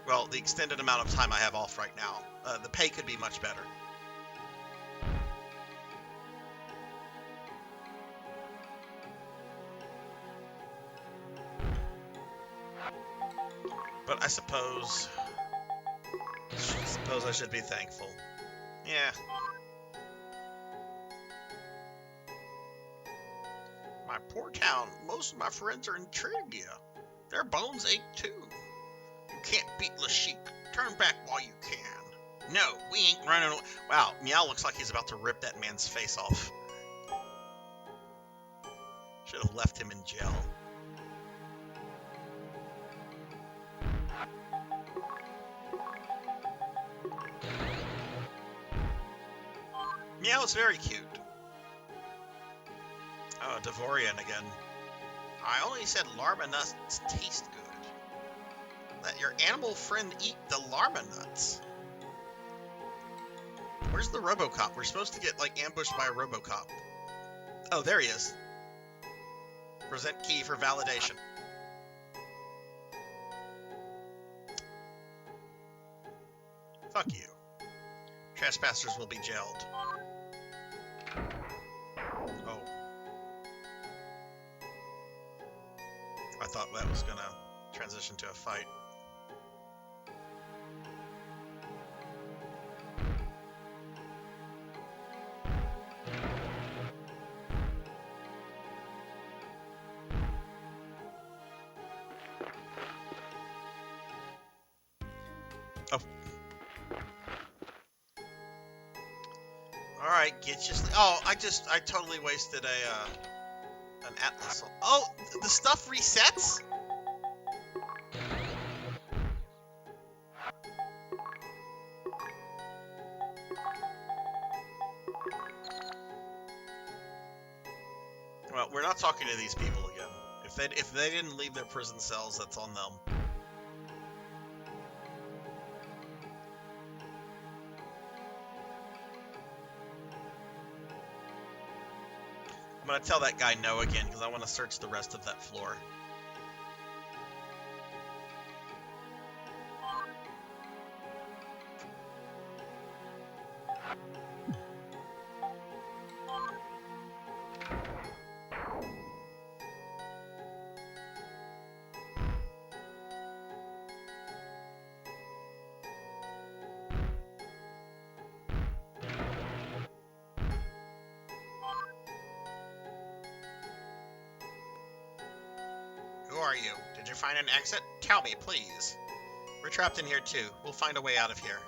well, the extended amount of time I have off right now. The pay could be much better. But I suppose I should be thankful. Yeah. My poor town. Most of my friends are in Trivia. Their bones ache too. You can't beat Lashik. Turn back while you can. No, we ain't running away. Wow, Meow looks like he's about to rip that man's face off. Should have left him in jail. Meow is very cute. Oh, Devorian again. I only said Larma nuts taste good. Let your animal friend eat the Larma nuts. Where's the Robocop? We're supposed to get, like, ambushed by a Robocop. Oh, there he is. Present key for validation. Fuck you. Trespassers will be jailed. Oh. I thought that was gonna transition to a fight. Oh. Alright, get your... Oh, I totally wasted an Atlas. Oh, the stuff resets? Well, we're not talking to these people again. If they didn't leave their prison cells, that's on them. I'm gonna tell that guy no again because I want to search the rest of that floor. Who are you? Did you find an exit? Tell me, please. We're trapped in here too. We'll find a way out of here.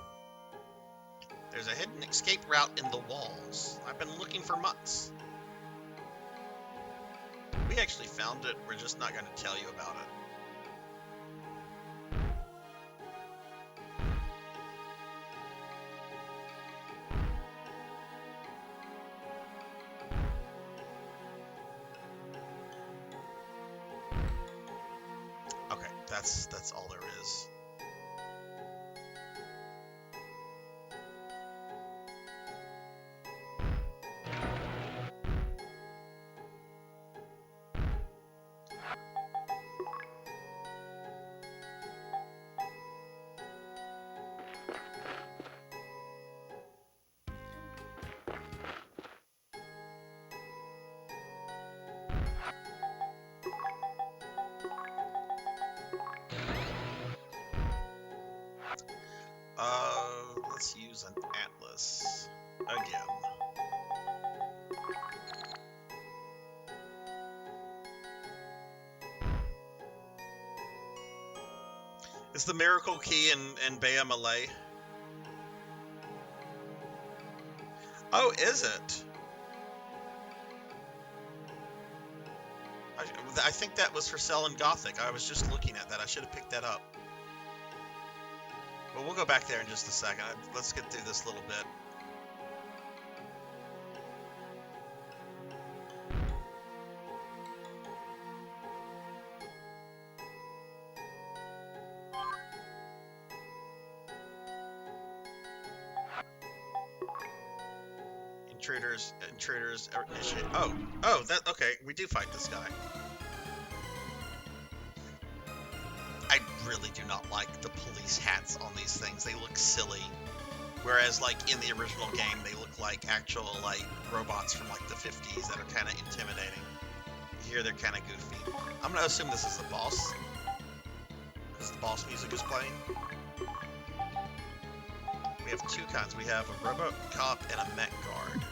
There's a hidden escape route in the walls. I've been looking for months. We actually found it. We're just not going to tell you about it. Okay, that's all there is. Let's use an atlas again. Is the miracle key in Bea Malay? Oh, is it? I think that was for Cell and Gothic. I was just looking at that. I should have picked that up. Well, we'll go back there in just a second. Let's get through this little bit. Intruders, initiate. Oh, okay. We do fight this guy. I really do not like the police hats on these things. They look silly. Whereas, like, in the original game, they look like actual, like, robots from, like, the 50s that are kind of intimidating. Here, they're kind of goofy. I'm going to assume this is the boss. Because the boss music is playing. We have two kinds. We have a robot cop and a mech guard.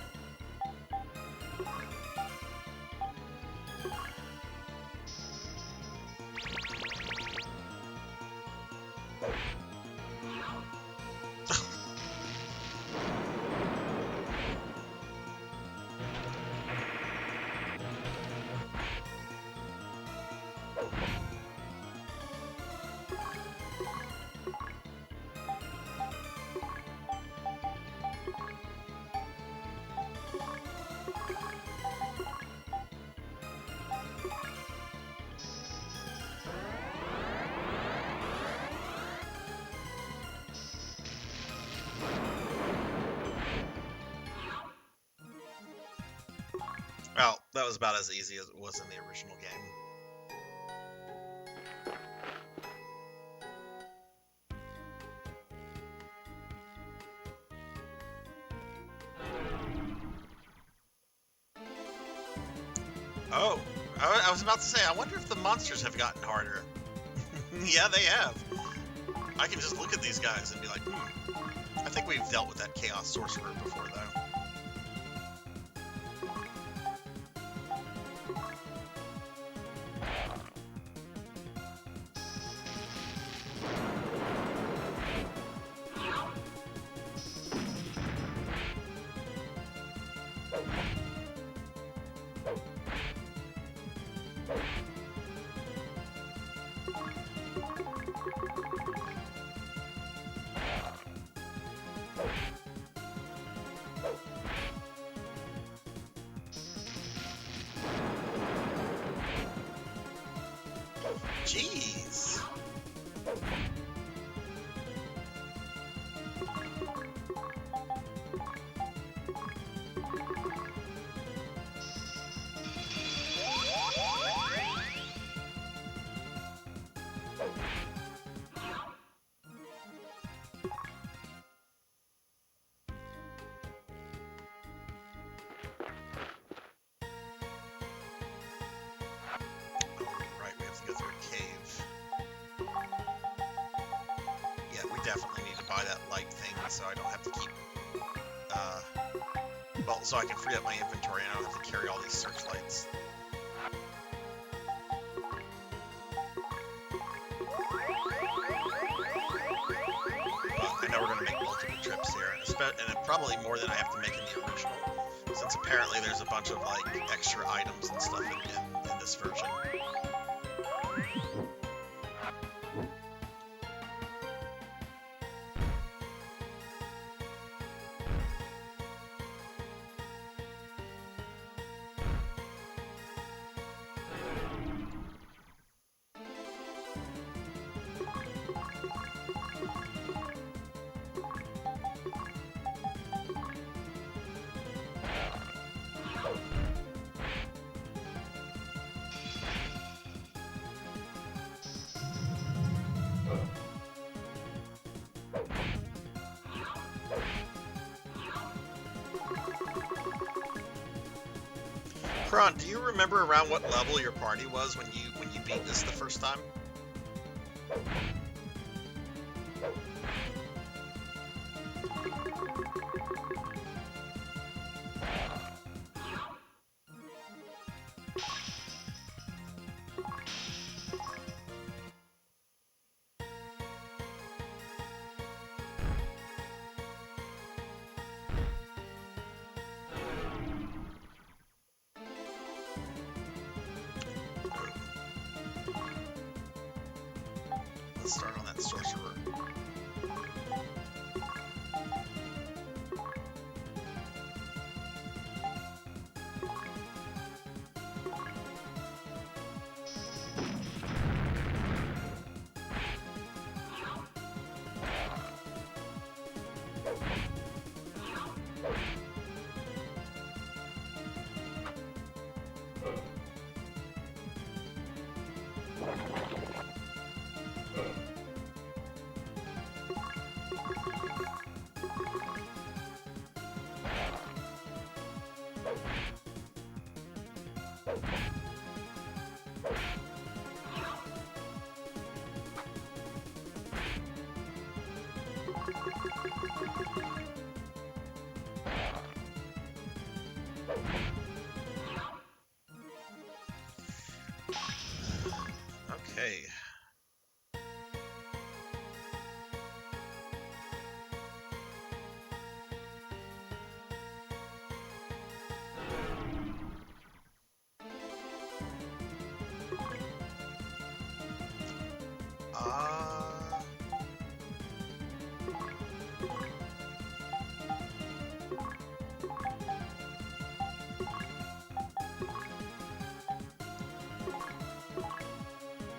Well, that was about as easy as it was in the original game. Oh, I was about to say, I wonder if the monsters have gotten harder. Yeah, they have. I can just look at these guys and be like, I think we've dealt with that Chaos Sorcerer before, though. Jeez. Right, we have to go through a cave. Yeah, we definitely need to buy that light thing so I don't have to keep, well, so I can free up my inventory and I don't have to carry all these searchlights. Well, I know we're going to make multiple trips here, and probably more than I have to make in the original, since apparently there's a bunch of, like, extra items and stuff in this version. Kron, do you remember around what level your party was when you beat this the first time? Let's start on that sorcerer. Okay.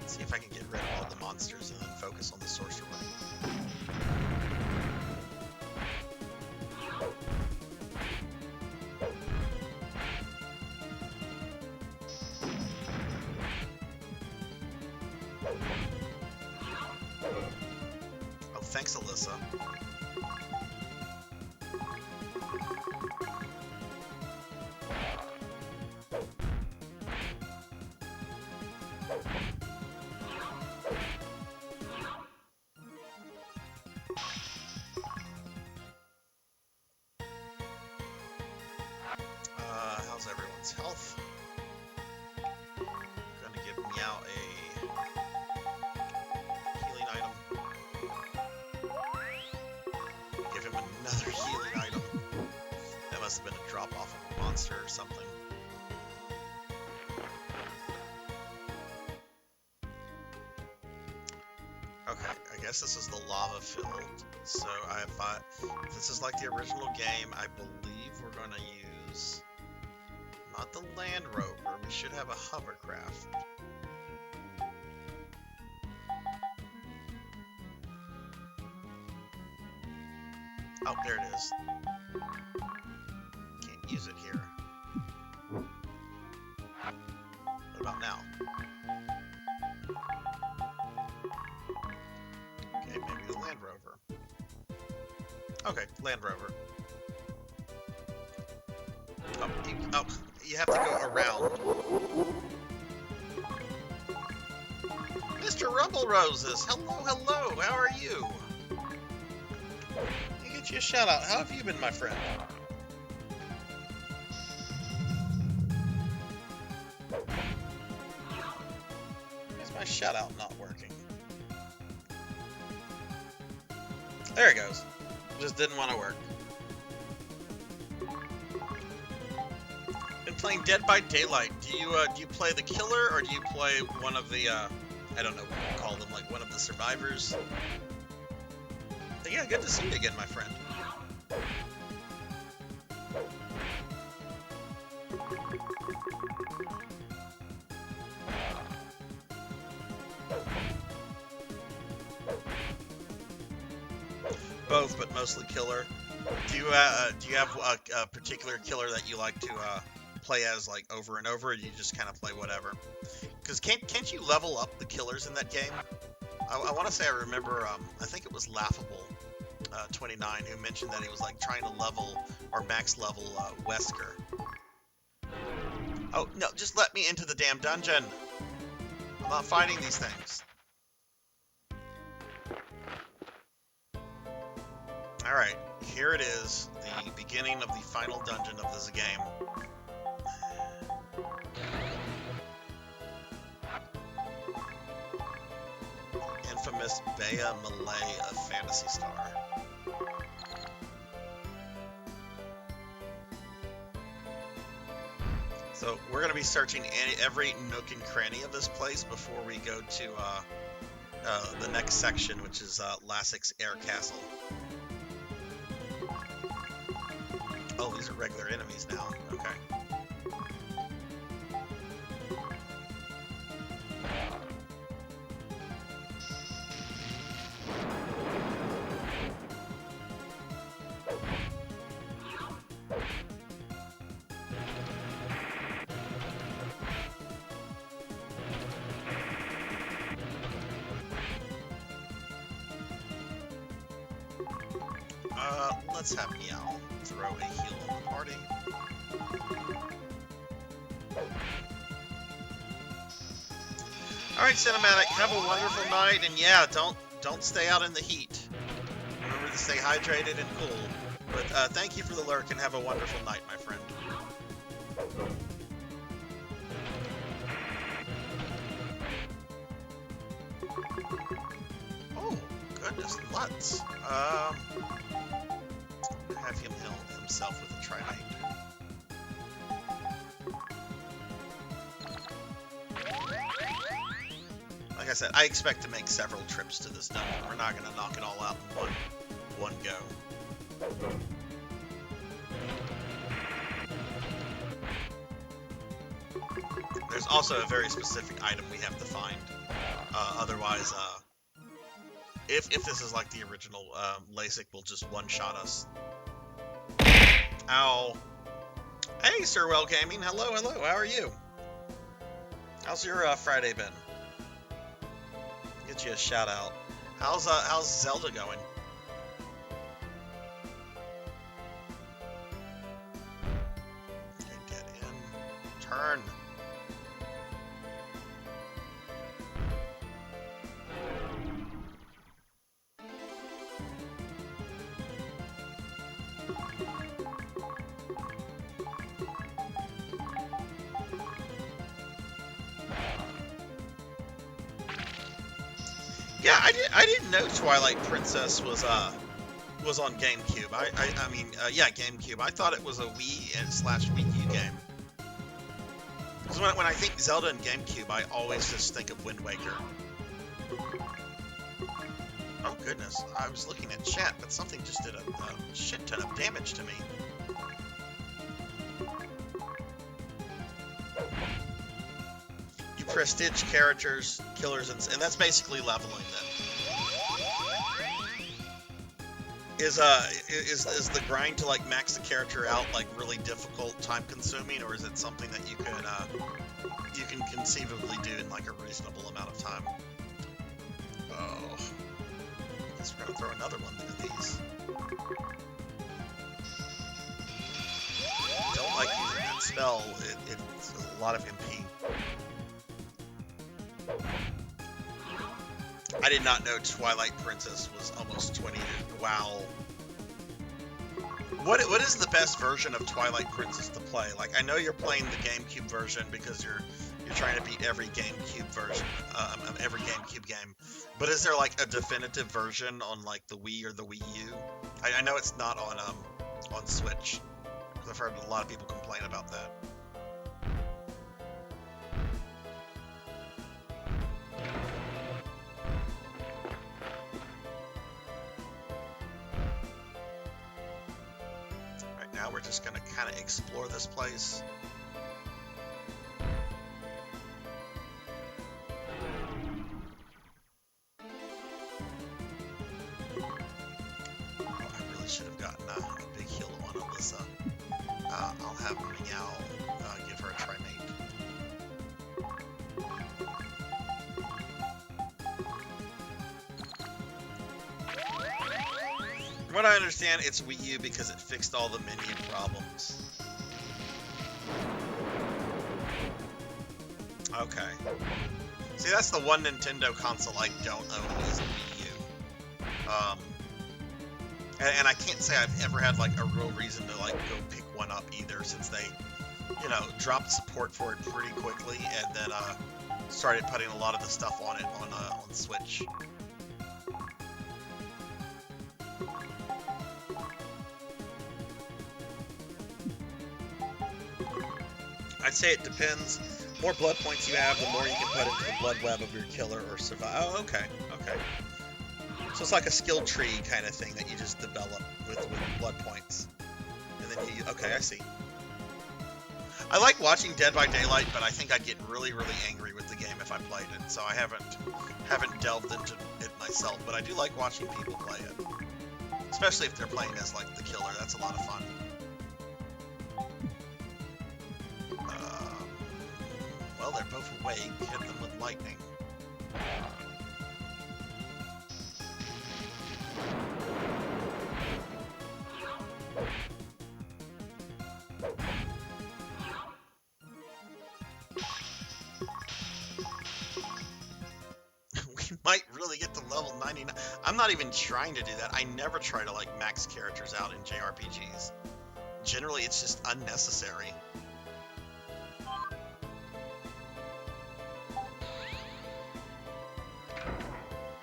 See if I can get rid of all the monsters and then focus on the sorcerer. Oh, thanks, Alyssa. How's everyone's health? Gonna give Meow a healing item. Give him another healing item. That must have been a drop off of a monster or something. guess this is the lava field. So I thought, if this is like the original game, I believe we're going to use not the Land Rover. We should have a hovercraft. Oh, there it is. Can't use it here. What about now? Okay, maybe the Land Rover. Okay, Land Rover. Oh, you have to go around. Mr. Rumble Roses, hello, hello, how are you? Let me get you a shout out. How have you been, my friend? Why's my shout out not working? There it goes. Just didn't want to work. Been playing Dead by Daylight. Do you play the killer, or do you play one of the I don't know what you call them, like one of the survivors? But yeah, good to see you again, my friend. Both, but mostly killer. Do you have a particular killer that you like to play as, like, over and over, or do you just kind of play whatever? Because can't you level up the killers in that game? I want to say I remember, I think it was Laughable 29 who mentioned that he was like trying to level or max level Wesker. Oh no, just let me into the damn dungeon. I'm not fighting these things. Alright, here it is, the beginning of the final dungeon of this game. Infamous Bea Malay of Phantasy Star. So we're going to be searching every nook and cranny of this place before we go to the next section, which is Lassic's Air Castle. Oh, these are regular enemies now. Okay. Let's have Meow throw a heal on the party. Alright, Cinematic, have a wonderful night, and yeah, don't stay out in the heat. Remember to stay hydrated and cool. But thank you for the lurk, and have a wonderful night, my friend. Oh, goodness, Lutz. Have him heal himself with a trinite. Like I said, I expect to make several trips to this dungeon. We're not going to knock it all out in one go. There's also a very specific item we have to find. Otherwise, if this is like the original, LASIK will just one-shot us. Ow. Hey, Sirwell Gaming. Hello, hello. How are you? How's your Friday been? Get you a shout out. How's Zelda going? Get in. Turn. Yeah, I didn't know Twilight Princess was on GameCube. I mean, yeah, GameCube. I thought it was a Wii and / Wii U game. Because when I think Zelda and GameCube, I always just think of Wind Waker. Oh goodness, I was looking at chat, but something just did a shit ton of damage to me. You prestige characters, killers, and that's basically leveling then. Is the grind to like max the character out like really difficult, time consuming, or is it something that you can conceivably do in like a reasonable amount of time? Oh, I guess we're gonna throw another one of these. Don't like using that spell. It's a lot of MP. I did not know Twilight Princess was almost 20. Wow. What is the best version of Twilight Princess to play? Like, I know you're playing the GameCube version because you're trying to beat every GameCube version, every GameCube game. But is there like a definitive version on like the Wii or the Wii U? I know it's not on Switch, because I've heard a lot of people complain about that. Right now we're just gonna kind of explore this place. Should have gotten a big heal on Alyssa. I'll have Meow give her a trimate. From what I understand, it's Wii U because it fixed all the minion problems. Okay. See, that's the one Nintendo console I don't own is Wii U. And I can't say I've ever had like a real reason to like go pick one up either, since they, you know, dropped support for it pretty quickly and then started putting a lot of the stuff on it on Switch. I'd say it depends. The more blood points you have, the more you can put into the blood web of your killer or survive. Oh, okay, okay. So it's like a skill tree kind of thing that you just develop with blood points. And then you, okay, I see. I like watching Dead by Daylight, but I think I'd get really, really angry with the game if I played it. So I haven't delved into it myself, but I do like watching people play it. Especially if they're playing as like the killer, that's a lot of fun. Well, they're both awake, hit them with lightning. Might really get to level 99. I'm not even trying to do that. I never try to like max characters out in JRPGs. Generally, it's just unnecessary.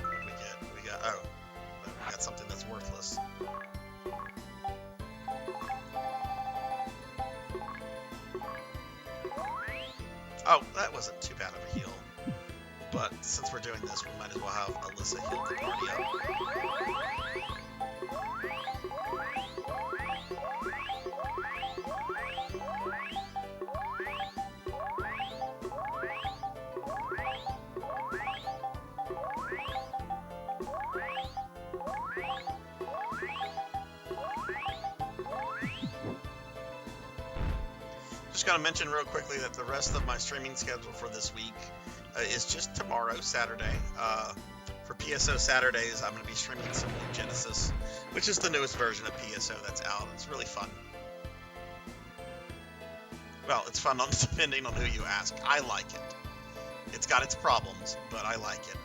What did we get? We got something that's worthless. Oh, that wasn't too bad of a heal. But since we're doing this, we might as well have Alyssa heal the party up. Just gonna mention real quickly that the rest of my streaming schedule for this week is just tomorrow, Saturday. For PSO Saturdays, I'm going to be streaming some New Genesis, which is the newest version of PSO that's out. It's really fun. Well, it's fun depending on who you ask. I like it. It's got its problems, but I like it.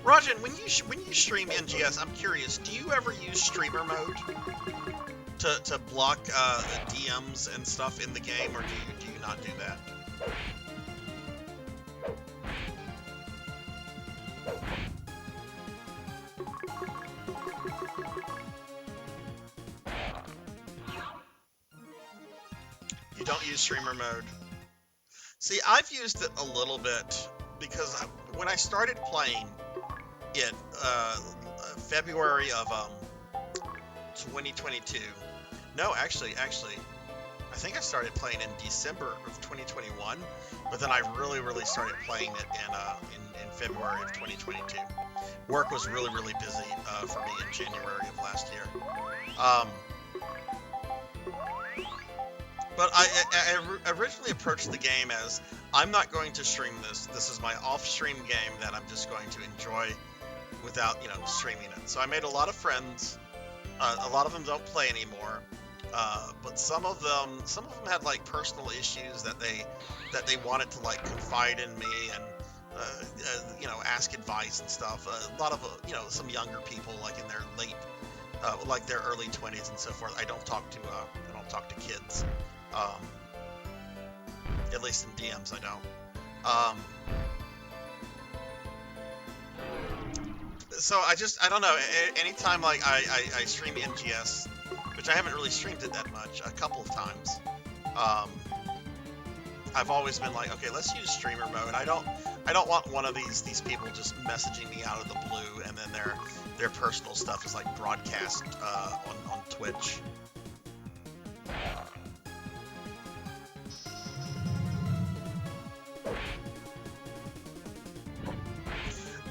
Rajan, when you stream NGS, I'm curious. Do you ever use streamer mode to block DMs and stuff in the game, or do you not do that? You don't use streamer mode. See, I've used it a little bit because when I started playing it, February of 2022. No, actually, I think I started playing in December of 2021, but then I really started playing it in February of 2022. Work was really busy for me in January of last year. But I originally approached the game as, I'm not going to stream this. This is my off-stream game that I'm just going to enjoy without, streaming it. So I made a lot of friends. A lot of them don't play anymore. But some of them had like personal issues that they wanted to like confide in me and ask advice and stuff. A lot of some younger people like in their late like their early 20s and so forth. I don't talk to kids. At least in DMs I don't. So I don't know. Anytime like I stream NGS, which I haven't really streamed it that much, a couple of times. I've always been like, okay, let's use streamer mode. I don't want one of these people just messaging me out of the blue and then their personal stuff is like broadcast on Twitch.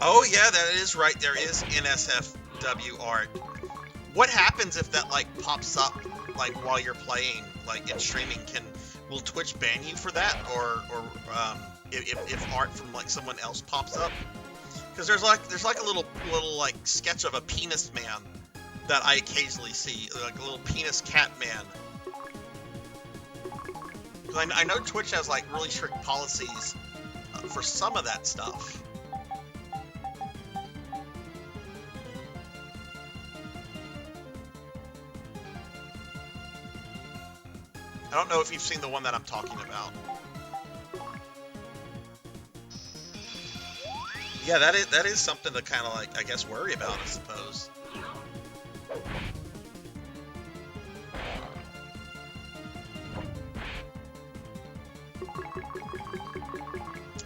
Oh yeah, that is right. There is NSFW art. What happens if that like pops up like while you're playing, like in streaming? Will Twitch ban you for that, or if art from like someone else pops up? Because there's like a little like sketch of a penis man that I occasionally see, like a little penis cat man. I know Twitch has like really strict policies for some of that stuff. I don't know if you've seen the one that I'm talking about. Yeah, that is something to kind of like, I guess, worry about, I suppose.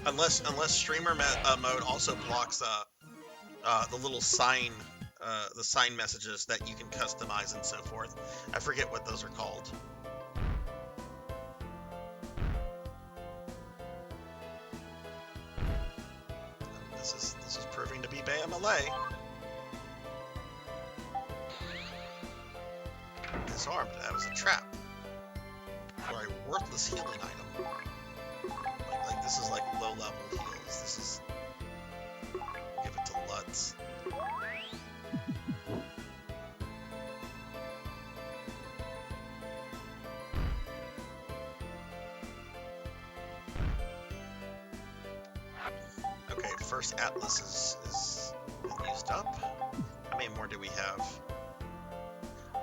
Unless streamer mode also blocks the little sign, the sign messages that you can customize and so forth. I forget what those are called. This is proving to be BAMLA. Disarmed. That was a trap. For a worthless healing item. Like this is like low level heals. This is. Give it to Lutz. Okay, first Atlas is used up. How many more do we have?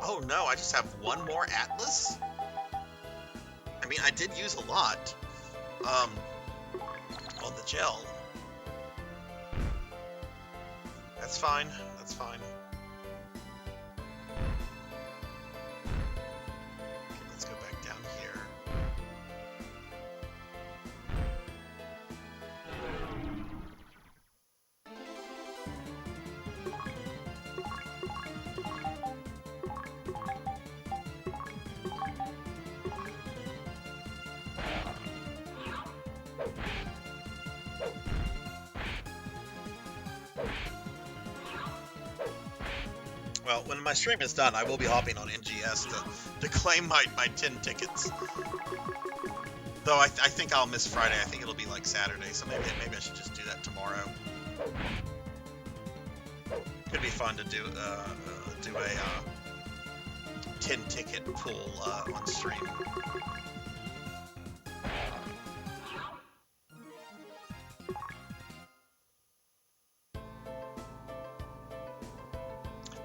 Oh no, I just have one more Atlas? I mean, I did use a lot on the gel. That's fine, that's fine. Okay, let's go back down here. Well, when my stream is done, I will be hopping on NGS to claim my 10 tickets. Though I think I'll miss Friday. I think it'll be like Saturday, so maybe I should just do that tomorrow. Could be fun to do a 10 ticket pool on stream.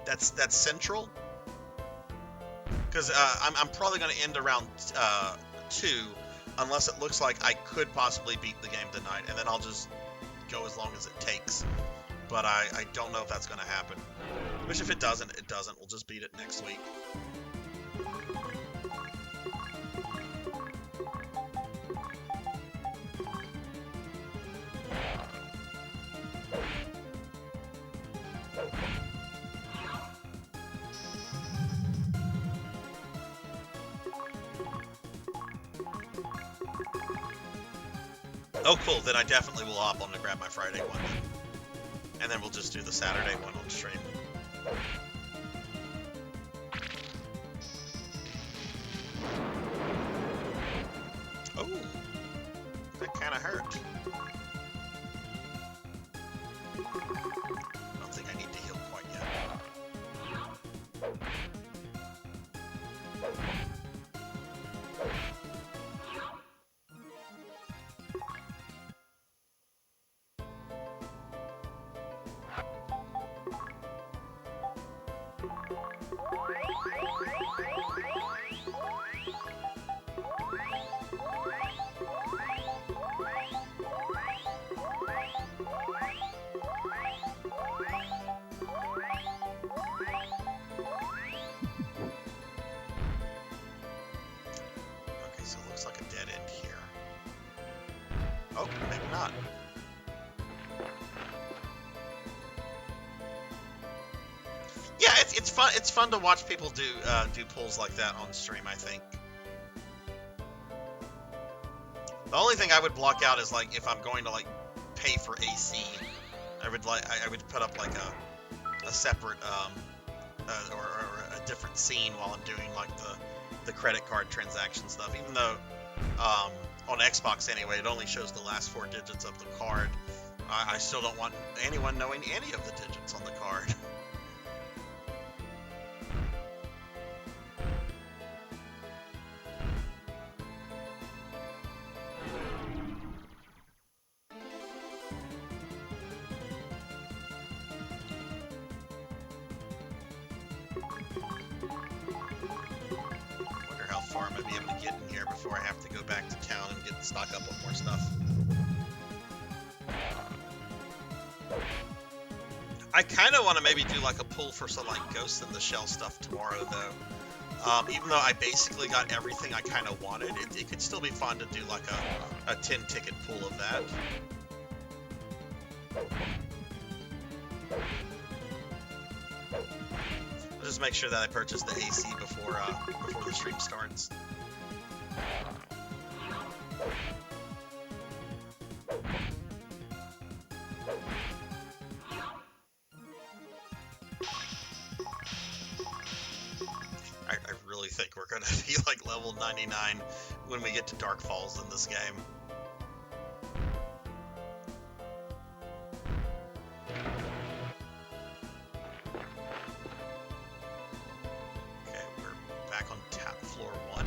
that's central. Because I'm probably going to end around 2, unless it looks like I could possibly beat the game tonight, and then I'll just go as long as it takes. But I don't know if that's going to happen. Which if it doesn't, it doesn't. We'll just beat it next week. Oh, cool. Then I definitely will hop on to grab my Friday one. And then we'll just do the Saturday one on stream. Oh, that kind of hurt. I don't think I need to heal quite yet. Oh, maybe not. Yeah, it's fun. It's fun to watch people do pulls like that on stream. I think the only thing I would block out is like if I'm going to like pay for AC, I would put up like a separate or a different scene while I'm doing like the credit card transaction stuff. Even though on Xbox anyway, it only shows the last 4 digits of the card. I still don't want anyone knowing any of the digits on the card. Wonder how far I'm going to be able to get in here before I have to go back to town and stock up on more stuff. I kind of want to maybe do like a pull for some like Ghost in the Shell stuff tomorrow though. Even though I basically got everything I kind of wanted, it could still be fun to do like a 10 ticket pool of that. I'll just make sure that I purchase the AC before the stream starts. I really think we're gonna be like level 99 when we get to Dark Falls in this game. Okay, we're back on floor 1.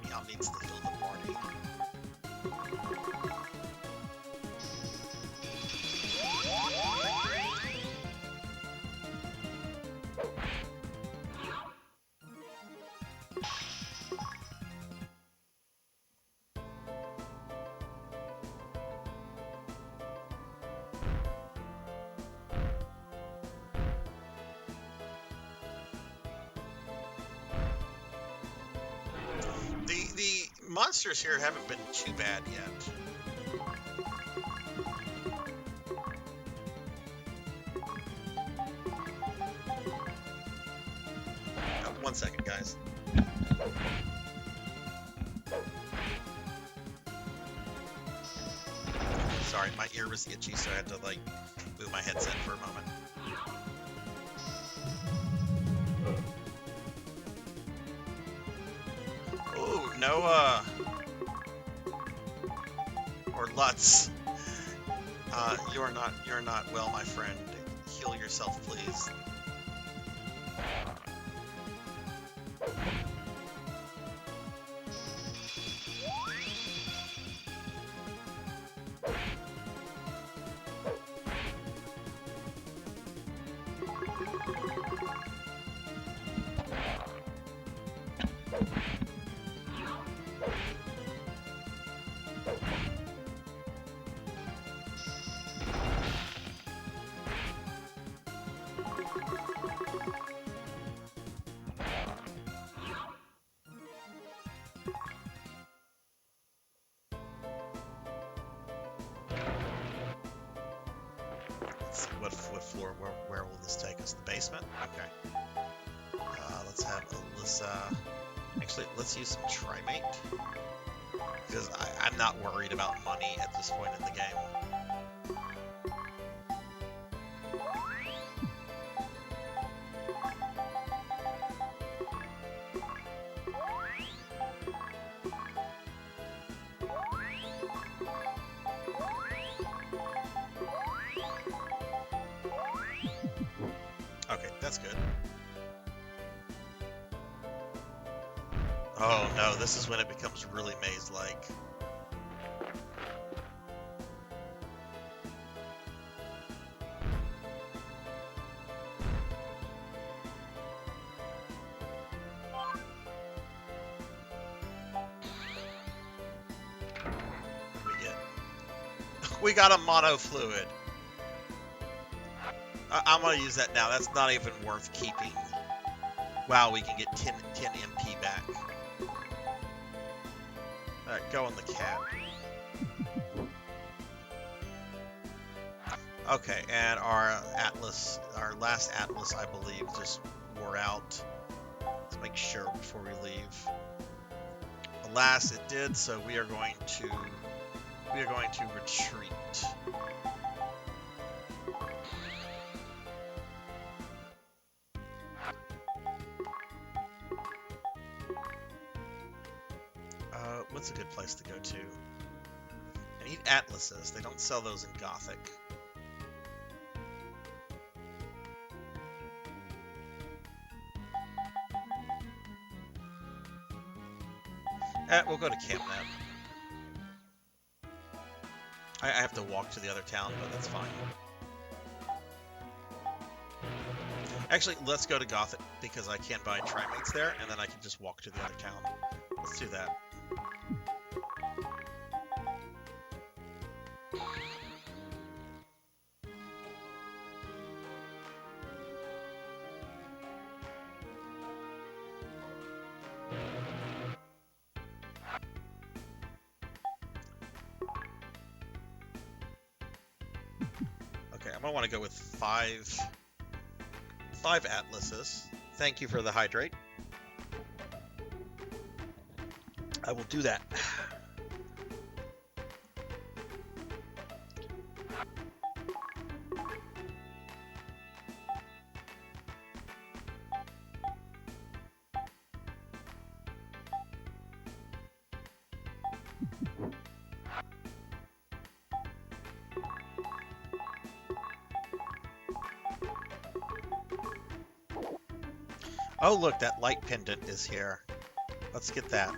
Meow needs to heal the party. The monsters here haven't been too bad yet. Oh, 1 second, guys. Sorry, my ear was itchy, so I had to, like, move my headset for a moment. Ooh, Noah! Or Lutz. You're not well, my friend. Heal yourself, please. Let's see, what floor, where will this take us? The basement? Okay. Let's have Alyssa... Actually, let's use some Trimate. Because I'm not worried about money at this point in the game. Okay, that's good. Oh no, this is when it becomes really maze-like. What do we get? We got a mono fluid. I'm gonna use that now. That's not even worth keeping. Wow, we can get 10 MP back. Alright, go on the cat. Okay, and our Atlas, our last Atlas, I believe, just wore out. Let's make sure before we leave. Alas, it did, so we are going to retreat. What's a good place to go to? I need atlases. They don't sell those in Gothic. We'll go to Camp Net. I have to walk to the other town, but that's fine. Actually, let's go to Gothic, because I can't buy Trimates there, and then I can just walk to the other town. Let's do that. Okay, I'm gonna want to go with five atlases. Thank you for the hydrate. I will do that. Oh, look, that light pendant is here. Let's get that.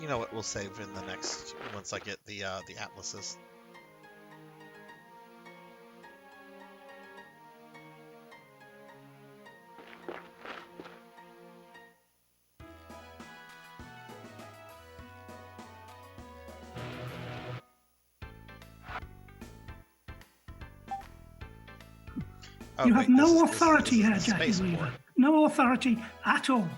You know what? We'll save in the next once I get the atlases. Oh, You wait, have no this authority is here, the Jackie spaceport. Weaver. No authority at all.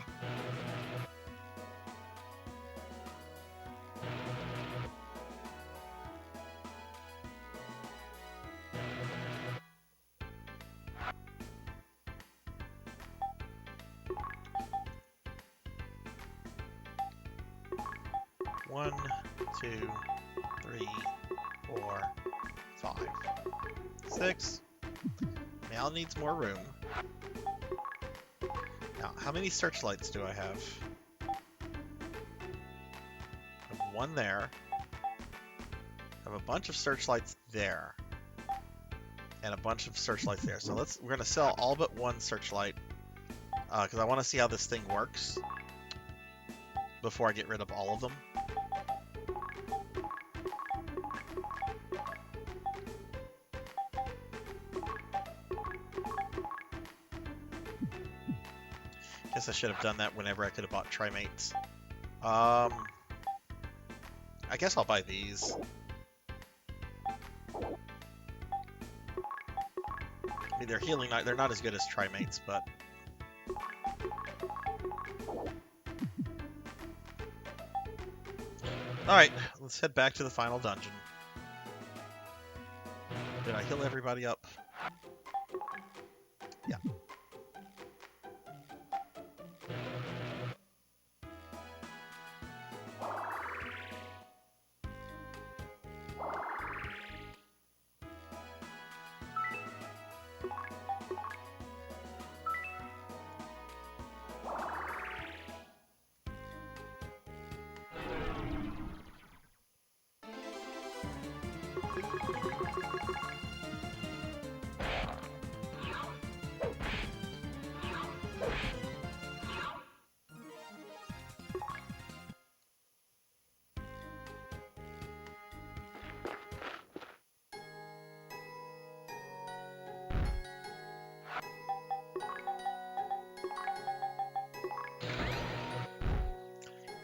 One, two, 3, 4, 5, 6. Mal needs more room. Now, how many searchlights do I have? I have one there. I have a bunch of searchlights there. And a bunch of searchlights there. So we're gonna sell all but one searchlight. Because I want to see how this thing works before I get rid of all of them. Guess I should have done that whenever I could have bought trimates. I guess I'll buy these. I mean, they're healing. They're not as good as trimates, but all right. Let's head back to the final dungeon. Did I heal everybody up? Yeah.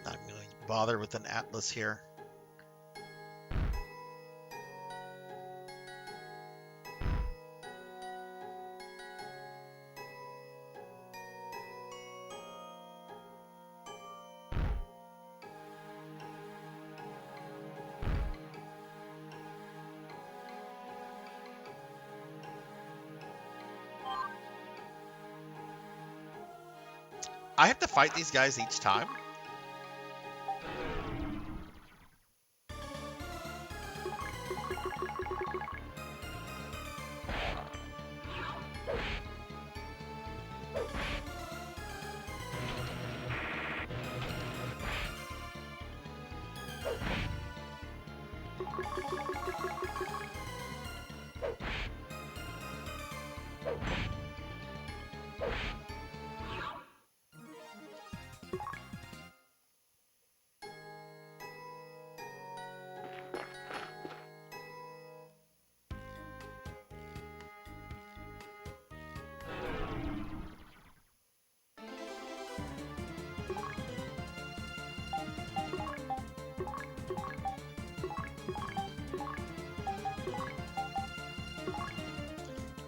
Not going to bother with an atlas here. I have to fight these guys each time?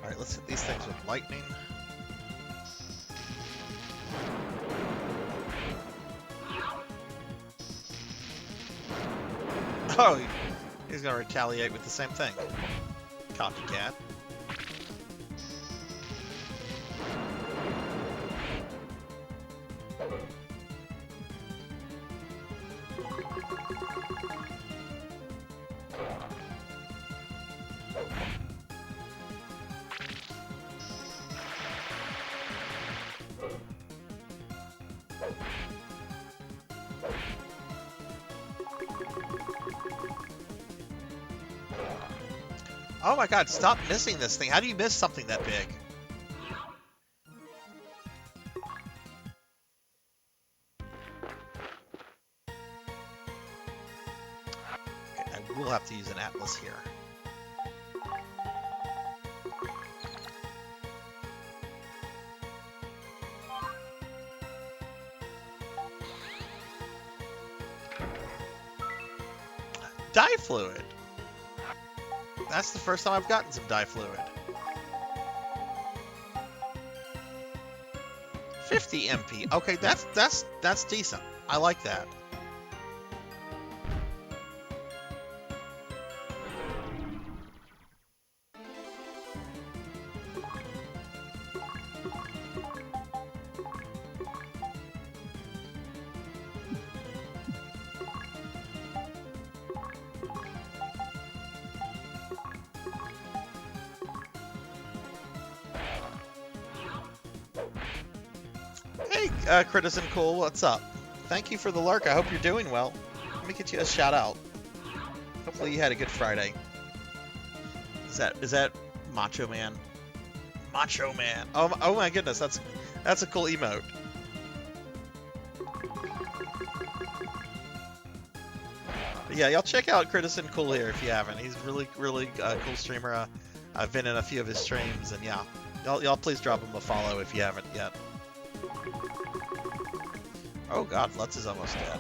Alright, let's hit these things with lightning. Oh, he's gonna retaliate with the same thing. Copycat. Oh my god, stop missing this thing. How do you miss something that big? Okay, I will have to use an atlas here. Dye fluid. That's the first time I've gotten some dye fluid. 50 MP. Okay, that's decent. I like that. Hey, Critizen Cool, what's up? Thank you for the lurk. I hope you're doing well. Let me get you a shout out. Hopefully you had a good Friday. Is that Macho Man? Macho Man. Oh my goodness, that's a cool emote. But yeah, y'all check out Critizen Cool here if you haven't. He's really cool streamer. I've been in a few of his streams, and yeah, y'all please drop him a follow if you haven't yet. Oh god, Lutz is almost dead.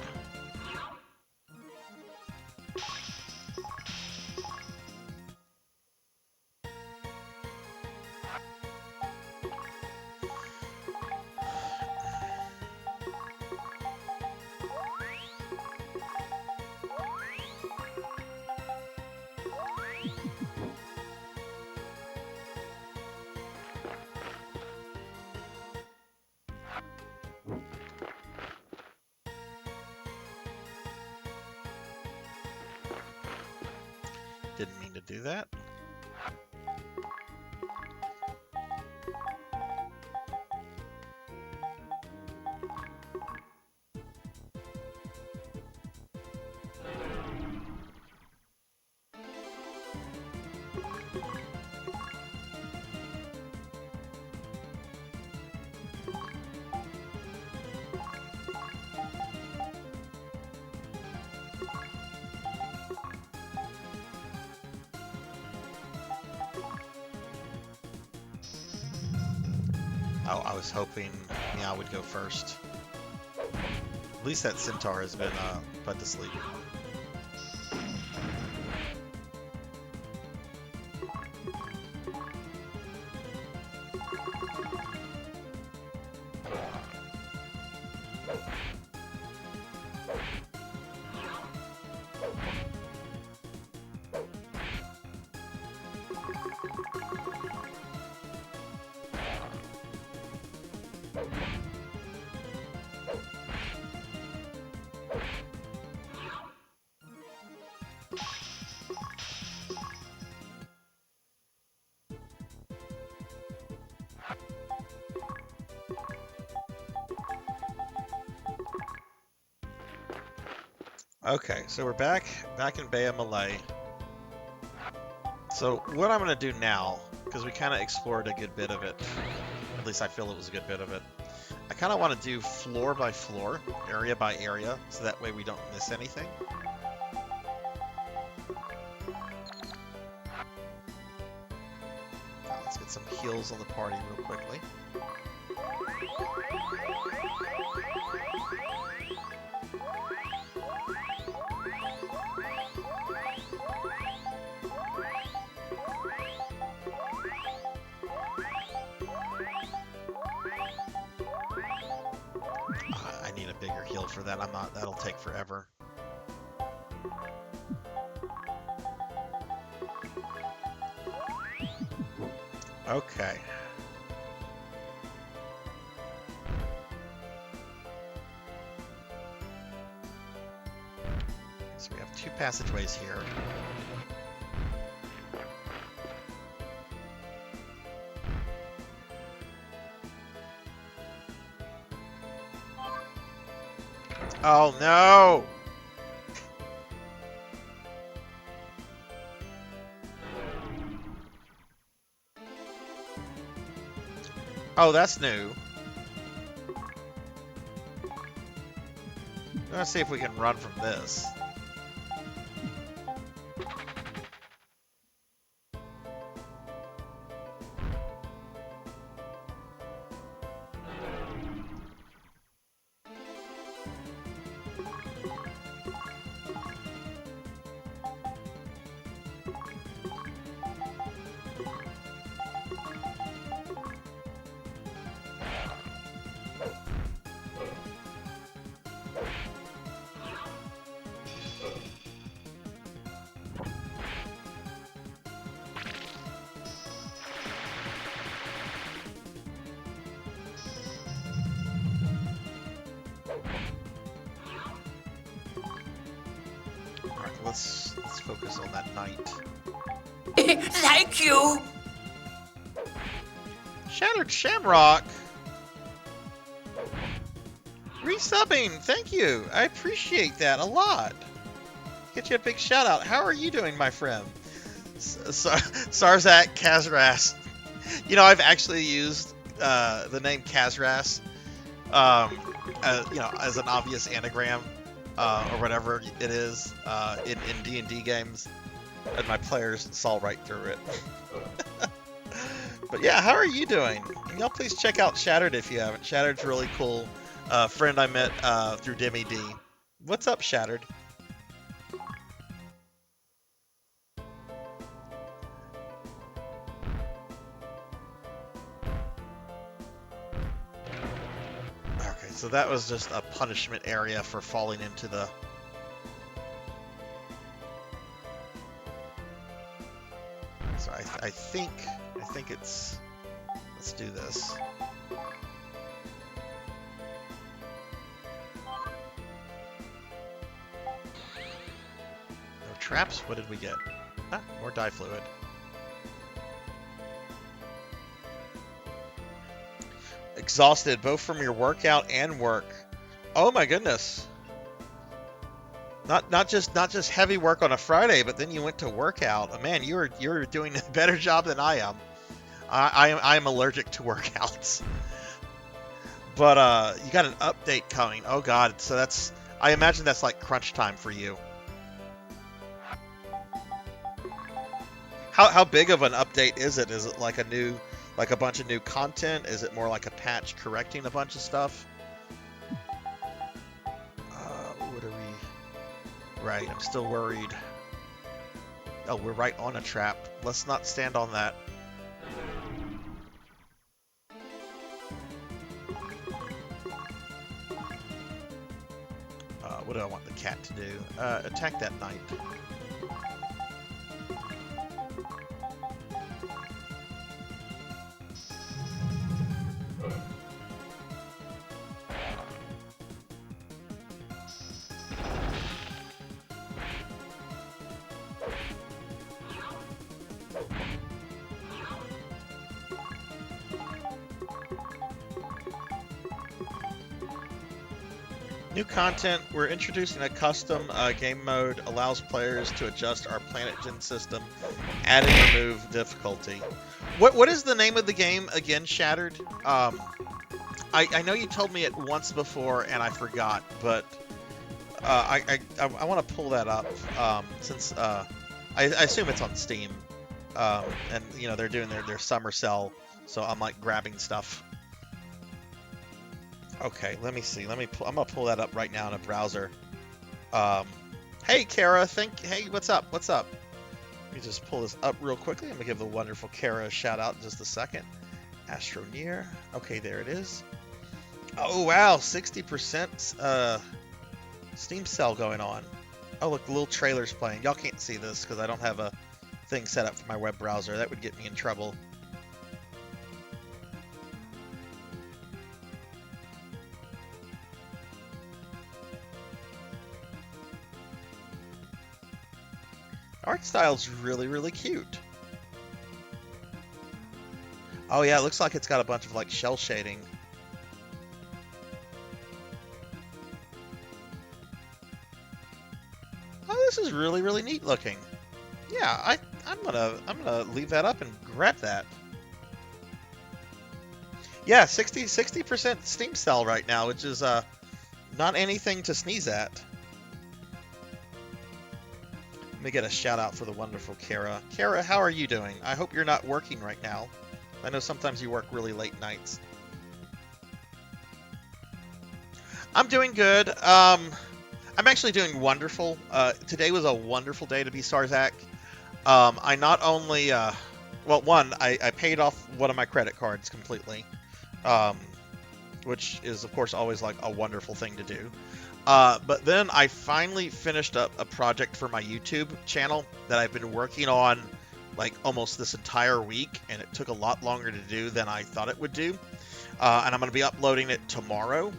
Didn't mean to do that. Oh, I was hoping Meow would go first. At least that Centaur has been put to sleep. Okay, so we're back in Bay Malay. So what I'm going to do now, because we kind of explored a good bit of it, at least I feel it was a good bit of it, I kind of want to do floor by floor, area by area, so that way we don't miss anything. Let's get some heals on the party real quickly. I need a bigger heal for that. That'll take forever. Okay. So we have two passageways here. Oh no! Oh, that's new. Let's see if we can run from this. Alright, let's focus on that knight. Thank you. Shattered Shamrock! Resubbing! Thank you! I appreciate that a lot! Get you a big shout out. How are you doing, my friend? Sarzac Kazras. You know, I've actually used the name Kazras, you know, as an obvious anagram, or whatever it is, in D&D games, and my players saw right through it. But yeah, how are you doing? And y'all please check out Shattered if you haven't. Shattered's really cool. Friend I met through Demi D. What's up, Shattered? Okay, so that was just a punishment area for falling into the... So I think it's... Let's do this. No traps? What did we get? Ah, more dye fluid. Exhausted, both from your workout and work. Oh my goodness. Not just heavy work on a Friday, but then you went to workout. Oh, man, you're doing a better job than I am. I'm allergic to workouts. But you got an update coming. Oh god, so that's, I imagine that's like crunch time for you. How big of an update is it? Is it like a bunch of new content? Is it more like a patch correcting a bunch of stuff? What are we? Right, I'm still worried. Oh, we're right on a trap. Let's not stand on that. What do I want the cat to do? Attack that knight. New content, we're introducing a custom game mode, allows players to adjust our planet gen system, add and remove difficulty. What is the name of the game again, Shattered? I know you told me it once before and I forgot, but I want to pull that up since I assume it's on Steam, and you know they're doing their summer sale, so I'm like grabbing stuff. Okay, let me see. I'm gonna pull that up right now in a browser. Hey, Kara. Hey, what's up? What's up? Let me just pull this up real quickly. I'm gonna give the wonderful Kara a shout out in just a second. Astroneer. Okay, there it is. Oh wow, 60% Steam sale going on. Oh look, the little trailer's playing. Y'all can't see this because I don't have a thing set up for my web browser. That would get me in trouble. Art style's really, really cute. Oh yeah, it looks like it's got a bunch of like shell shading. Oh, this is really, really neat looking. Yeah, I'm gonna leave that up and grab that. Yeah, 60% Steam sell right now, which is not anything to sneeze at. Let me get a shout out for the wonderful Kara. Kara, how are you doing? I hope you're not working right now. I know sometimes you work really late nights. I'm doing good. I'm actually doing wonderful. Today was a wonderful day to be Sarzac. I not only, well, one, I paid off one of my credit cards completely, which is, of course, always like a wonderful thing to do. But then I finally finished up a project for my YouTube channel that I've been working on like almost this entire week, and it took a lot longer to do than I thought it would do. And I'm going to be uploading it tomorrow.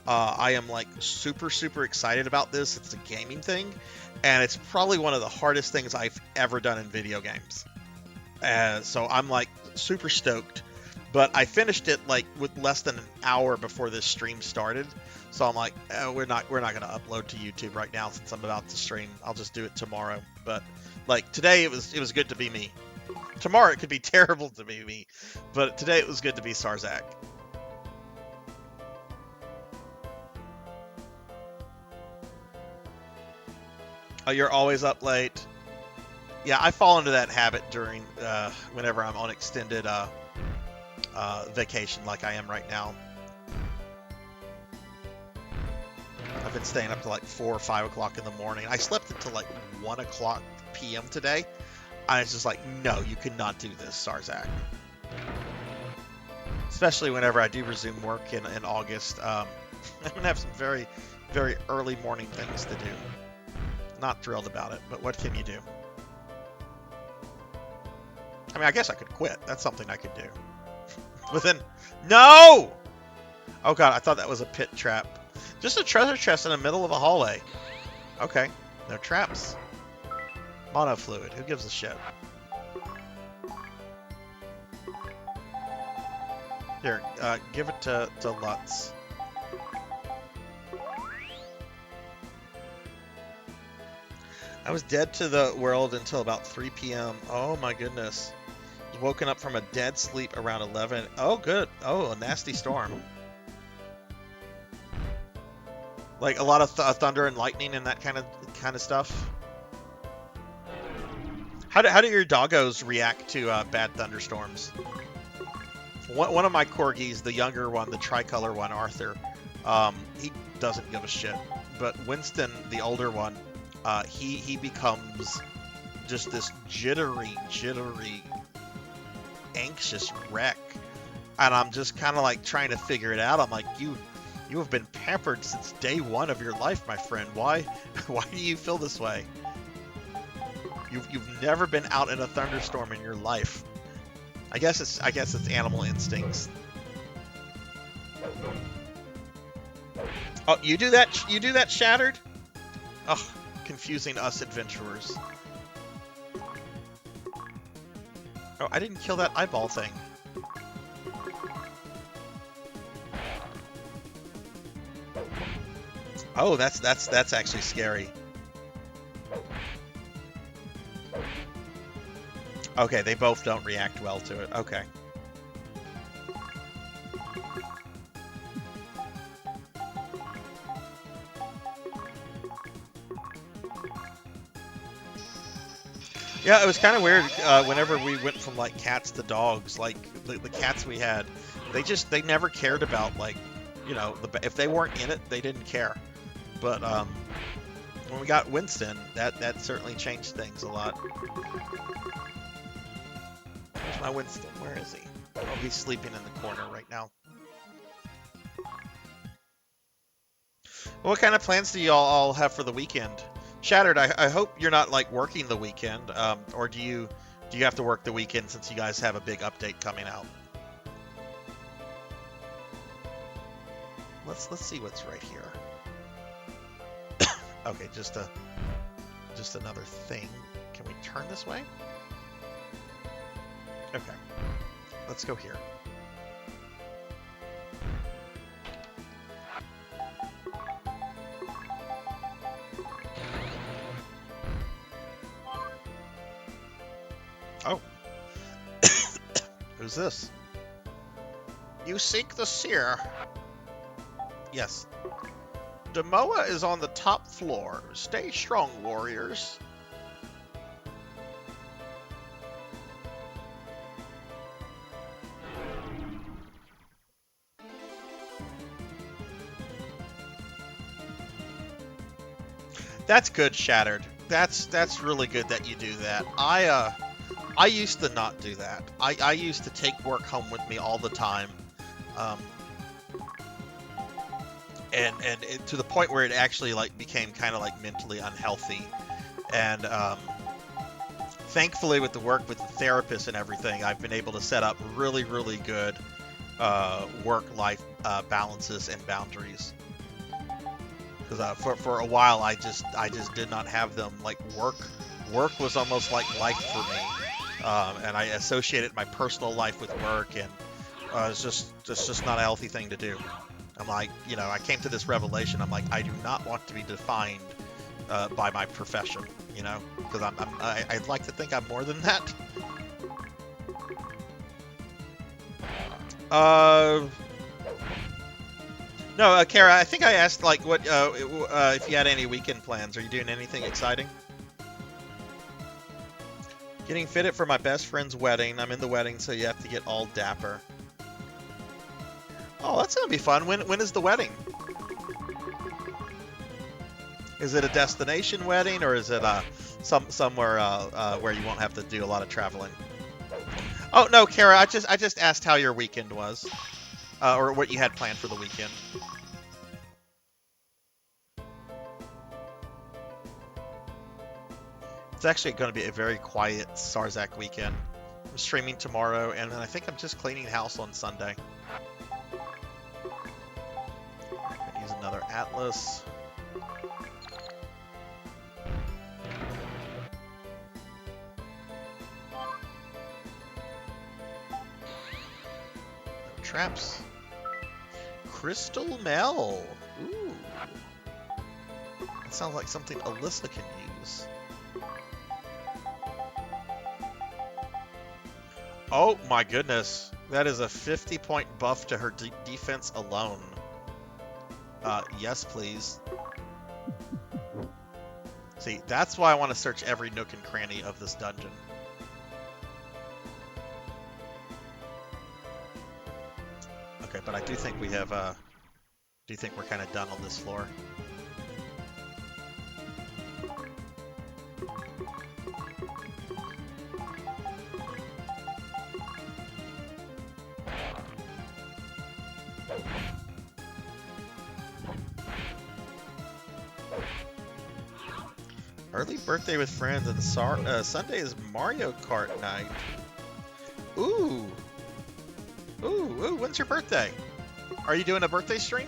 I am like super excited about this. It's a gaming thing, and it's probably one of the hardest things I've ever done in video games. So I'm like super stoked. But I finished it like with less than an hour before this stream started. So I'm like, we're not going to upload to YouTube right now since I'm about to stream. I'll just do it tomorrow. But like today it was good to be me. Tomorrow it could be terrible to be me, but today it was good to be Sarzac. Oh, you're always up late. Yeah, I fall into that habit during whenever I'm on extended vacation like I am right now. I've been staying up to like 4 or 5 o'clock in the morning. I slept until like 1 o'clock p.m. today. And it's just like, no, you cannot do this, Sarzac. Especially whenever I do resume work in August. I'm going to have some very early morning things to do. Not thrilled about it, but what can you do? I mean, I guess I could quit. That's something I could do. But then, no! Oh god, I thought that was a pit trap. Just a treasure chest in the middle of a hallway. Okay, no traps. Monofluid, who gives a shit? Here, give it to Lutz. I was dead to the world until about 3 p.m. Oh my goodness. I was woken up from a dead sleep around 11. Oh good. Oh, a nasty storm. Like a lot of thunder and lightning and that kind of stuff. How do your doggos react to bad thunderstorms? One of my corgis, the younger one, the tricolor one, Arthur, he doesn't give a shit. But Winston, the older one, he becomes just this jittery, anxious wreck. And I'm just kind of like trying to figure it out. I'm like, you have been pampered since day one of your life, my friend. Why do you feel this way? You've never been out in a thunderstorm in your life. I guess it's animal instincts. Oh, you do that, Shattered? Ugh, confusing us adventurers. Oh, I didn't kill that eyeball thing. Oh, that's actually scary. Okay, they both don't react well to it. Okay. Yeah, it was kind of weird whenever we went from like cats to dogs. Like the cats we had, they never cared about, like, you know, if they weren't in it, they didn't care. But when we got Winston, that certainly changed things a lot. Where's my Winston? Where is he? Oh, he's sleeping in the corner right now. What kind of plans do y'all all have for the weekend? Shattered, I hope you're not like working the weekend, or do you have to work the weekend since you guys have a big update coming out? Let's see what's right here. Okay, just another thing. Can we turn this way? Okay, let's go here. Oh. Who's this? You seek the seer. Yes. Demoa is on the top floor. Stay strong, warriors. That's good, Shattered. That's really good that you do that. I used to not do that. I used to take work home with me all the time. And to the point where it actually like became kind of like mentally unhealthy. And thankfully with the work with the therapist and everything, I've been able to set up really, really good work-life balances and boundaries. Because for a while I just did not have them. Like work was almost like life for me, and I associated my personal life with work, and it's just not a healthy thing to do. I'm like, you know, I came to this revelation. I'm like, I do not want to be defined by my profession, you know, because I'd like to think I'm more than that. No, Kara, I think I asked, like, what, if you had any weekend plans. Are you doing anything exciting? Getting fitted for my best friend's wedding. I'm in the wedding, so you have to get all dapper. Oh, that's gonna be fun. When is the wedding? Is it a destination wedding, or is it somewhere where you won't have to do a lot of traveling? Oh no, Kara, I just asked how your weekend was, or what you had planned for the weekend. It's actually going to be a very quiet Sarzac weekend. I'm streaming tomorrow, and then I think I'm just cleaning the house on Sunday. I'm going to use another Atlas. No traps. Crystal Mel. Ooh. That sounds like something Alyssa can use. Oh my goodness, that is a 50-point buff to her defense alone. Yes, please. See, that's why I want to search every nook and cranny of this dungeon. Okay, but I do think we have, do think we're kind of done on this floor. Early birthday with friends, and Sunday is Mario Kart night. Ooh. Ooh, when's your birthday? Are you doing a birthday stream?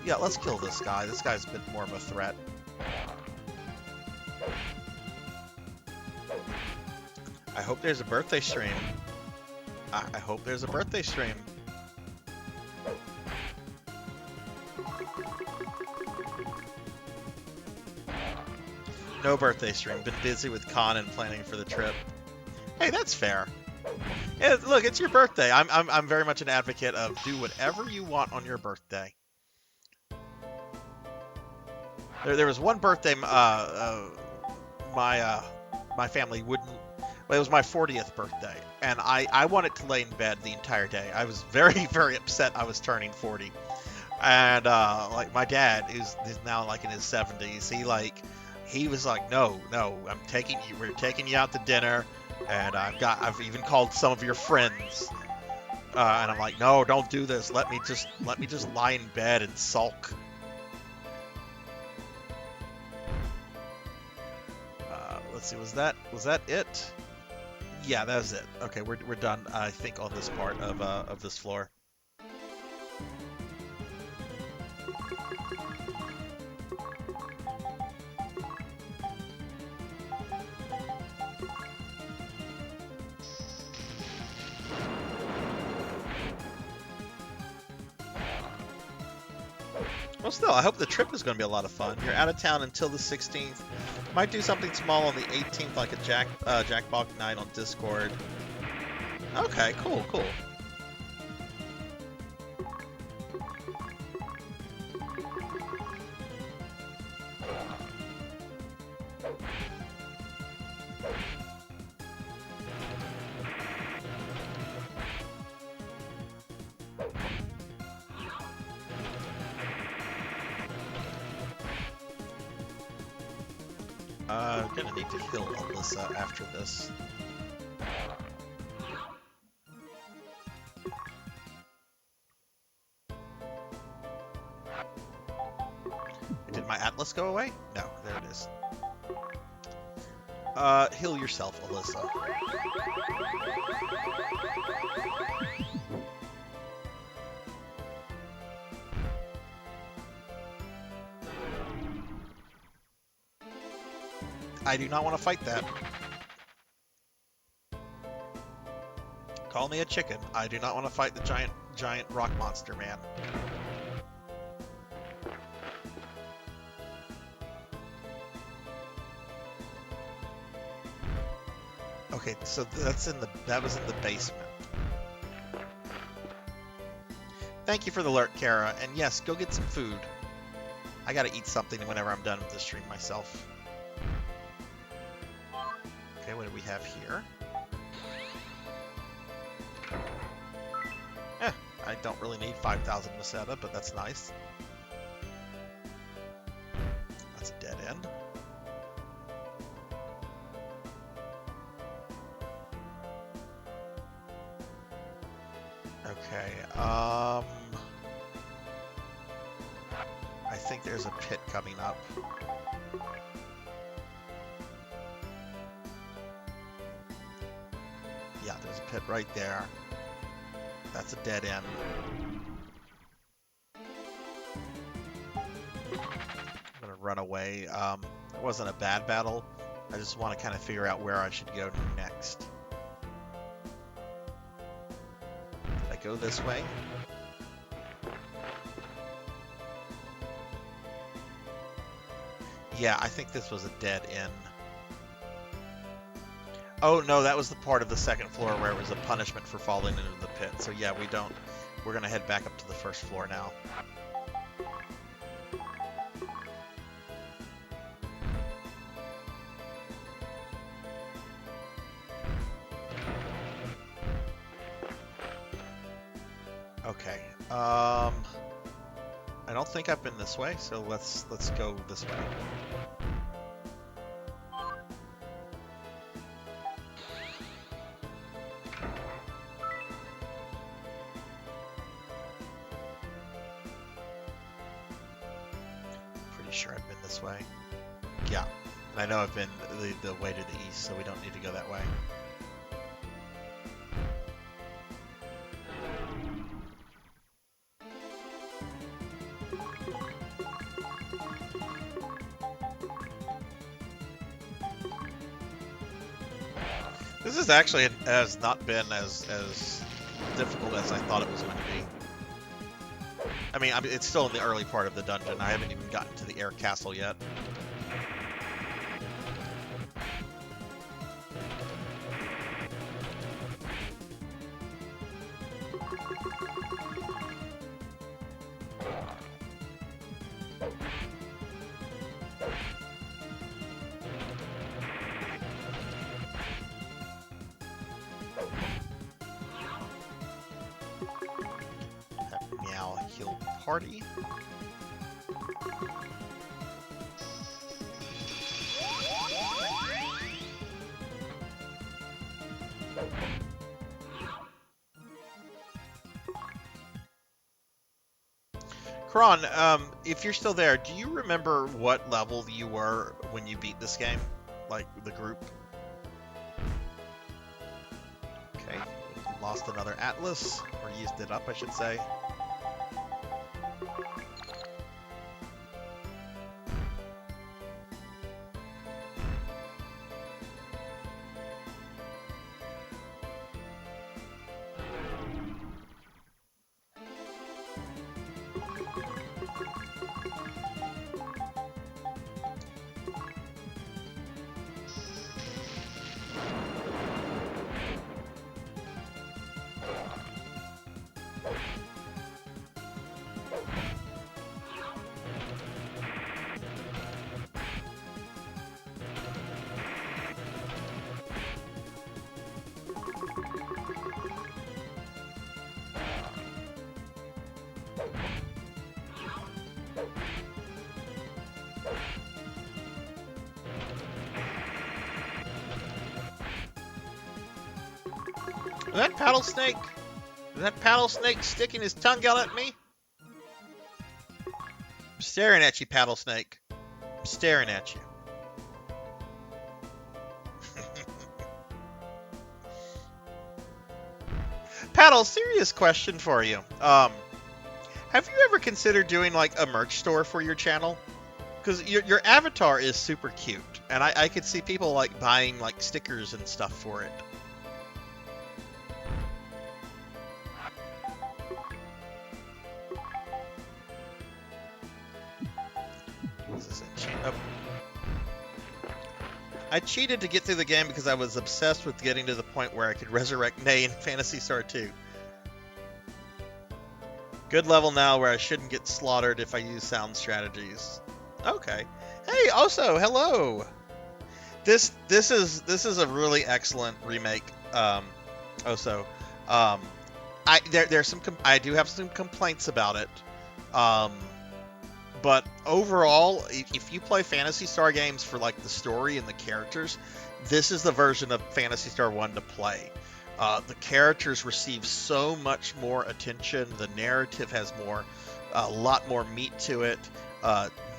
Yeah, let's kill this guy. This guy's a bit more of a threat. I hope there's a birthday stream. I hope there's a birthday stream. No birthday stream. Been busy with con and planning for the trip. Hey, that's fair. Yeah, look, it's your birthday. I'm very much an advocate of do whatever you want on your birthday. There was one birthday my family wouldn't. Well, it was my 40th birthday, and I wanted to lay in bed the entire day. I was very, very upset I was turning 40, and like my dad, who's now like in his 70s, he was like, no, we're taking you out to dinner, and I've even called some of your friends, and I'm like, no, don't do this. Let me just lie in bed and sulk. Let's see, was that it? Yeah, that was it. Okay, we're done, I think, on this part of this floor. Well, still, I hope the trip is going to be a lot of fun. You're out of town until the 16th. Might do something small on the 18th, like a Jackbox night on Discord. Okay, cool, cool. Gonna need to heal Alyssa after this. Did my Atlas go away? No, there it is. Heal yourself, Alyssa. I do not want to fight that. Call me a chicken. I do not want to fight the giant rock monster, man. Okay, so that was in the basement. Thank you for the alert, Kara. And yes, go get some food. I gotta eat something whenever I'm done with the stream myself. Okay, what do we have here? I don't really need 5,000 Meseta, but that's nice. That's a dead end. Okay, I think there's a pit coming up. Yeah, there's a pit right there. That's a dead end. I'm gonna run away. It wasn't a bad battle. I just want to kind of figure out where I should go next. Did I go this way? Yeah, I think this was a dead end. Oh no, that was the part of the second floor where it was a punishment for falling into the pit. So yeah, we're gonna head back up to the first floor now. Okay. I don't think I've been this way, so let's go this way. Sure I've been this way. Yeah. And I know I've been the way to the east, so we don't need to go that way. This is actually has not been as difficult as I thought it was going to be. I mean, it's still in the early part of the dungeon. I haven't even gotten to the air castle yet. Meow heal party. Kron, if you're still there, do you remember what level you were when you beat this game? Like, the group? Okay, lost another Atlas, or used it up, I should say. Is that paddle snake? Is that paddle snake sticking his tongue out at me? I'm staring at you, paddle snake. I'm staring at you. Paddle, serious question for you. Have you ever considered doing like a merch store for your channel? Because your avatar is super cute, and I could see people like buying like stickers and stuff for it. Oh. I cheated to get through the game because I was obsessed with getting to the point where I could resurrect Nay in Phantasy Star 2. Good level now where I shouldn't get slaughtered if I use sound strategies. Okay. Hey, also, hello. This is a really excellent remake. Also, there's some I do have some complaints about it. But overall, if you play Phantasy Star games for like the story and the characters, this is the version of Phantasy Star 1 to play. The characters receive so much more attention. The narrative has a lot more meat to it.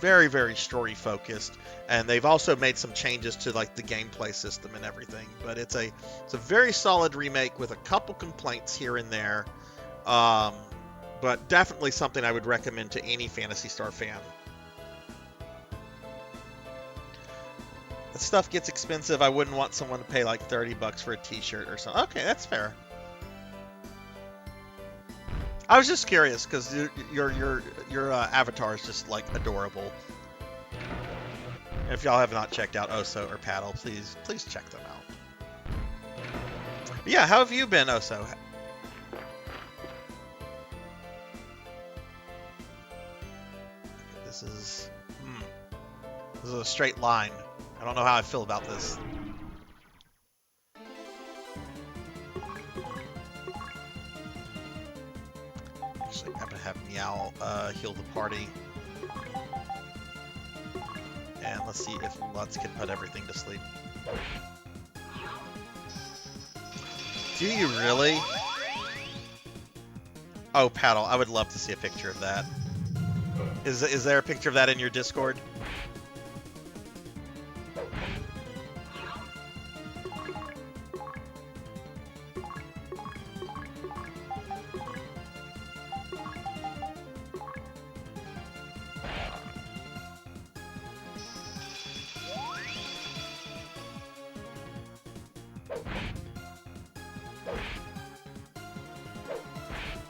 Very, very story focused, and they've also made some changes to like the gameplay system and everything. But it's a very solid remake with a couple complaints here and there. But definitely something I would recommend to any Phantasy Star fan. That stuff gets expensive. I wouldn't want someone to pay like $30 for a t-shirt or something. Okay, that's fair. I was just curious because your avatar is just like adorable. If y'all have not checked out Oso or Paddle, please check them out. But yeah, how have you been, Oso? This is a straight line. I don't know how I feel about this. Actually, I'm gonna have Meow heal the party, and let's see if Lutz can put everything to sleep. Do you really? Oh, Paddle, I would love to see a picture of that. Is there a picture of that in your Discord?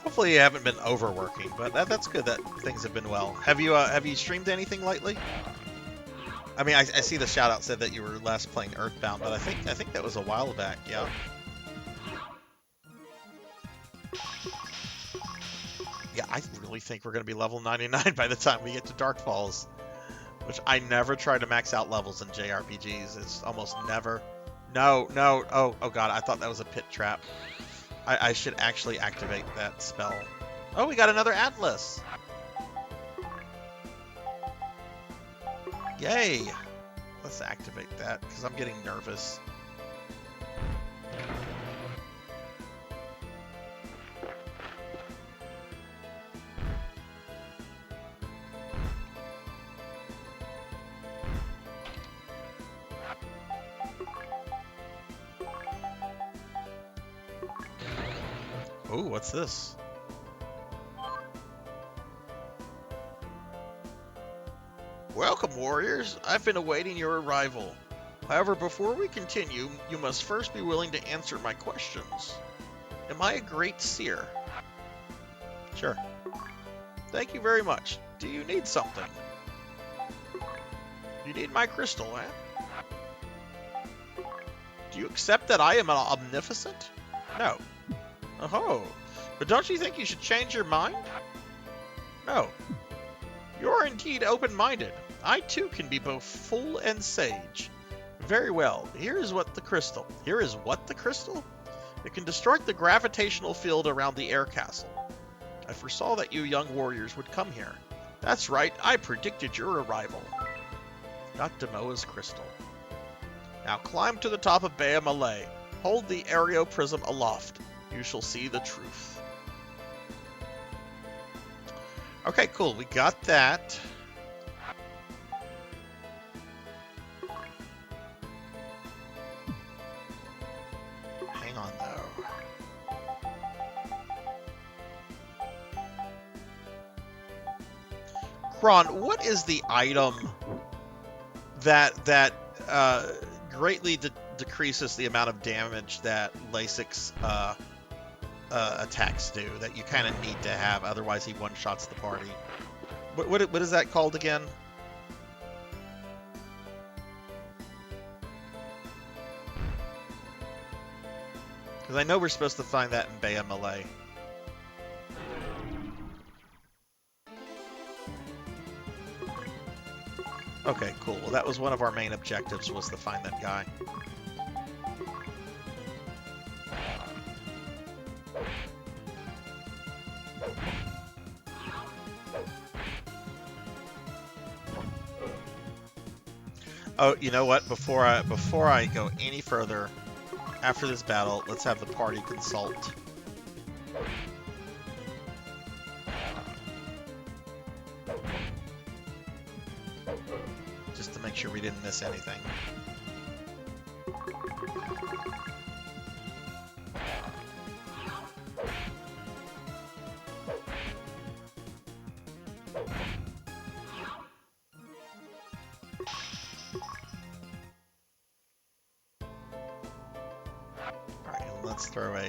Hopefully you haven't been overworking, but that's good that things have been well. Have you streamed anything lately? I mean, I see the shout out said that you were last playing Earthbound, but I think that was a while back, yeah. Yeah, I really think we're gonna be level 99 by the time we get to Dark Falls, which I never try to max out levels in JRPGs. It's almost never. No. Oh god, I thought that was a pit trap. I should actually activate that spell. Oh, we got another Atlas! Yay! Let's activate that, because I'm getting nervous. Ooh, what's this? Welcome, warriors. I've been awaiting your arrival. However, before we continue, you must first be willing to answer my questions. Am I a great seer? Sure. Thank you very much. Do you need something? You need my crystal, eh? Do you accept that I am omnificent? No. Oh, but don't you think you should change your mind? No. You're indeed open-minded. I too can be both fool and sage. Very well. Here is what the crystal. It can distort the gravitational field around the air castle. I foresaw that you young warriors would come here. That's right, I predicted your arrival. Got Demoa's crystal. Now climb to the top of Bea Malay. Hold the aereo prism aloft. You shall see the truth. Okay, cool. We got that. Hang on, though. Kron, what is the item that greatly decreases the amount of damage that Lasic's attacks do, that you kind of need to have, otherwise he one-shots the party? What is that called again? Because I know we're supposed to find that in Bea Malay. Okay, cool. Well, that was one of our main objectives, was to find that guy. Oh, you know what? Before I go any further, after this battle, let's have the party consult. Just to make sure we didn't miss anything. Alright, let's throw a...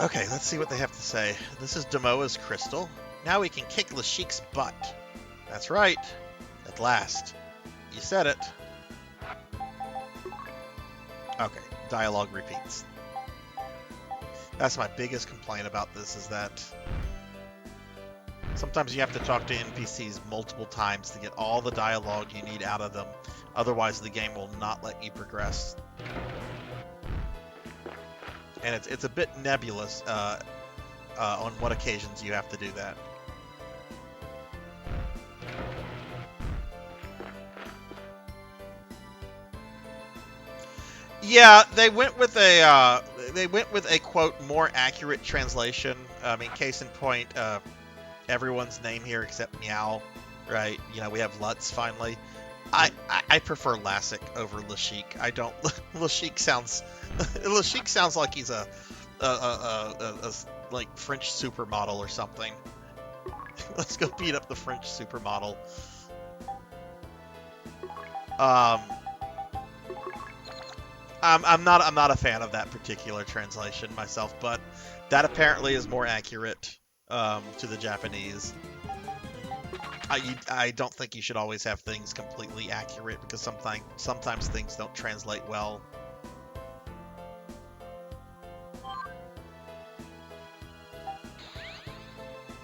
Okay, let's see what they have to say. This is Demoa's crystal. Now we can kick Lashik's butt. That's right. At last. You said it. Okay, dialogue repeats. That's my biggest complaint about this, is that sometimes you have to talk to NPCs multiple times to get all the dialogue you need out of them. Otherwise, the game will not let you progress. And it's a bit nebulous on what occasions you have to do that. Yeah, they went with a quote more accurate translation. I mean, case in point, everyone's name here except Meow, right? You know, we have Lutz finally. I prefer Lassic over Lashik. I don't. Lashik sounds like he's a like French supermodel or something. Let's go beat up the French supermodel. I'm not a fan of that particular translation myself, but that apparently is more accurate to the Japanese. I don't think you should always have things completely accurate, because sometimes things don't translate well.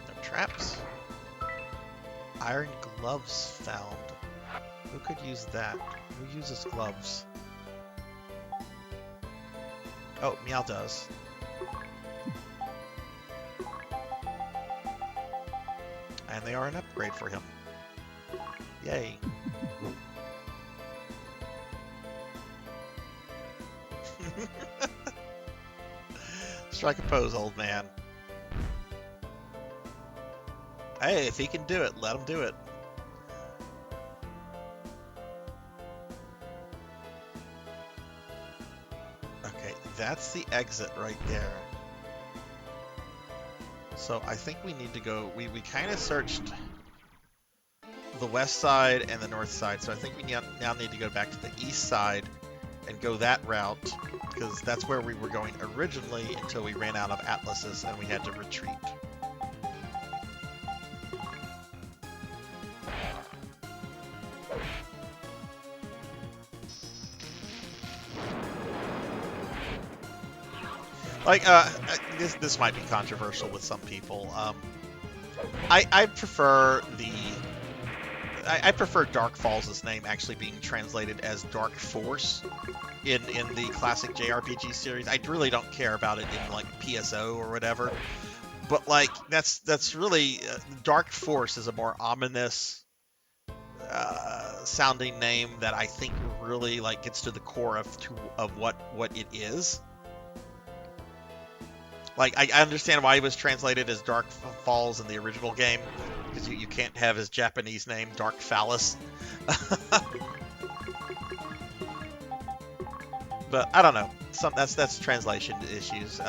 No traps. Iron gloves found. Who could use that? Who uses gloves? Oh, Meow does. And they are an upgrade for him. Yay. Strike a pose, old man. Hey, if he can do it, let him do it. Okay, that's the exit right there. So I think we need to go, we kind of searched the west side and the north side, so I think we now need to go back to the east side and go that route, because that's where we were going originally until we ran out of atlases and we had to retreat. Like, this might be controversial with some people. I prefer I prefer Dark Falls' name actually being translated as Dark Force in the classic JRPG series. I really don't care about it in like PSO or whatever. But like that's really Dark Force is a more ominous sounding name that I think really like gets to the core of what it is. Like I understand why it was translated as Dark Falls in the original game, because you can't have his Japanese name Dark Phallus. But I don't know. That's translation issues.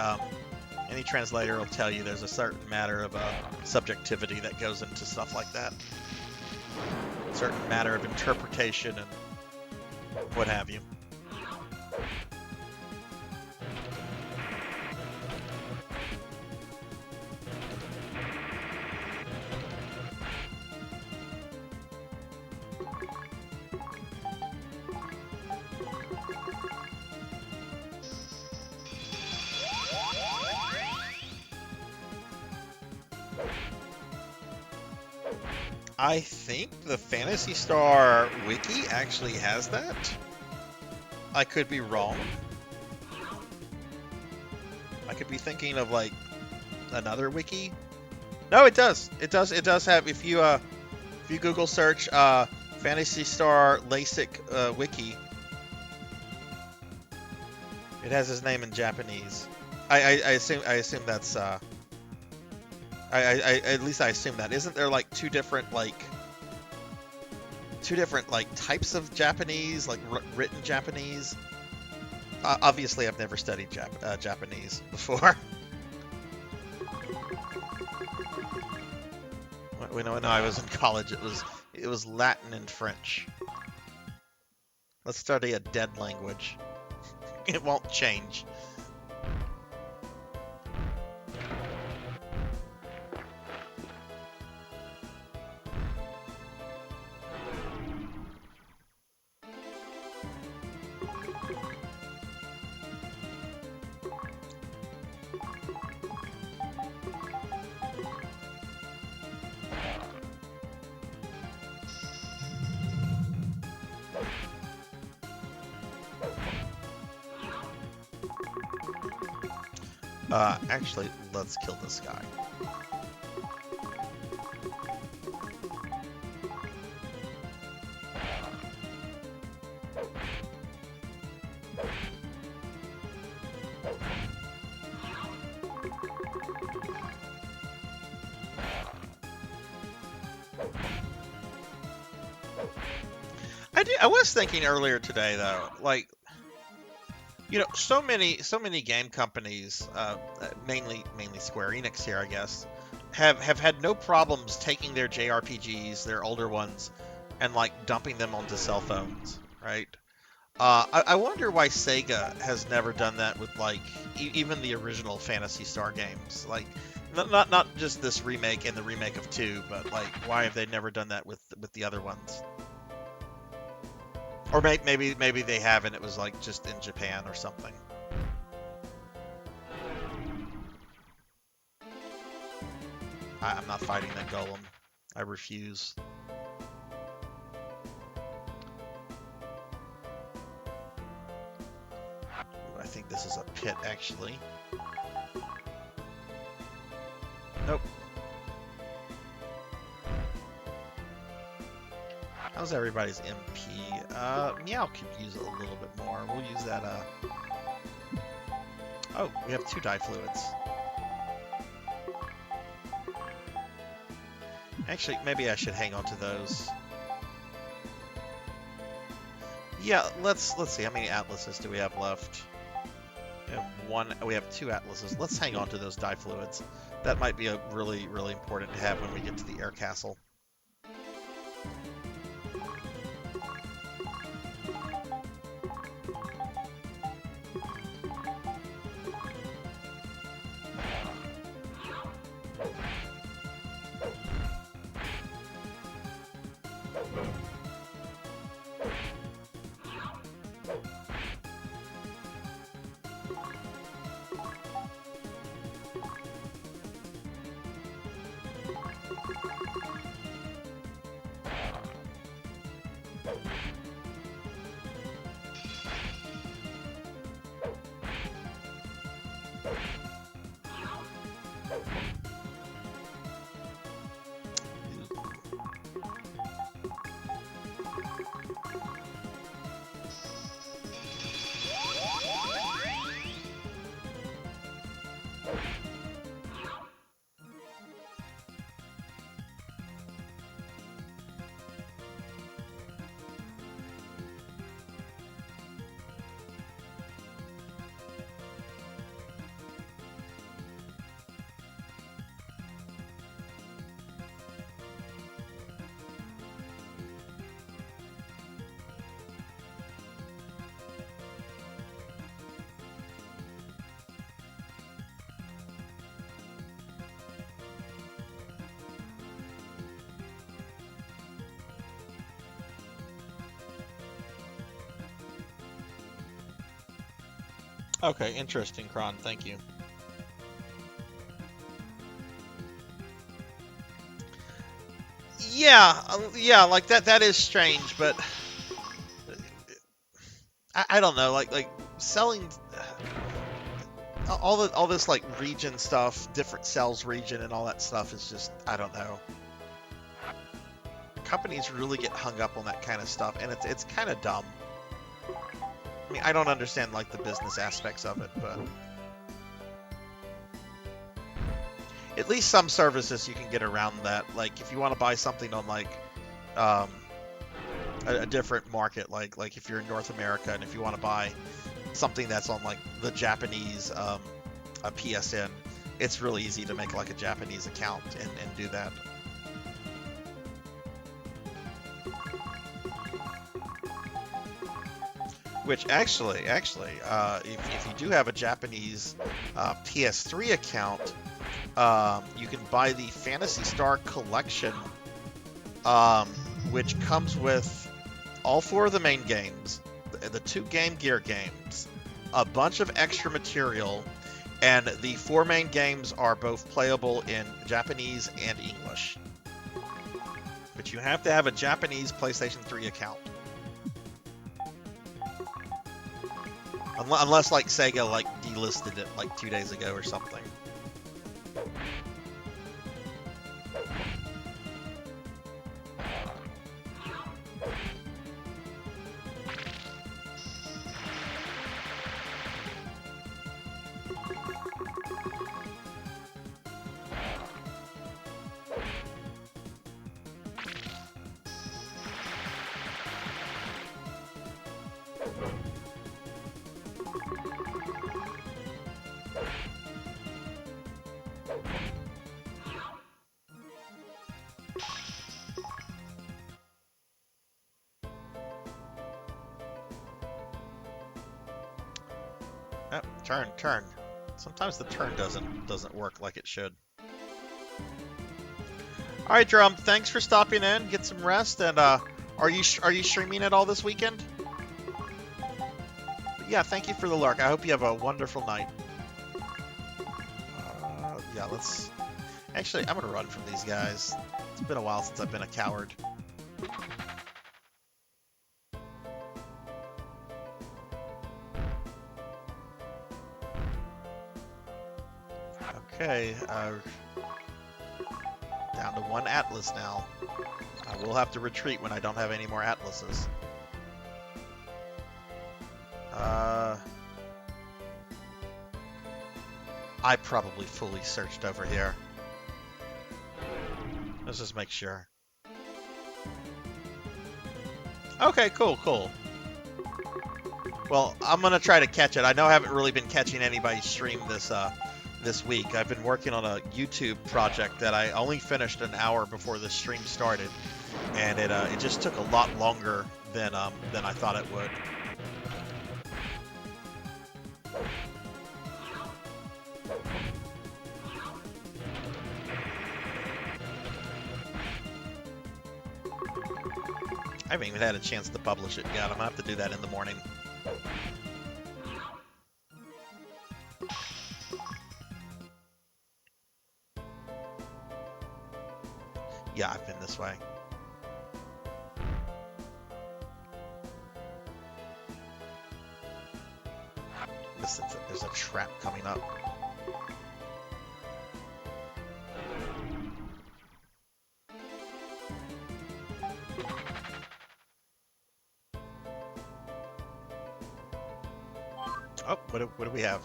Any translator will tell you there's a certain matter of subjectivity that goes into stuff like that. A certain matter of interpretation and what have you. I think the Phantasy Star wiki actually has that. I could be wrong. I could be thinking of like another wiki. No, it does. It does have. If you Google search Phantasy Star LASIK wiki, it has his name in Japanese. I assume that's at least I assume that. Isn't there like two different types of Japanese, like written Japanese? Obviously, I've never studied Japanese before. when I was in college, it was Latin and French. Let's study a dead language. It won't change. Actually, let's kill this guy. I was thinking earlier today, though, like, you know, so many game companies, mainly Square Enix here, I guess, have had no problems taking their JRPGs, their older ones, and like dumping them onto cell phones, right? I wonder why Sega has never done that with like even the original Phantasy Star games, like not just this remake and the remake of 2, but like why have they never done that with the other ones? Or maybe they have, and it was like just in Japan or something. I'm not fighting that golem. I refuse. I think this is a pit, actually. Nope. How's everybody's MP? Meow could use it a little bit more. We'll use that, Oh, we have 2 dye fluids. Actually, maybe I should hang on to those. Yeah, let's see. How many atlases do we have left? We have 1. We have 2 atlases. Let's hang on to those dye fluids. That might be a really important to have when we get to the air castle. Okay, interesting, Kron. Thank you. Yeah, yeah, like that is strange, but I don't know, like selling all this like region stuff, different cells region and all that stuff is just, I don't know. Companies really get hung up on that kind of stuff, and it's kind of dumb. I mean, I don't understand like the business aspects of it, but at least some services you can get around that. Like if you want to buy something on like a different market, like if you're in North America and if you want to buy something that's on like the Japanese a PSN, it's really easy to make like a Japanese account and do that. Which actually, if you do have a Japanese PS3 account, you can buy the Phantasy Star Collection, which comes with all 4 of the main games, the 2 Game Gear games, a bunch of extra material, and the 4 main games are both playable in Japanese and English. But you have to have a Japanese PlayStation 3 account. Unless like Sega like delisted it like 2 days ago or something. Oh, turn. Sometimes the turn doesn't work like it should. All right, Drum. Thanks for stopping in. Get some rest. And are you streaming at all this weekend? But yeah, thank you for the lurk. I hope you have a wonderful night. Yeah, let's. Actually, I'm gonna run from these guys. It's been a while since I've been a coward. Okay, down to 1 Atlas now. I will have to retreat when I don't have any more Atlases. I probably fully searched over here. Let's just make sure. Okay, cool. Well, I'm gonna try to catch it. I know I haven't really been catching anybody's stream this week. I've been working on a YouTube project that I only finished an hour before the stream started, and it just took a lot longer than I thought it would. I haven't even had a chance to publish it yet. I'm gonna have to do that in the morning. Yeah, I've been this way. Listen, there's a trap coming up. Oh, what do we have?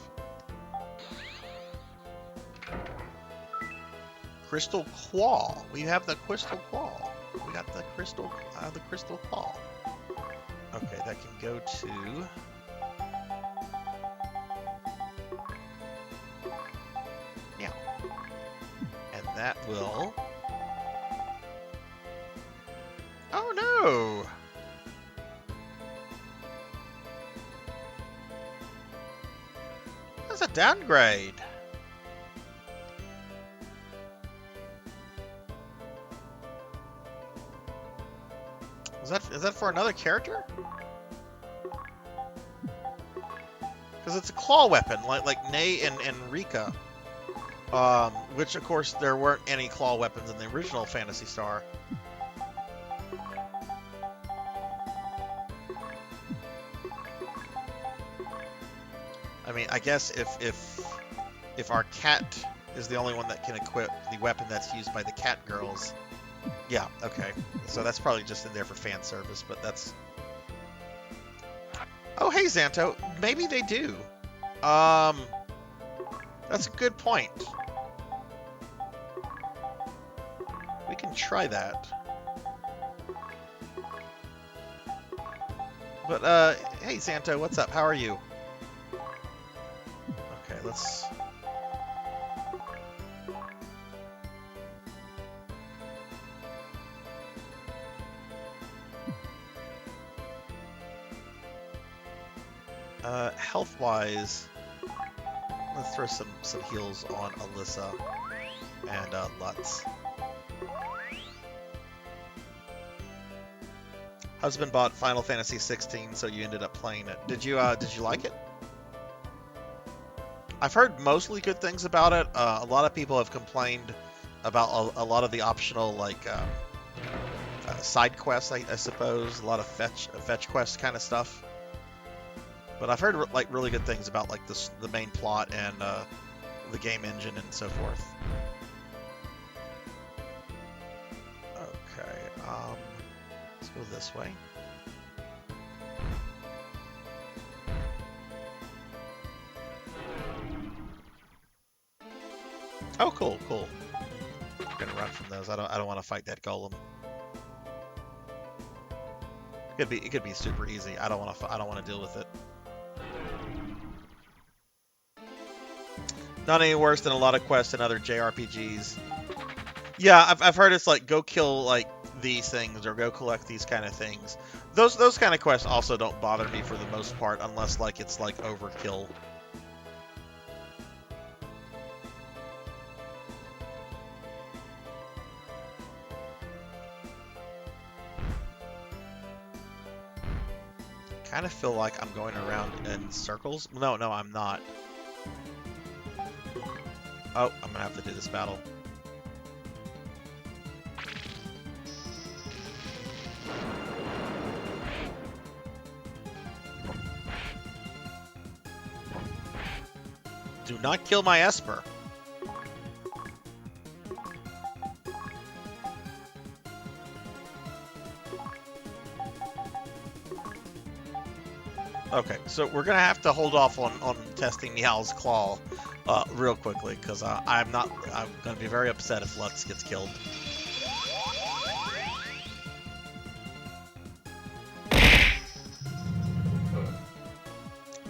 Crystal Claw. We have the Crystal Claw. We got the Crystal Claw. Okay, that can go to... Meow. And that will... Oh no! That's a downgrade. Is that for another character? Because it's a claw weapon, like Ney and Rika. Which of course there weren't any claw weapons in the original Phantasy Star. I mean, I guess if our cat is the only one that can equip the weapon that's used by the cat girls. Yeah, okay. So that's probably just in there for fan service, but that's... Oh, hey, Xanto. Maybe they do. That's a good point. We can try that. But, hey, Xanto, what's up? How are you? Okay, let's... Health-wise, let's throw some heals on Alyssa and Lutz. Husband bought Final Fantasy 16, so you ended up playing it. Did you like it? I've heard mostly good things about it. A lot of people have complained about a lot of the optional like side quests, I suppose. A lot of fetch quest kind of stuff. But I've heard like really good things about like the main plot and the game engine and so forth. Okay, let's go this way. Oh, cool. I'm gonna run from those. I don't want to fight that golem. It could be super easy. I don't want to deal with it. Not any worse than a lot of quests in other JRPGs. Yeah, I've heard it's like go kill like these things or go collect these kind of things. Those kind of quests also don't bother me for the most part unless like it's like overkill. Kind of feel like I'm going around in circles. No, I'm not. Oh, I'm gonna have to do this battle. Do not kill my Esper. Okay, so we're gonna have to hold off on testing Meow's Claw real quickly, because I'm gonna be very upset if Lutz gets killed.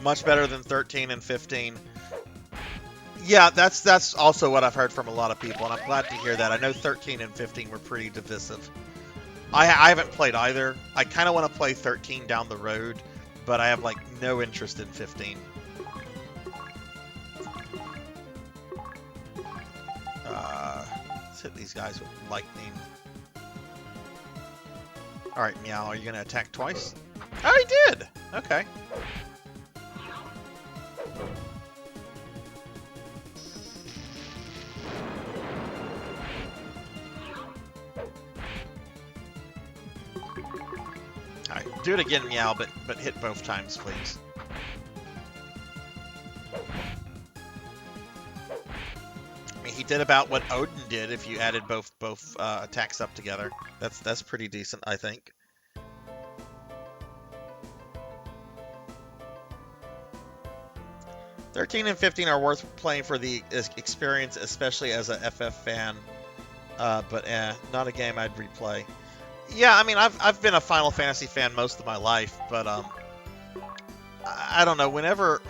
Much better than 13 and 15. Yeah, that's also what I've heard from a lot of people, and I'm glad to hear that. I know 13 and 15 were pretty divisive. I haven't played either. I kind of want to play 13 down the road, but I have like no interest in 15. Let's hit these guys with lightning. Alright, Meow, are you gonna attack twice? Oh, he did! Okay. Do it again, Meow, but hit both times, please. I mean, he did about what Odin did if you added both attacks up together. That's pretty decent, I think. $13 and $15 are worth playing for the experience, especially as a FF fan. But not a game I'd replay. Yeah, I mean, I've been a Final Fantasy fan most of my life, but I don't know. Whenever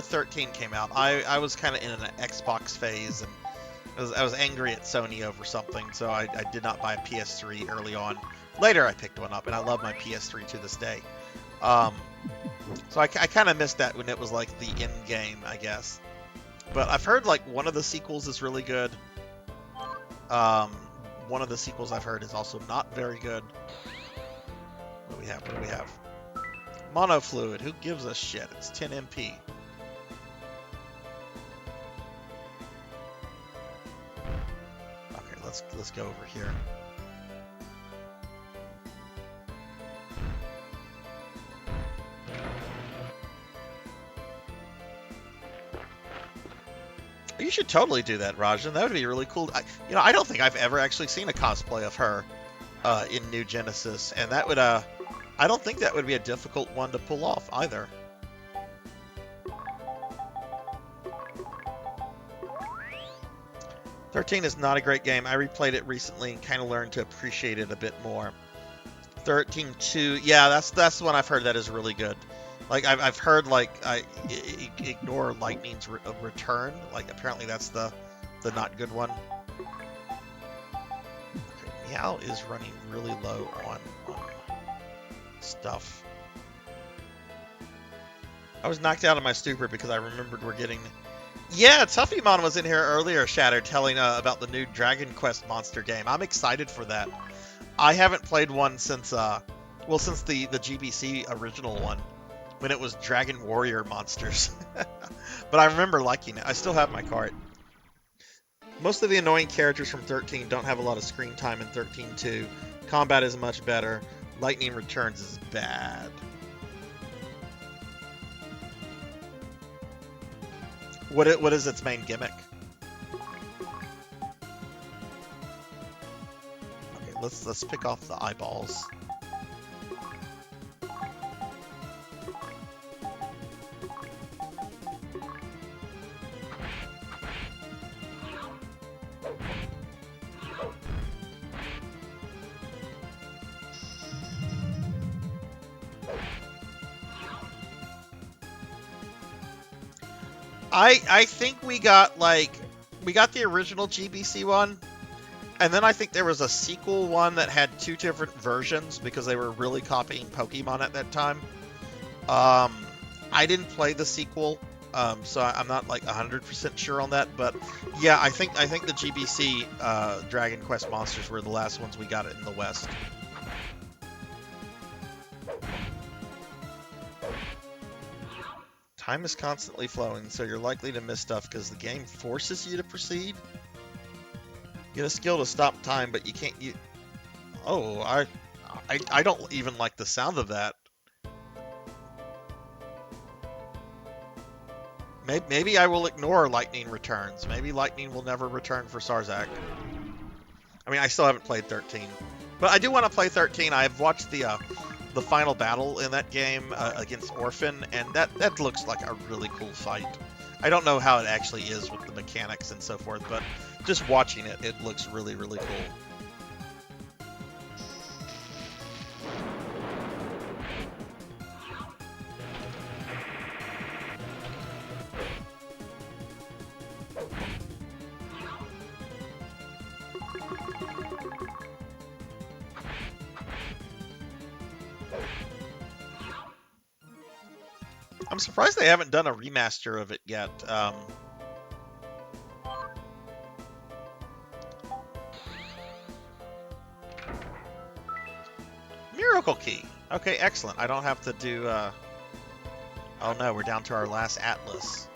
13 came out, I was kind of in an Xbox phase, and I was angry at Sony over something, so I did not buy a PS3 early on. Later, I picked one up, and I love my PS3 to this day. So I kind of missed that when it was like the end game, I guess. But I've heard like one of the sequels is really good. One of the sequels I've heard is also not very good. What do we have? What do we have? Monofluid. Who gives a shit? It's 10 MP. Okay, let's go over here. You should totally do that, Rajan. That would be really cool. I don't think I've ever actually seen a cosplay of her in New Genesis, and that would, I don't think that would be a difficult one to pull off either. "13 is not a great game. I replayed it recently and kind of learned to appreciate it a bit more. 13-2, yeah, that's the one I've heard that is really good. Like, I've heard, like, ignore Lightning's return. Like, apparently that's the not good one. Okay, Meow is running really low on stuff. I was knocked out of my stupor because I remembered we're getting... Yeah, Tuffymon was in here earlier, Shatter, telling about the new Dragon Quest monster game. I'm excited for that. I haven't played one since, well, since the GBC original one, when it was Dragon Warrior monsters. But I remember liking it. I still have my cart. Most of the annoying characters from 13 don't have a lot of screen time in 13-2. Combat is much better. Lightning Returns is bad. What is its main gimmick? Okay, let's pick off the eyeballs. I think we got the original GBC one, and then I think there was a sequel one that had two different versions because they were really copying Pokemon at that time. I didn't play the sequel, so I'm not like 100% sure on that, but yeah, I think the GBC Dragon Quest monsters were the last ones we got in the West. Time is constantly flowing, so you're likely to miss stuff because the game forces you to proceed. Get a skill to stop time, but you can't. Oh, I don't even like the sound of that. Maybe I will ignore Lightning Returns. Maybe Lightning will never return for Sarzac. I mean, I still haven't played 13, but I do want to play 13. I've watched the final battle in that game against Orphan, and that looks like a really cool fight. I don't know how it actually is with the mechanics and so forth, but just watching it, it looks really, really cool. I'm surprised they haven't done a remaster of it yet. Miracle Key. Okay, excellent. I don't have to do... Oh no, we're down to our last Atlas.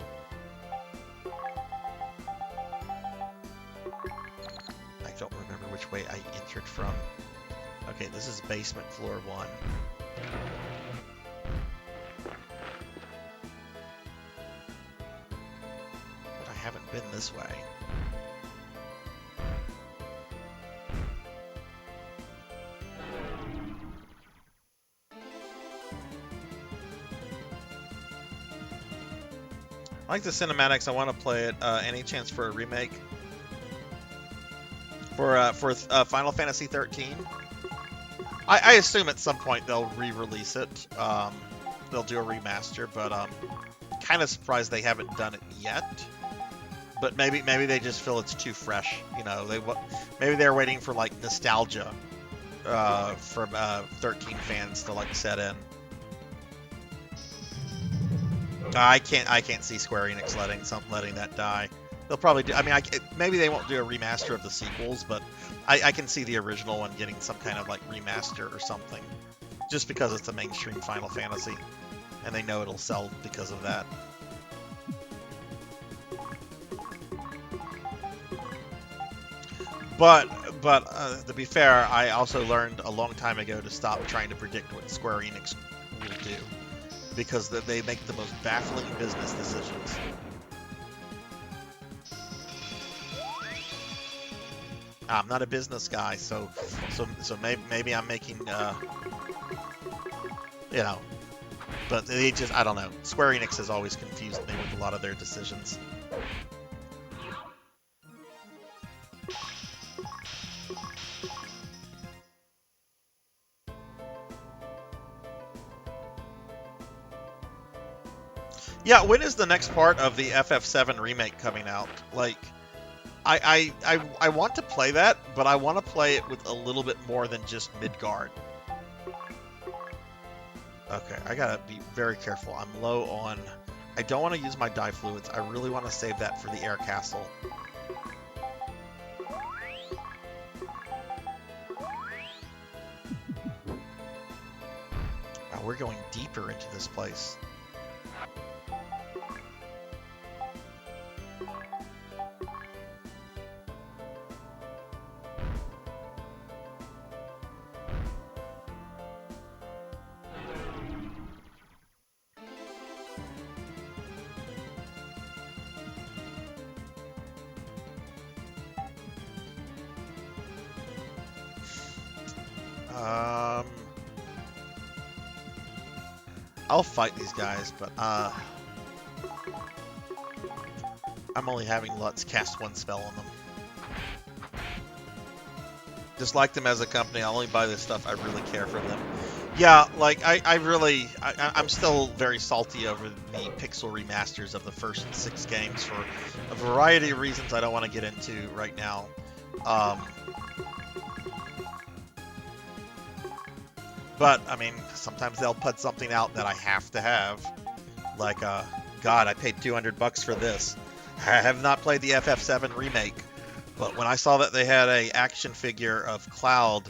I don't remember which way I entered from. Okay, this is basement floor 1. But I haven't been this way. I like the cinematics. I want to play it. Any chance for a remake? For Final Fantasy 13? I assume at some point they'll re-release it. They'll do a remaster, but kind of surprised they haven't done it yet. But maybe they just feel it's too fresh. You know, maybe they're waiting for like nostalgia from 13 fans to like set in. I can't see Square Enix letting that die. They'll probably do. I mean, maybe they won't do a remaster of the sequels, but I can see the original one getting some kind of like remaster or something, just because it's a mainstream Final Fantasy, and they know it'll sell because of that. But to be fair, I also learned a long time ago to stop trying to predict what Square Enix will do, because they make the most baffling business decisions. I'm not a business guy, so maybe I'm making, you know, but they just, I don't know. Square Enix has always confused me with a lot of their decisions. Yeah, when is the next part of the FF7 remake coming out? Like, I want to play that, but I want to play it with a little bit more than just Midgard. Okay, I gotta be very careful. I'm low on... I don't want to use my dye fluids. I really want to save that for the air castle. Wow, we're going deeper into this place. I'll fight these guys, but I'm only having Lutz cast one spell on them. Just like them as a company, I only buy this stuff I really care for them. Yeah, like I'm still very salty over the pixel remasters of the first 6 games for a variety of reasons I don't want to get into right now. But, I mean, sometimes they'll put something out that I have to have. Like, God, I paid $200 for this. I have not played the FF7 remake. But when I saw that they had a action figure of Cloud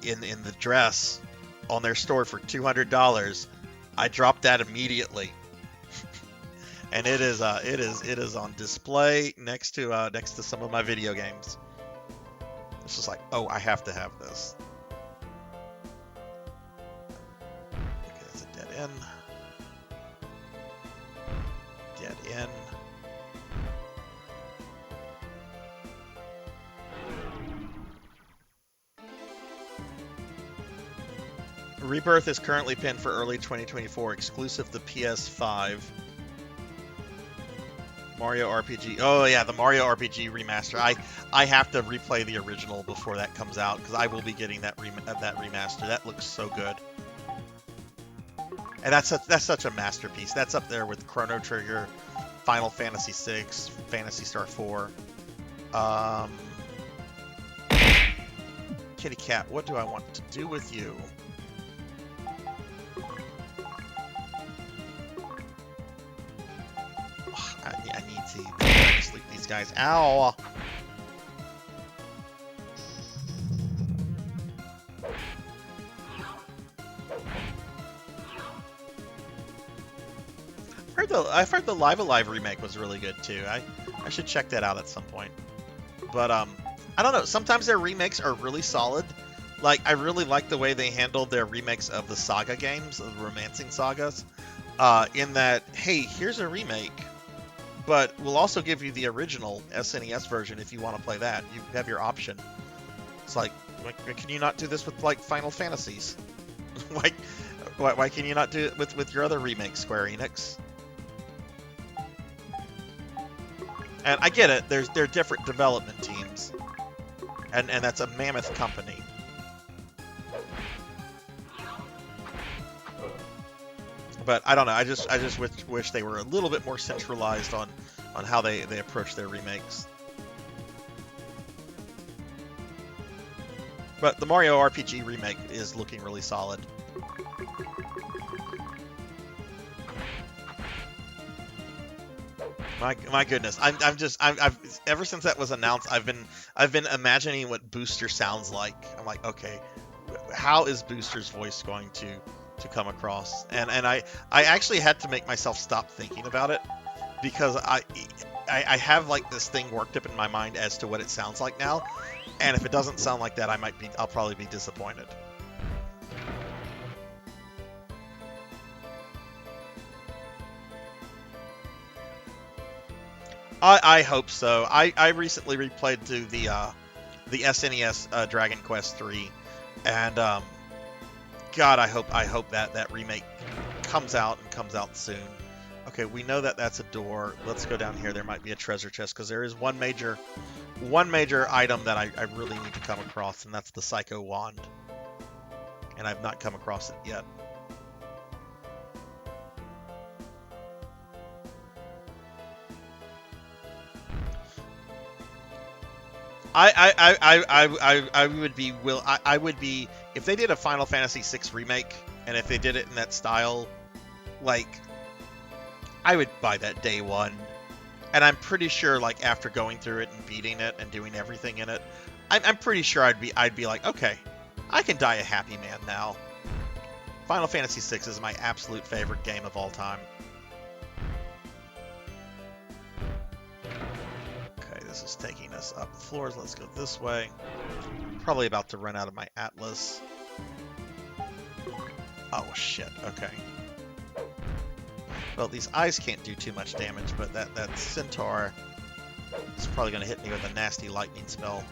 in the dress on their store for $200, I dropped that immediately. And it is on display next to some of my video games. It's just like, oh, I have to have this. Dead end. Rebirth is currently pinned for early 2024, exclusive to PS5. Mario RPG. Oh yeah, the Mario RPG remaster. I have to replay the original before that comes out, because I will be getting that remaster. That looks so good. And that's such a masterpiece. That's up there with Chrono Trigger, Final Fantasy VI, Phantasy Star 4. Kitty Cat, what do I want to do with you? I need to sleep these guys. Ow! I've heard the Live Alive remake was really good too. I should check that out at some point. But I don't know. Sometimes their remakes are really solid, Like, I really like the way they handled their remakes of the Saga games, the romancing sagas, in that, hey, here's a remake, but we'll also give you the original SNES version if you want to play that. You have your option. It's like, can you not do this with, like, Final Fantasies? Like, why can you not do it with your other remakes, Square Enix? And I get it, they're different development teams, and that's a mammoth company. But I don't know, I just wish they were a little bit more centralized on how they approach their remakes. But the Mario RPG remake is looking really solid. My goodness, I've ever since that was announced, I've been imagining what Booster sounds like. I'm like, okay, how is Booster's voice going to come across? And I actually had to make myself stop thinking about it, because I have like this thing worked up in my mind as to what it sounds like now, and if it doesn't sound like that, I'll probably be disappointed. I hope so. I recently replayed through the SNES Dragon Quest III, and God, I hope that remake comes out soon. Okay, we know that that's a door. Let's go down here. There might be a treasure chest, because there is one major item that I really need to come across, and that's the Psycho Wand. And I've not come across it yet. I would be if they did a Final Fantasy VI remake, and if they did it in that style, like, I would buy that day one. And I'm pretty sure, like, after going through it and beating it and doing everything in it, I'm pretty sure I'd be like, okay, I can die a happy man now. Final Fantasy VI is my absolute favorite game of all time. This is taking us up floors. Let's go this way. Probably about to run out of my Atlas. Oh, shit. Okay. Well, these eyes can't do too much damage, but that centaur is probably going to hit me with a nasty lightning spell.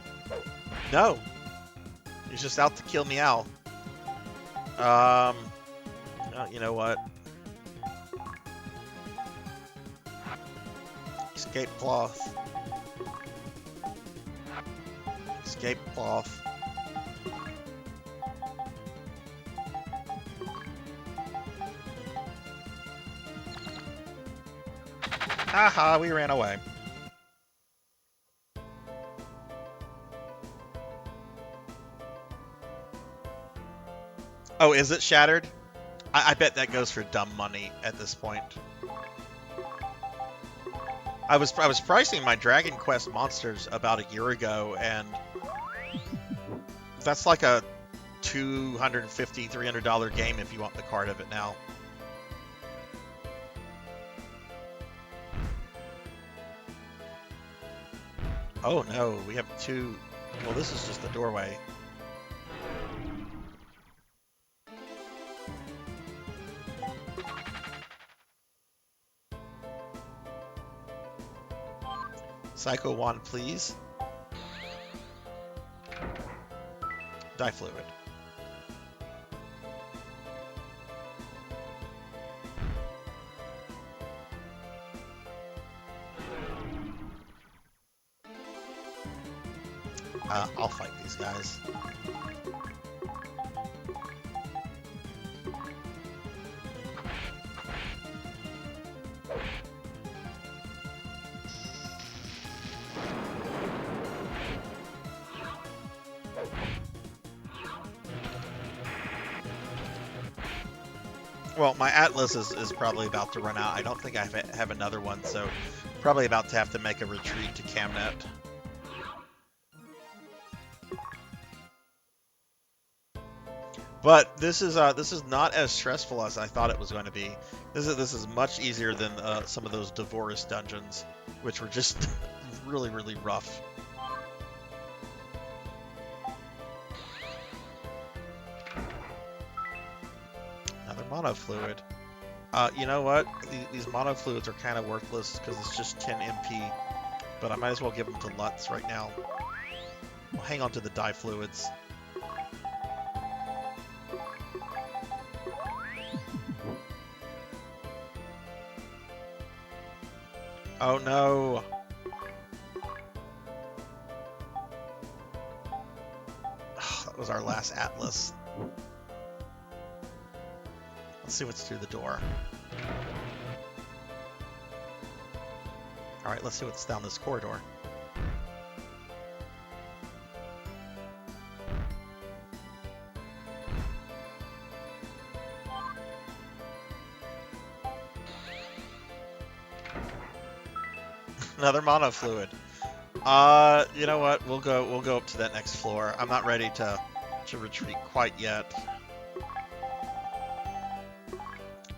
No! He's just out to kill me out. Oh, you know what? Escape cloth. Escape cloth. Haha, we ran away. Oh, is it shattered? I bet that goes for dumb money at this point. I was pricing my Dragon Quest monsters about a year ago, and that's like a $250, $300 game if you want the card of it now. Oh no, we have two. Well, this is just the doorway. Psycho Wand, please. Die fluid. I'll fight these guys. Well, my Atlas is probably about to run out. I don't think I have another one, so probably about to have to make a retreat to Camnet. But this is not as stressful as I thought it was going to be. This is much easier than some of those Devorus dungeons, which were just really, really rough. mono fluid. You know what? These mono fluids are kind of worthless because it's just 10 MP. But I might as well give them to Lutz right now. We'll hang on to the dye fluids. Oh no! That was our last Atlas. Let's see what's through the door. Alright, let's see what's down this corridor. Another mono fluid. You know what? We'll go up to that next floor. I'm not ready to retreat quite yet.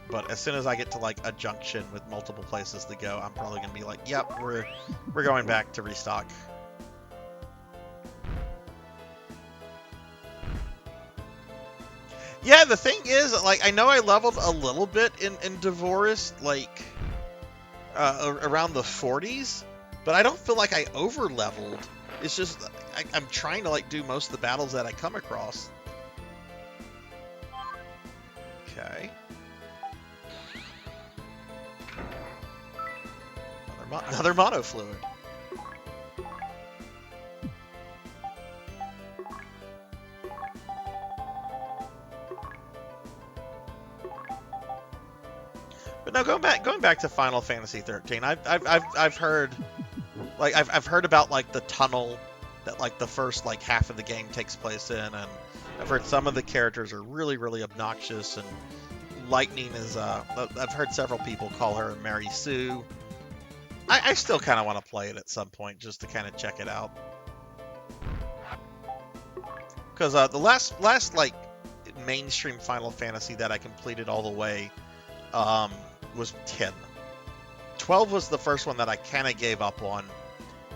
But as soon as I get to like a junction with multiple places to go, I'm probably gonna be like, yep, we're going back to restock. Yeah, the thing is, like, I know I leveled a little bit in Divorce, like, around the 40s, but I don't feel like I over-leveled. It's just, I'm trying to, like, do most of the battles that I come across. Okay. Another mono fluid. But no, going back to Final Fantasy 13, I've heard, like, I've heard about like the tunnel that like the first like half of the game takes place in, and I've heard some of the characters are really obnoxious, and Lightning is I've heard several people call her Mary Sue. I still kind of want to play it at some point just to kind of check it out, because the last like mainstream Final Fantasy that I completed all the way was 10. 12 was the first one that I kind of gave up on,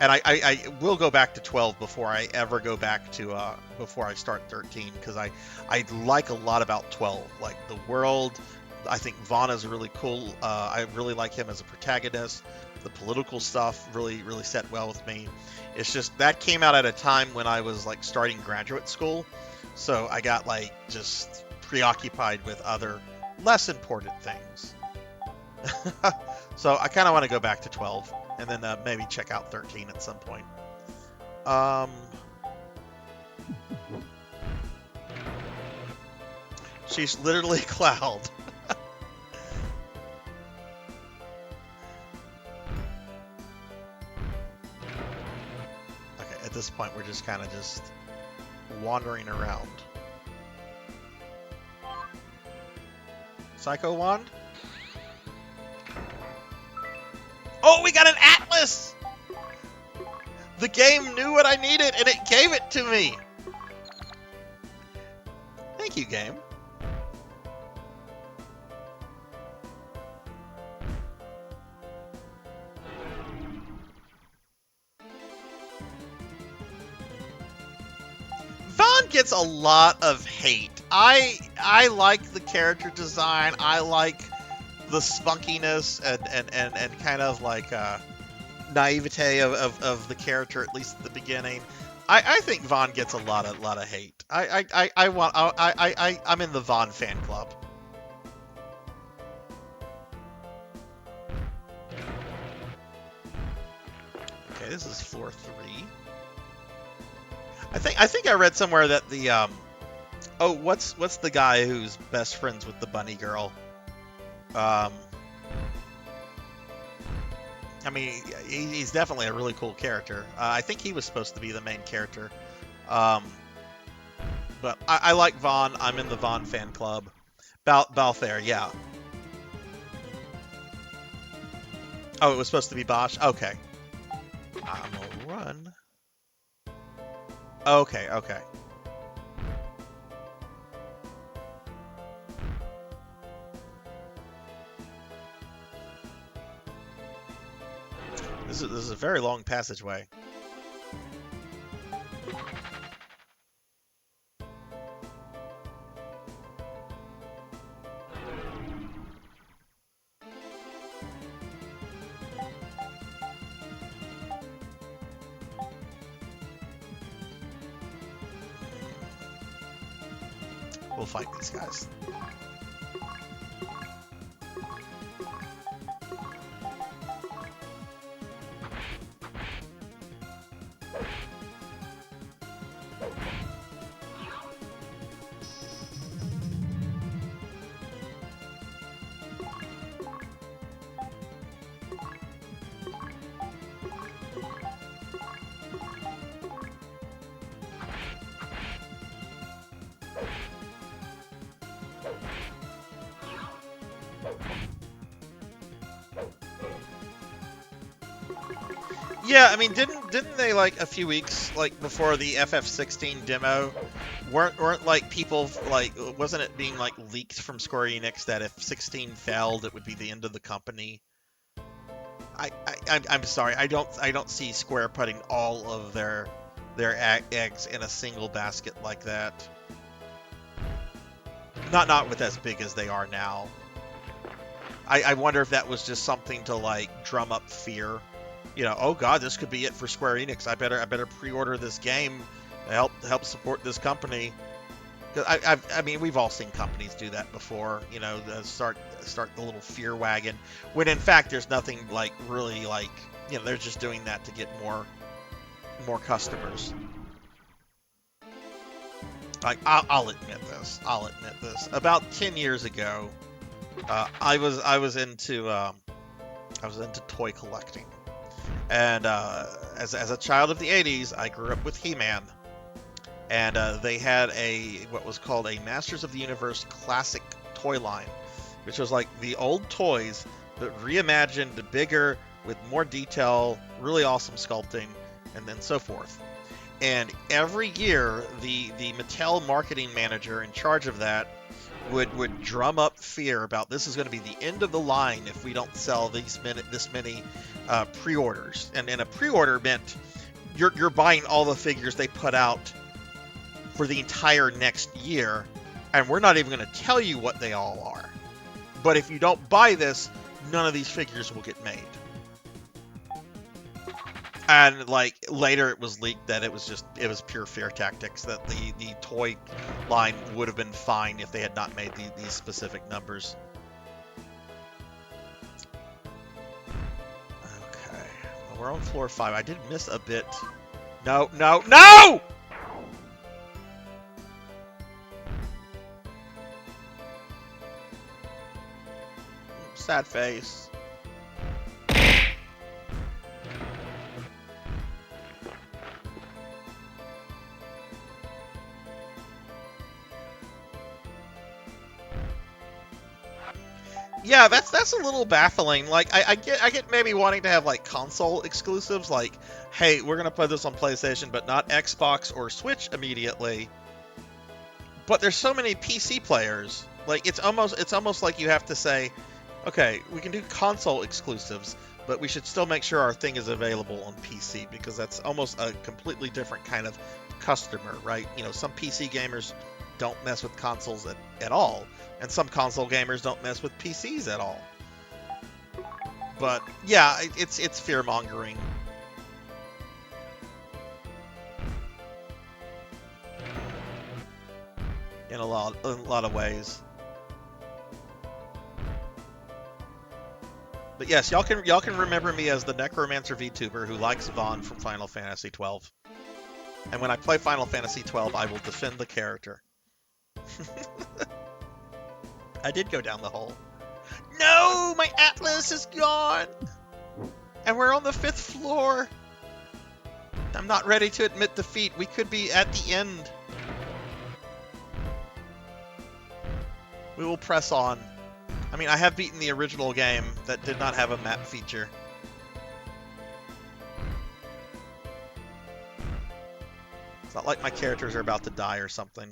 and I will go back to 12 before I ever go back to before I start 13, because I like a lot about 12, like the world. I think Vaughn is really cool. I really like him as a protagonist. The political stuff really set well with me. It's just that came out at a time when I was like starting graduate school, so I got like just preoccupied with other less important things. So I kind of want to go back to 12 and then maybe check out 13 at some point. She's literally Cloud. Okay, at this point we're just kind of just wandering around. Psycho Wand? Oh, we got an Atlas! The game knew what I needed and it gave it to me! Thank you, game. Vaughn gets a lot of hate. I like the character design. I like the spunkiness and kind of like naivete of the character, at least at the beginning. I think Vaughn gets a lot of hate. I'm in the Vaughn fan club. Okay, this is floor 3. I think I read somewhere that the oh, what's the guy who's best friends with the bunny girl? I mean, he's definitely a really cool character. I think he was supposed to be the main character. But I like Vaughn. I'm in the Vaughn fan club. Balthair, yeah. Oh, it was supposed to be Bosch? Okay. I'm gonna run. Okay. This is a very long passageway. We'll fight these guys. Yeah, I mean, didn't they like a few weeks like before the FF16 demo, weren't like people like wasn't it being like leaked from Square Enix that if 16 failed, it would be the end of the company? I'm sorry, I don't see Square putting all of their eggs in a single basket like that. Not with as big as they are now. I wonder if that was just something to like drum up fear. You know, oh god, this could be it for Square Enix. I better pre-order this game to help support this company. I mean, we've all seen companies do that before. You know, start the little fear wagon when in fact there's nothing like really like, you know, they're just doing that to get more customers. Like I'll admit this. About 10 years ago, I was into toy collecting. And as a child of the 80s, I grew up with He-Man. And they had what was called a Masters of the Universe Classic toy line, which was like the old toys, but reimagined, bigger, with more detail, really awesome sculpting, and then so forth. And every year, the Mattel marketing manager in charge of that would drum up fear about this is going to be the end of the line if we don't sell this many pre-orders. And a pre-order meant you're buying all the figures they put out for the entire next year, and we're not even going to tell you what they all are. But if you don't buy this, none of these figures will get made. And like later it was leaked that it was pure fear tactics, that the toy line would have been fine if they had not made these specific numbers. Okay, well, we're on floor 5. I did miss a bit. No! Sad face. Yeah, that's a little baffling. Like, I get maybe wanting to have like console exclusives, like, hey, we're gonna put this on PlayStation, but not Xbox or Switch immediately. But there's so many PC players. Like, it's almost like you have to say, okay, we can do console exclusives, but we should still make sure our thing is available on PC, because that's almost a completely different kind of customer, right? You know, some PC gamers don't mess with consoles at all, and some console gamers don't mess with PCs at all. But yeah, it's fear-mongering. In a lot of ways. But yes, y'all can remember me as the Necromancer VTuber who likes Vaughn from Final Fantasy XII. And when I play Final Fantasy XII, I will defend the character. I did go down the hole. No! My Atlas is gone! And we're on the 5th floor! I'm not ready to admit defeat. We could be at the end. We will press on. I mean, I have beaten the original game that did not have a map feature. It's not like my characters are about to die or something.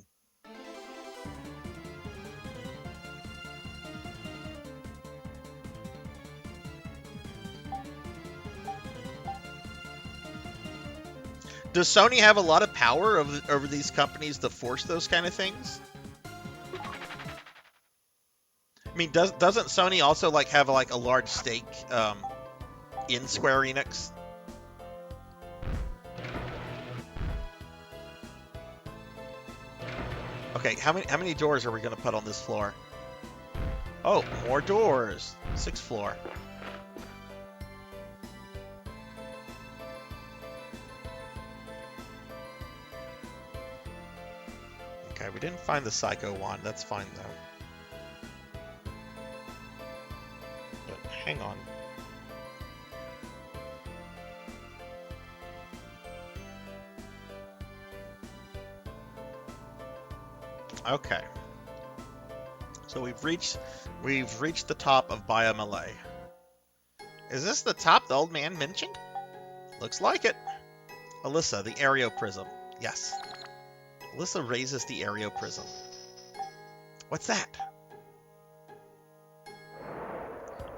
Does Sony have a lot of power over these companies to force those kind of things? I mean, doesn't Sony also like have like a large stake in Square Enix? Okay, how many doors are we gonna put on this floor? Oh, more doors. 6th floor. Okay, we didn't find the Psycho Wand. That's fine, though. But hang on. Okay. So we've reached the top of Biomalay. Is this the top the old man mentioned? Looks like it. Alyssa, the Areoprism. Yes. Alyssa raises the Areoprism. What's that?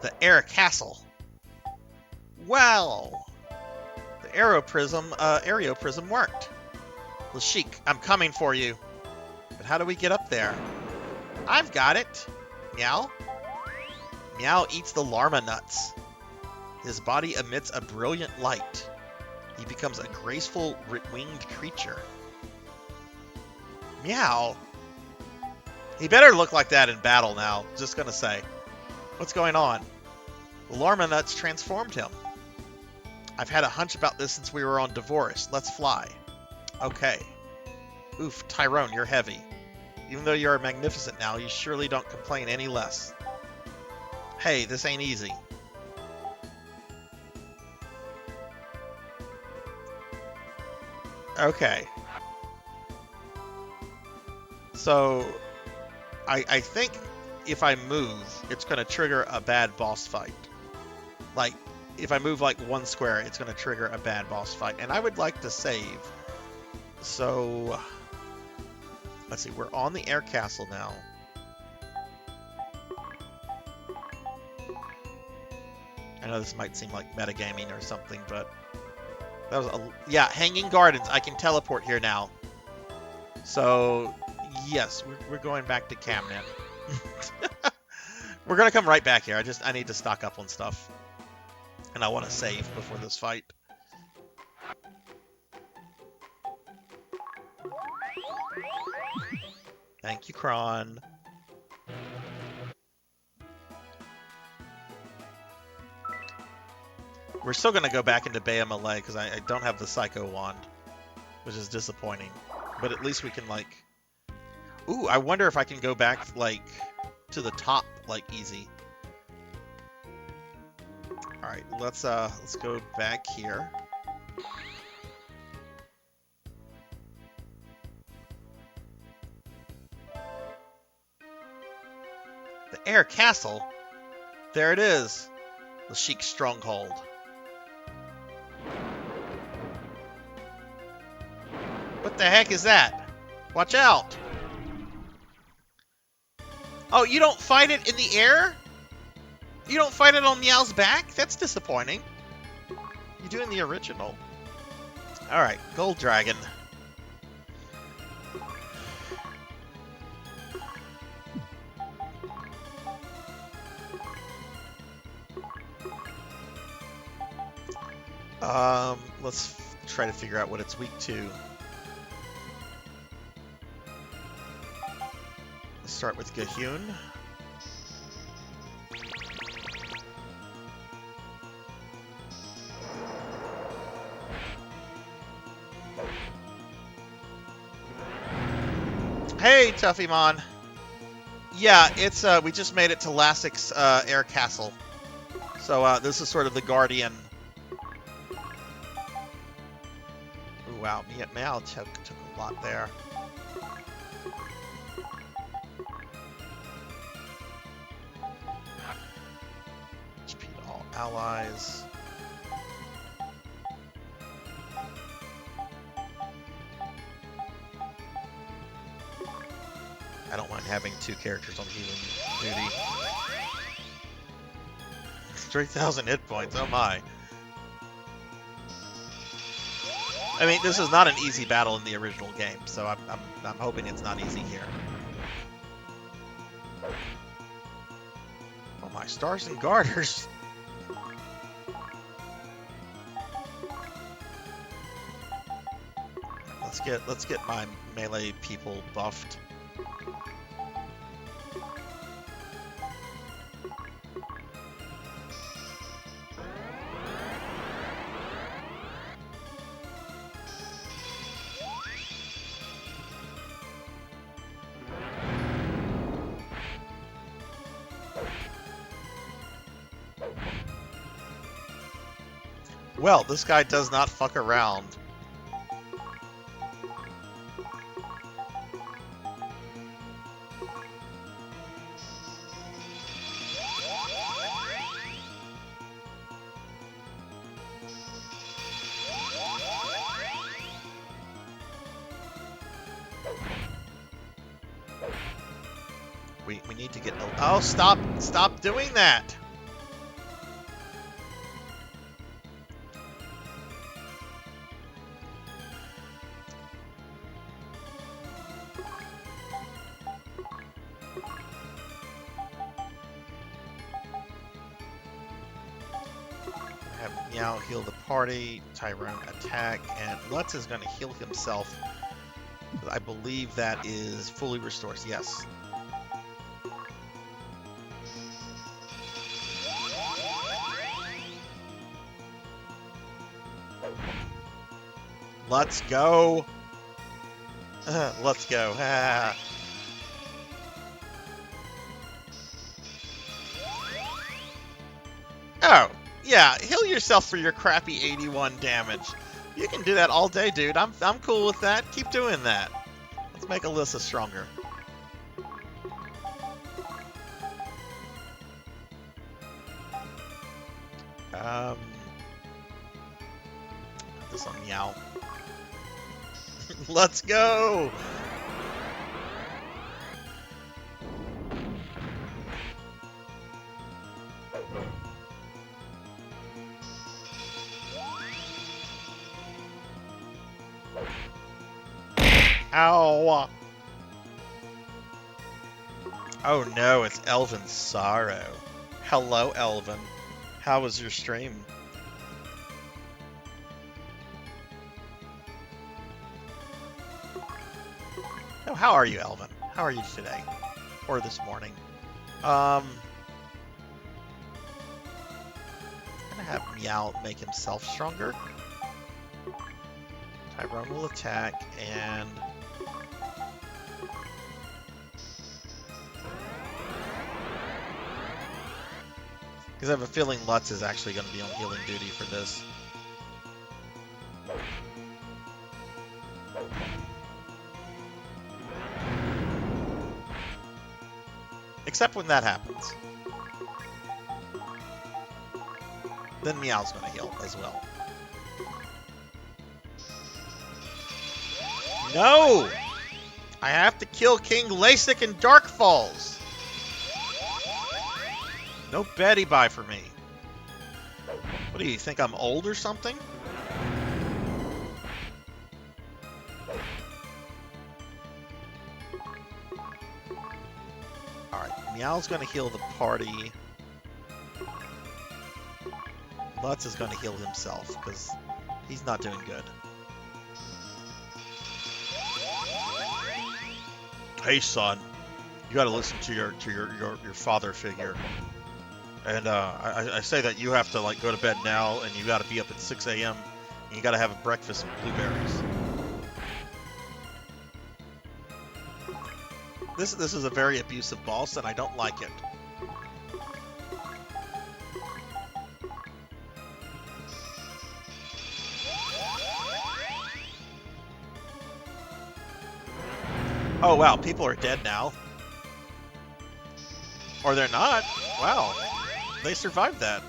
The Air Castle. Well, the Areoprism worked. Lashik, I'm coming for you. But how do we get up there? I've got it. Meow. Meow eats the Larma nuts. His body emits a brilliant light. He becomes a graceful winged creature. Meow. He better look like that in battle now. Just gonna say. What's going on? The Larma nuts transformed him. I've had a hunch about this since we were on Divorce. Let's fly. Okay. Oof, Tyrone, you're heavy. Even though you're magnificent now, you surely don't complain any less. Hey, this ain't easy. Okay. So, I think if I move, it's going to trigger a bad boss fight. Like, if I move like 1 square, it's going to trigger a bad boss fight. And I would like to save. So, let's see. We're on the air castle now. I know this might seem like metagaming or something, but that was yeah, Hanging Gardens. I can teleport here now. So, yes, we're going back to Camden. We're going to come right back here. I need to stock up on stuff. And I want to save before this fight. Thank you, Kron. We're still going to go back into Bay of Malay because I don't have the Psycho Wand, which is disappointing. But at least we can, like... Ooh, I wonder if I can go back, like, to the top, like, easy. Alright, let's go back here. The Air Castle? There it is. The Sheik's stronghold. What the heck is that? Watch out! Oh, you don't fight it in the air? You don't fight it on Meow's back? That's disappointing. You do in the original. Alright, Gold Dragon. Let's try to figure out what it's weak to. Let's start with Gahun. Hey, Tuffymon. Yeah, it's we just made it to Lassik's Air Castle. So this is sort of the guardian. Ooh, wow, Meow took a lot there. HP to all allies. I don't mind having 2 characters on healing duty. 3,000 hit points, oh my. I mean, this is not an easy battle in the original game, so I'm hoping it's not easy here. Oh my, Stars and Garters! Let's get my melee people buffed. Well, this guy does not fuck around. We need to get... Oh, stop doing that! Have Meow heal the party, Tyrone attack, and Lutz is going to heal himself. I believe that is fully restores, yes. Let's go. Let's go. Oh, yeah, heal yourself for your crappy 81 damage. You can do that all day, dude. I'm cool with that. Keep doing that. Let's make Alyssa stronger. Put this on Meow. Let's go! Ow! Oh no, it's Elvin Sorrow. Hello, Elvin. How was your stream? Oh, how are you, Elvin? How are you today? Or this morning? I'm gonna have Meow make himself stronger. Tyrone will attack, and... because I have a feeling Lutz is actually going to be on healing duty for this. Except when that happens. Then Meow's going to heal as well. No! I have to kill King Lasik in Dark Falls! No Betty Bye for me. What do you think, I'm old or something? Alright, Meow's gonna heal the party. Lutz is gonna heal himself, because he's not doing good. Hey son, you gotta listen to your father figure. And I say that you have to like go to bed now, and you got to be up at 6 a.m. and you got to have a breakfast with blueberries. This is a very abusive boss, and I don't like it. Oh wow, people are dead now. Or they're not. Wow. They survived that.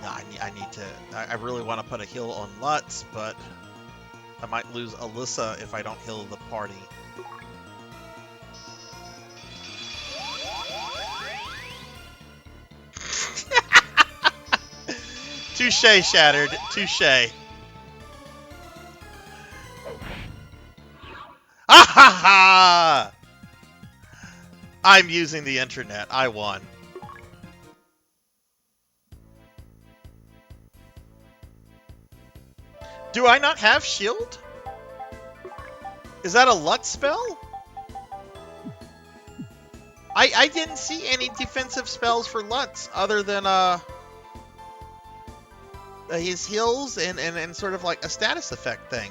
No, I need to... I really want to put a heal on Lutz, but I might lose Alyssa if I don't heal the party. Touché, Shattered. Touché. Ah ha ha! I'm using the internet. I won. Do I not have shield? Is that a luck spell? I didn't see any defensive spells for Lutz other than his heals and sort of like a status effect thing.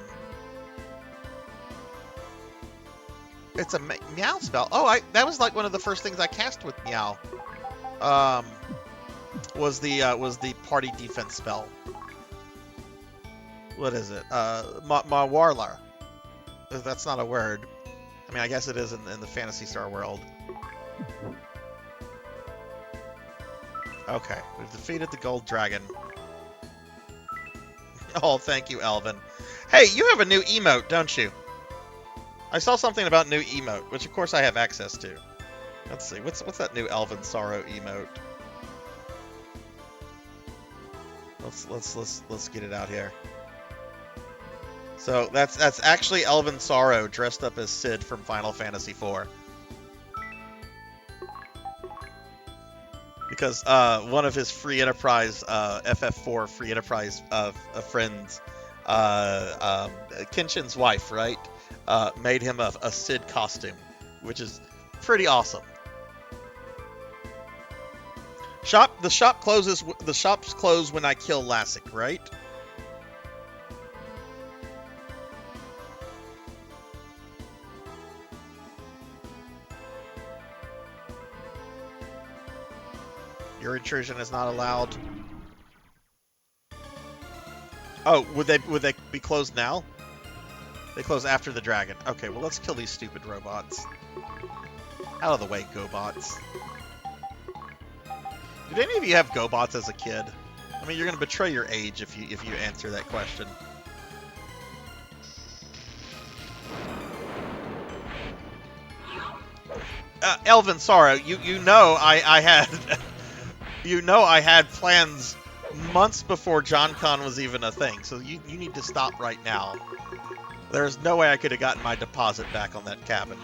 It's a meow spell. Oh, that was like one of the first things I cast with meow. Was the party defense spell. What is it? Mawarla. That's not a word. I mean, I guess it is in the Phantasy Star world. Okay, we've defeated the gold dragon. Oh, thank you, Elvin. Hey, you have a new emote, don't you? I saw something about new emote, which of course I have access to. Let's see, what's that new Elvin Sorrow emote? Let's get it out here. So that's actually Elvin Sorrow dressed up as Sid from Final Fantasy IV. Because one of his free enterprise FF4 free enterprise friends, Kenshin's wife, right, made him a Sid costume, which is pretty awesome. The shops close when I kill Lassic, right? Your intrusion is not allowed. Oh, would they be closed now? They close after the dragon. Okay, well let's kill these stupid robots. Out of the way, GoBots. Did any of you have GoBots as a kid? I mean, you're gonna betray your age if you answer that question. Elvin Sorrow, you know I had I had plans months before JonCon was even a thing, so you need to stop right now. There's no way I could have gotten my deposit back on that cabin.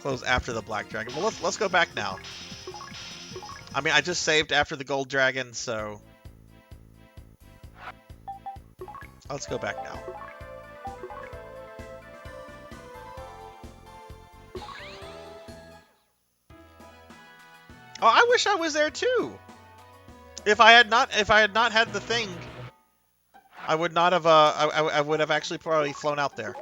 Close after the Black Dragon. Well, let's go back now. I mean, I just saved after the Gold Dragon, so let's go back now. Oh, I wish I was there too. If I had not had the thing, I would not have. I would have actually probably flown out there.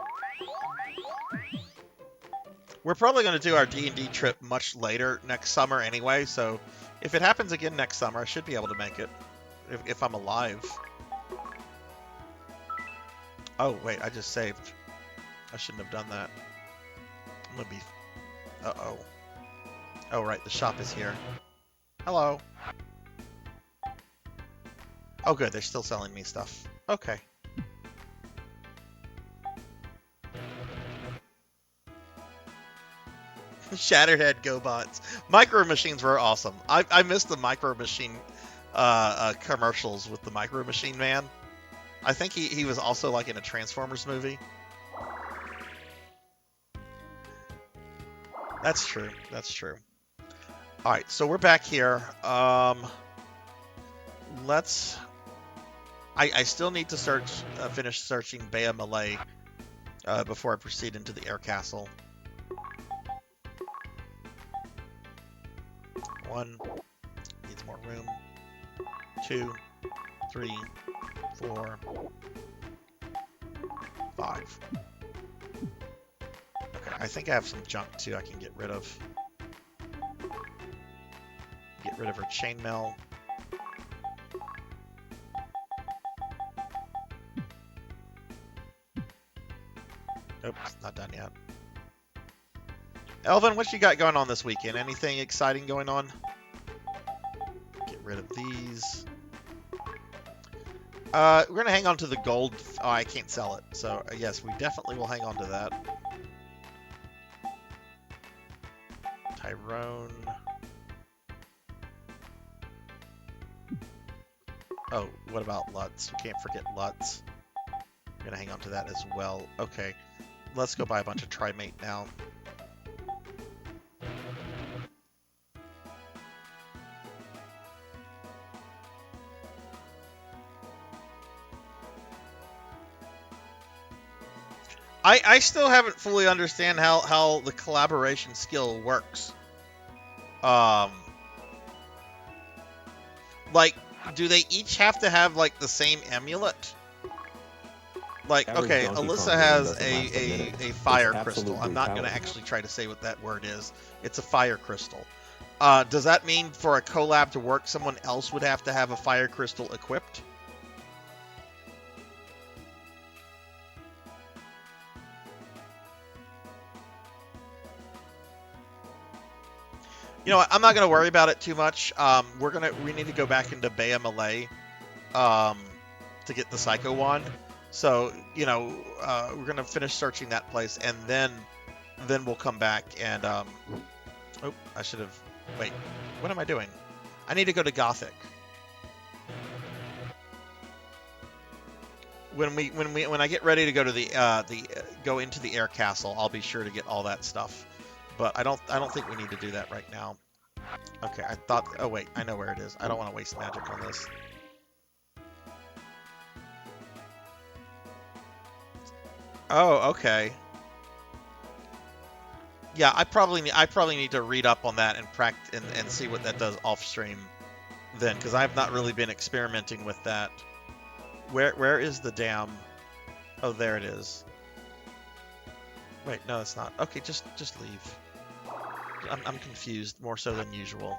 We're probably going to do our D&D trip much later next summer anyway, so if it happens again next summer, I should be able to make it if I'm alive. Oh wait, I just saved. I shouldn't have done that. I'm gonna be. Uh-oh. Oh, right, the shop is here. Hello. Oh, good, they're still selling me stuff. Okay. Shatterhead GoBots. Micro Machines were awesome. I missed the Micro Machine commercials with the Micro Machine Man. I think he was also like in a Transformers movie. That's true. That's true. All right, so we're back here. Let's. I still need to finish searching Bea Malay before I proceed into the air castle. 1 needs more room. 2, 3, 4, 5. Okay, I think I have some junk too I can get rid of. Get rid of her chainmail. Oops, not done yet. Elvin, what you got going on this weekend? Anything exciting going on? Get rid of these. We're going to hang on to the gold. Oh, I can't sell it. So, yes, we definitely will hang on to that. Tyrone. Oh, what about Lutz? We can't forget Lutz. I'm gonna hang on to that as well. Okay, let's go buy a bunch of Trimate now. I still haven't fully understand how the collaboration skill works. Like, do they each have to have like the same amulet? Like, okay, Alyssa has a fire crystal. I'm not gonna actually try to say what that word is. It's a fire crystal. Does that mean for a collab to work, someone else would have to have a fire crystal equipped? You know what? I'm not gonna worry about it too much. We need to go back into Bea Malay, to get the Psycho Wand. So, you know, we're gonna finish searching that place, and then we'll come back and oh, I should have. Wait, what am I doing? I need to go to Gothic. When I get ready to go to go into the air castle, I'll be sure to get all that stuff. But I don't think we need to do that right now. Okay, I thought. Oh wait, I know where it is. I don't want to waste magic on this. Oh, okay. Yeah, I probably need to read up on that and practice and see what that does off stream then, because I've not really been experimenting with that. Where is the dam? Oh, there it is. Wait, no, it's not. Okay, just leave. I'm confused more so than usual.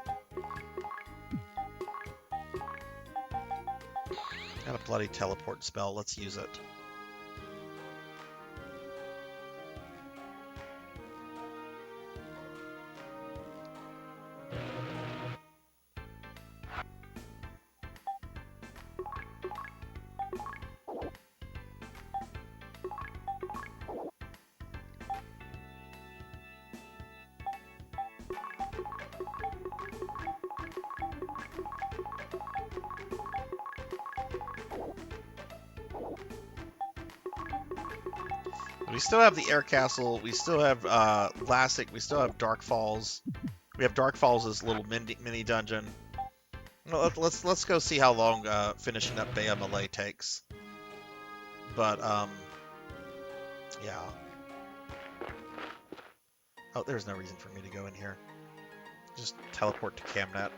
Got a bloody teleport spell. Let's use it. We still have the air castle. We still have Lassic. We still have Dark Falls. We have Dark Falls' little mini dungeon. Well, let's go see how long finishing up Bea Malay takes. But yeah. Oh, there's no reason for me to go in here. Just teleport to Camnet.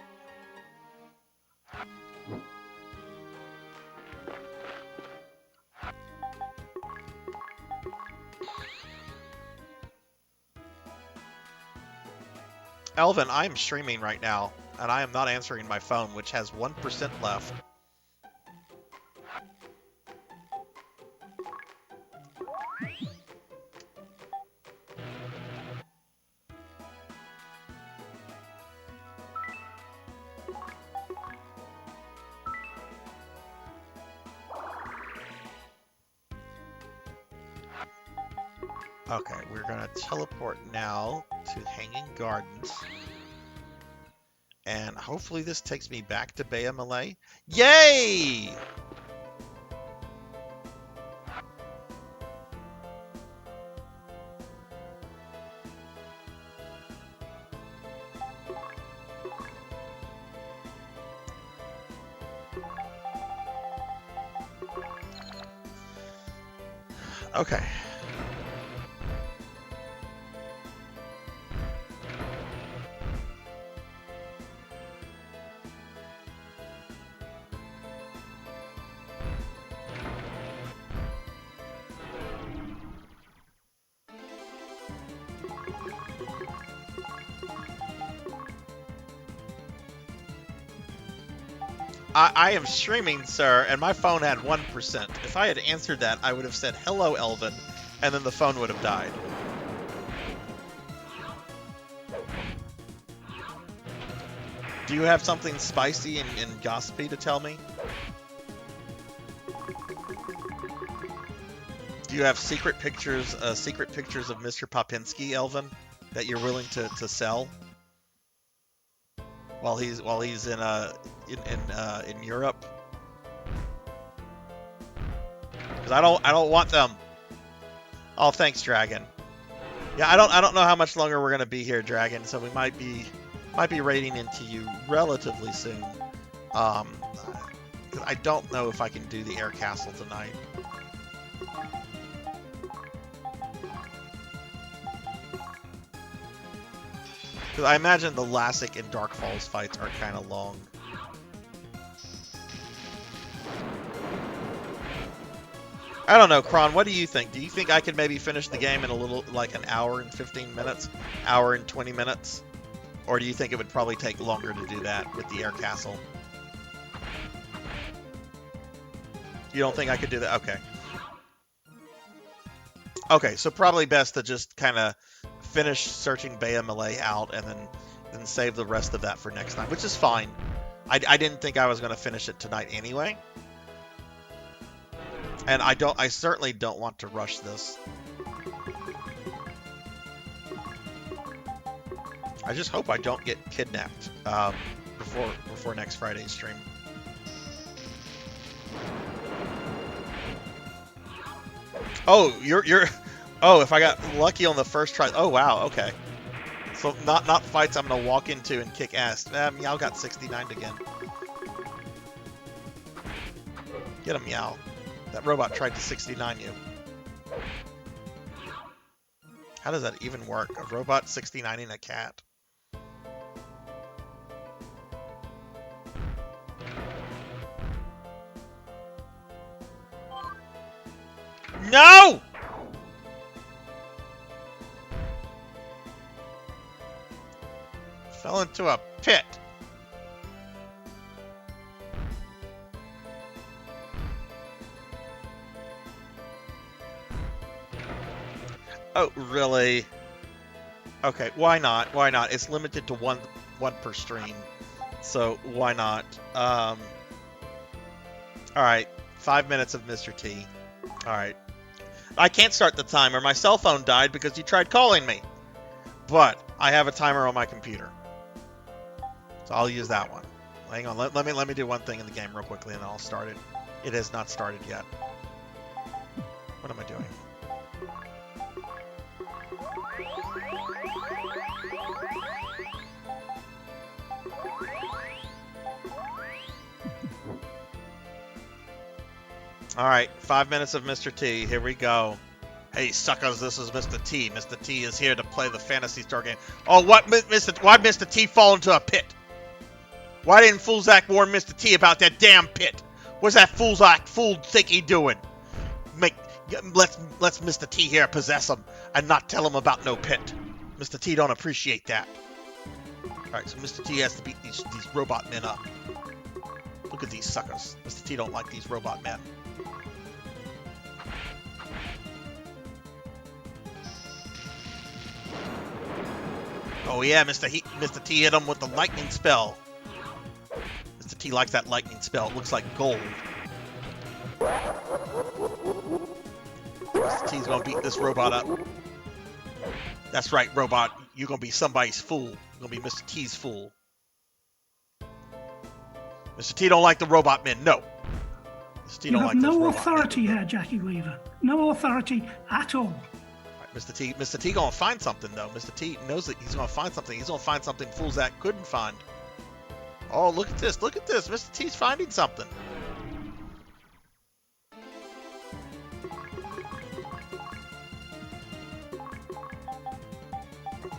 Elvin, I am streaming right now, and I am not answering my phone, which has 1% left. Okay, we're gonna teleport now to Hanging Gardens. And hopefully this takes me back to Bea Malay. Yay! Okay. I am streaming, sir, and my phone had 1%. If I had answered that, I would have said, hello, Elvin, and then the phone would have died. Do you have something spicy and gossipy to tell me? Do you have secret pictures of Mr. Popinski, Elvin, that you're willing to sell while he's in Europe? Because Because I don't want them. Oh, thanks, Dragon. Yeah, I don't know how much longer we're gonna be here, Dragon. So we might be raiding into you relatively soon. 'Cause I don't know if I can do the air castle tonight. Because I imagine the Lassic and Dark Falls fights are kind of long. I don't know, Kron, what do you think? Do you think I could maybe finish the game in a little, like an hour and 15 minutes? Hour and 20 minutes? Or do you think it would probably take longer to do that with the air castle? You don't think I could do that? Okay. Okay, so probably best to just kind of finish searching Bea Malay out and then save the rest of that for next time, which is fine. I didn't think I was going to finish it tonight anyway. And I certainly don't want to rush this. I just hope I don't get kidnapped before next Friday's stream. Oh, oh, if I got lucky on the first try. Oh, wow, okay. So not fights I'm gonna walk into and kick ass. Meow got 69 again. Get him, Meow. That robot tried to 69 you. How does that even work? A robot 69ing a cat? No! Fell into a pit. Oh, really? Okay, why not? Why not? It's limited to one per stream. So, why not? Alright, 5 minutes of Mr. T. Alright. I can't start the timer. My cell phone died because you tried calling me. But I have a timer on my computer. So I'll use that one. Hang on, let me do one thing in the game real quickly and then I'll start it. It has not started yet. What am I doing? Alright, 5 minutes of Mr. T. Here we go. Hey, suckers, this is Mr. T. Mr. T is here to play the Phantasy Star game. Oh, why'd Mr. T fall into a pit? Why didn't Sarzac warn Mr. T about that damn pit? What's that fool think he doing? Let's Mr. T here possess him and not tell him about no pit. Mr. T don't appreciate that. Alright, so Mr. T has to beat these robot men up. Look at these suckers. Mr. T don't like these robot men. Oh yeah, Mr. T hit him with the lightning spell. Mr. T likes that lightning spell. It looks like gold. Mr. T's gonna beat this robot up. That's right, robot. You're gonna be somebody's fool. You're gonna be Mr. T's fool. Mr. T don't like the robot men. No. Mr. T don't like those robot men. You have no authority here, Jackie Weaver. No authority at all. Mr. T gonna find something though. Mr. T knows that he's gonna find something. He's gonna find something Sarzac couldn't find. Oh, look at this! Look at this! Mr. T's finding something.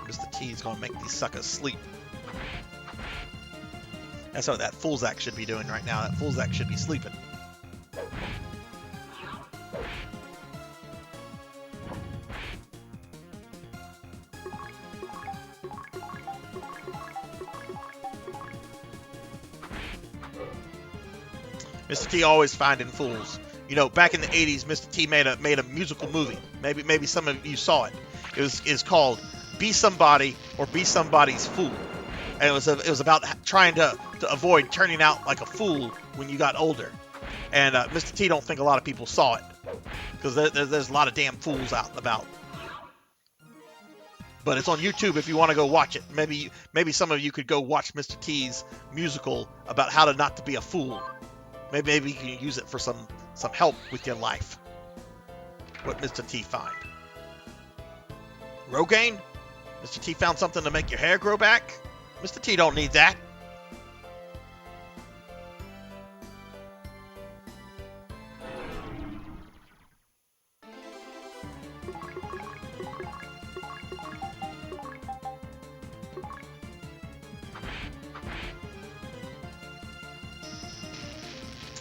Mr. T's gonna make these suckers sleep. That's what that Sarzac should be doing right now. That Sarzac should be sleeping. Mr. T always finding fools. You know, back in the 80s, Mr. T made a musical movie. Maybe some of you saw it. It's called Be Somebody or Be Somebody's Fool. And it was about trying to avoid turning out like a fool when you got older. And Mr. T don't think a lot of people saw it because there's a lot of damn fools out and about. But it's on YouTube if you want to go watch it. Maybe some of you could go watch Mr. T's musical about how to not to be a fool. Maybe you can use it for some help with your life. what Mr. T find. Rogaine? Mr. T found something to make your hair grow back? Mr. T don't need that.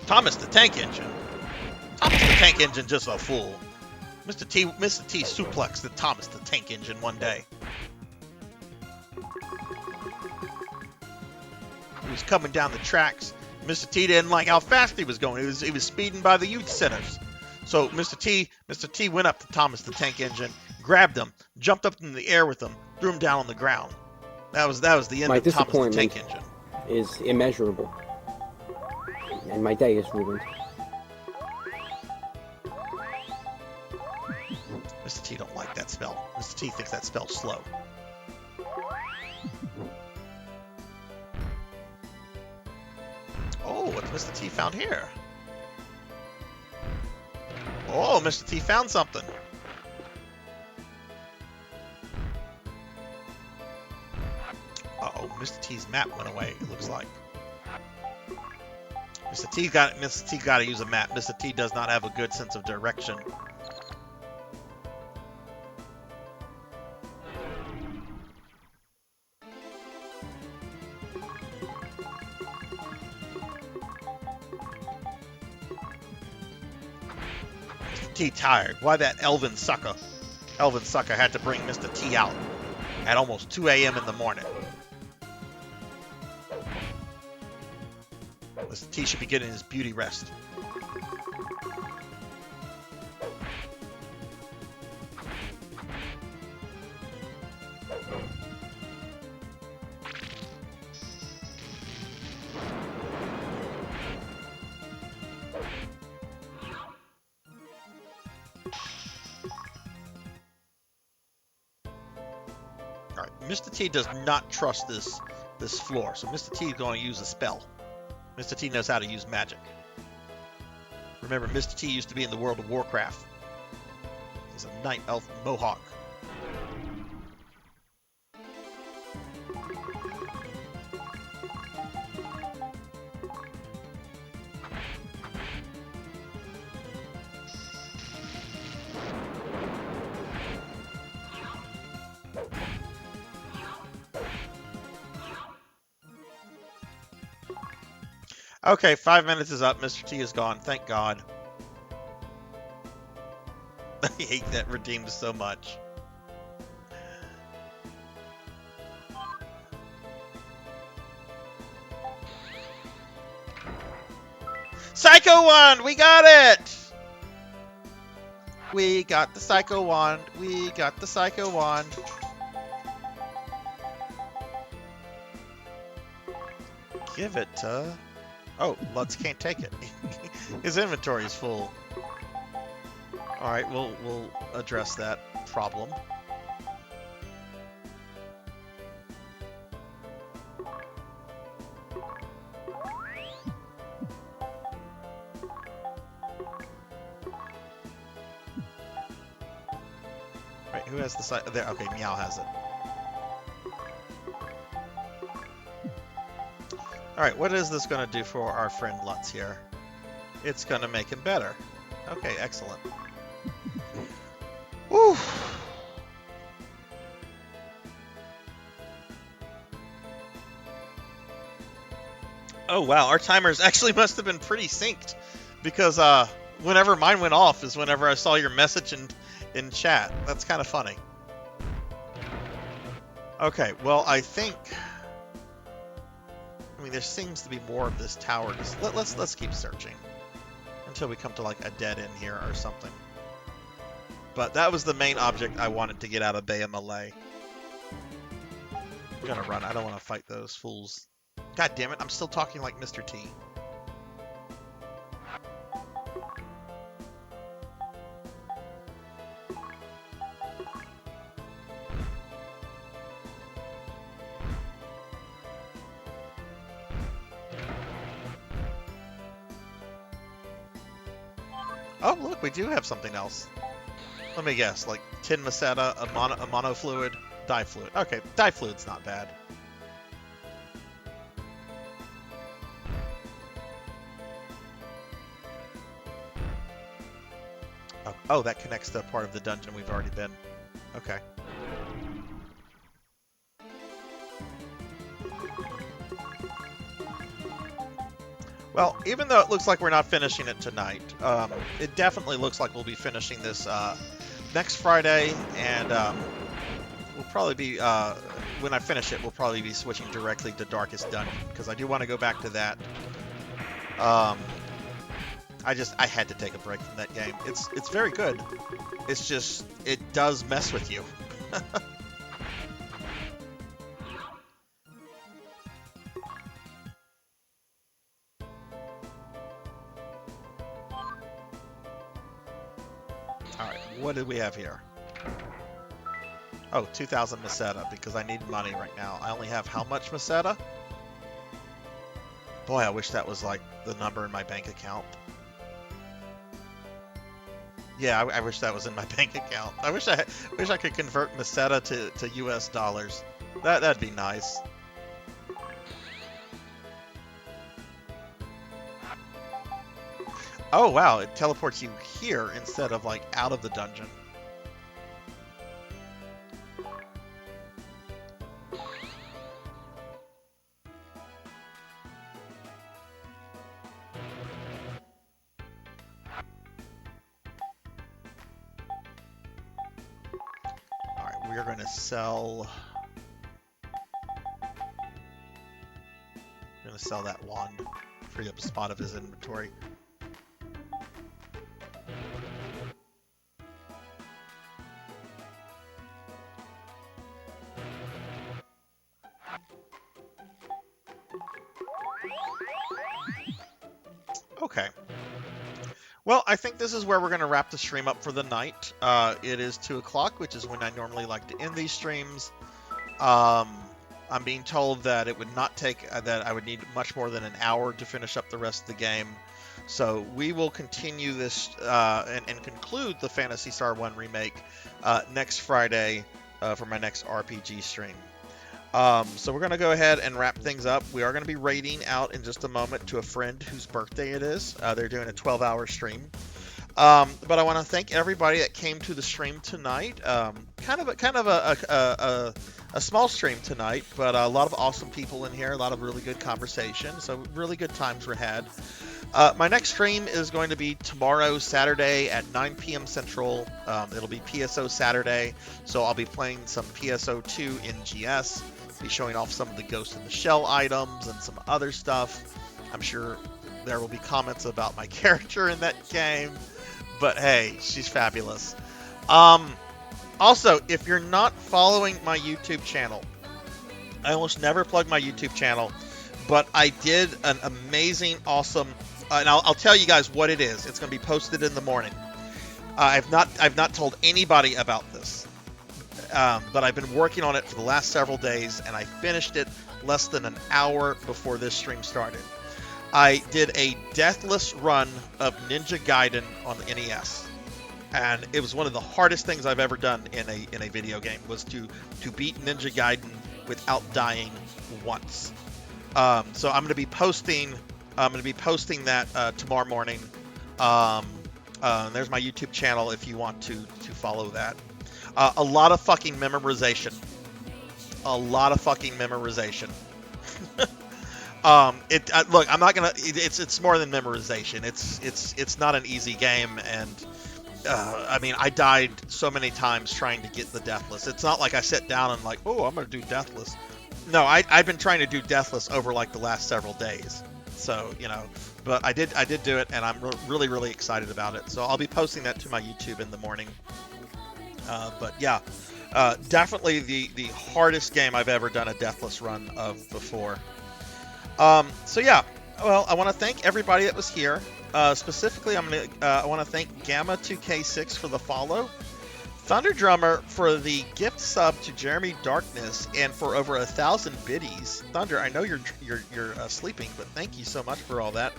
Thomas the Tank Engine. Thomas the Tank Engine just a fool. Mr. T suplexed the Thomas the Tank Engine one day. He was coming down the tracks. Mr. T didn't like how fast he was going. He was speeding by the youth centers. So Mr. T went up to Thomas the Tank Engine, grabbed him, jumped up in the air with him, threw him down on the ground. That was the end of Thomas the Tank Engine. Is immeasurable. And my day is ruined. Mr. T don't like that spell. Mr. T thinks that spell's slow. Oh, what's Mr. T found here? Oh, Mr. T found something. Uh-oh, Mr. T's map went away, it looks like. Mr. T got to use a map. Mr. T does not have a good sense of direction. Mr. T tired. Why that Elvin sucker had to bring Mr. T out at almost 2 a.m. in the morning. Mr. T should be getting his beauty rest. All right, Mr. T does not trust this floor, so Mr. T is going to use a spell. Mr. T knows how to use magic. Remember, Mr. T used to be in the World of Warcraft. He's a night elf mohawk. Okay, 5 minutes is up. Mr. T is gone. Thank God. I hate that redeemed so much. Psycho Wand! We got it! We got the Psycho Wand. We got the Psycho Wand. Give it to... Oh, Lutz can't take it. His inventory is full. Alright, we'll address that problem. Right, who has the site? There, okay, Meow has it. Alright, what is this going to do for our friend Lutz here? It's going to make him better. Okay, excellent. Woo! Oh wow, our timers actually must have been pretty synced, because whenever mine went off is whenever I saw your message in chat. That's kind of funny. Okay, well I think... I mean, there seems to be more of this tower. Let's keep searching until we come to like a dead end here or something. But that was the main object I wanted to get out of Bay of Malay. I'm gonna run. I don't want to fight those fools. God damn it! I'm still talking like Mr. T. Oh, look, we do have something else. Let me guess, like tin Meseta, a monofluid, difluid. Okay, difluid's not bad. Oh, that connects to part of the dungeon we've already been. Okay. Well, even though it looks like we're not finishing it tonight, it definitely looks like we'll be finishing this next Friday, and we'll probably be, when I finish it, we'll probably be switching directly to Darkest Dungeon, because I do want to go back to that. I had to take a break from that game. It's very good. It's just, it does mess with you. Alright, what do we have here? Oh, 2,000 Meseta, because I need money right now. I only have how much Meseta? Boy, I wish that was like the number in my bank account. Yeah, I wish that was in my bank account. I wish I could convert Meseta to US dollars. That'd be nice. Oh wow, it teleports you here instead of like out of the dungeon. We're going to sell... I'm going to sell that wand, free up a spot of his inventory. Okay. Well, I think this is where we're going to wrap the stream up for the night. It is 2 o'clock, which is when I normally like to end these streams. I'm being told that it would not take, that I would need much more than an hour to finish up the rest of the game. So we will continue this and conclude the Phantasy Star 1 remake next Friday for my next RPG stream. So we're going to go ahead and wrap things up. We are going to be raiding out in just a moment to a friend whose birthday it is. They're doing a 12-hour stream. But I want to thank everybody that came to the stream tonight. Kind of a small stream tonight, but a lot of awesome people in here, a lot of really good conversation. So really good times were had. My next stream is going to be tomorrow, Saturday at 9 p.m. Central. It'll be PSO Saturday, so I'll be playing some PSO 2 in GS, be showing off some of the Ghost in the Shell items and some other stuff. I'm sure there will be comments about my character in that game, but hey, she's fabulous. Also, if you're not following my YouTube channel, I almost never plug my YouTube channel, but I did an amazing, awesome, and I'll tell you guys what it is. It's going to be posted in the morning. I've not told anybody about this, but I've been working on it for the last several days, and I finished it less than an hour before this stream started. I did a deathless run of Ninja Gaiden on the NES, and it was one of the hardest things I've ever done in a video game, was to beat Ninja Gaiden without dying once. So I'm going to be posting that tomorrow morning. There's my YouTube channel if you want to follow that. A lot of fucking memorization. Look, I'm not gonna. It's more than memorization. It's not an easy game, and I mean, I died so many times trying to get the deathless. It's not like I sat down and like, oh, I'm gonna do deathless. No, I've been trying to do deathless over like the last several days. So you know, but I did do it, and I'm really excited about it. So I'll be posting that to my YouTube in the morning. But yeah, definitely the hardest game I've ever done a deathless run of before. So yeah, well, I want to thank everybody that was here. Specifically, I want to thank Gamma2K6 for the follow, Thunder Drummer for the gift sub to Jeremy Darkness, and for over 1,000 biddies. Thunder, I know you're sleeping, but thank you so much for all that.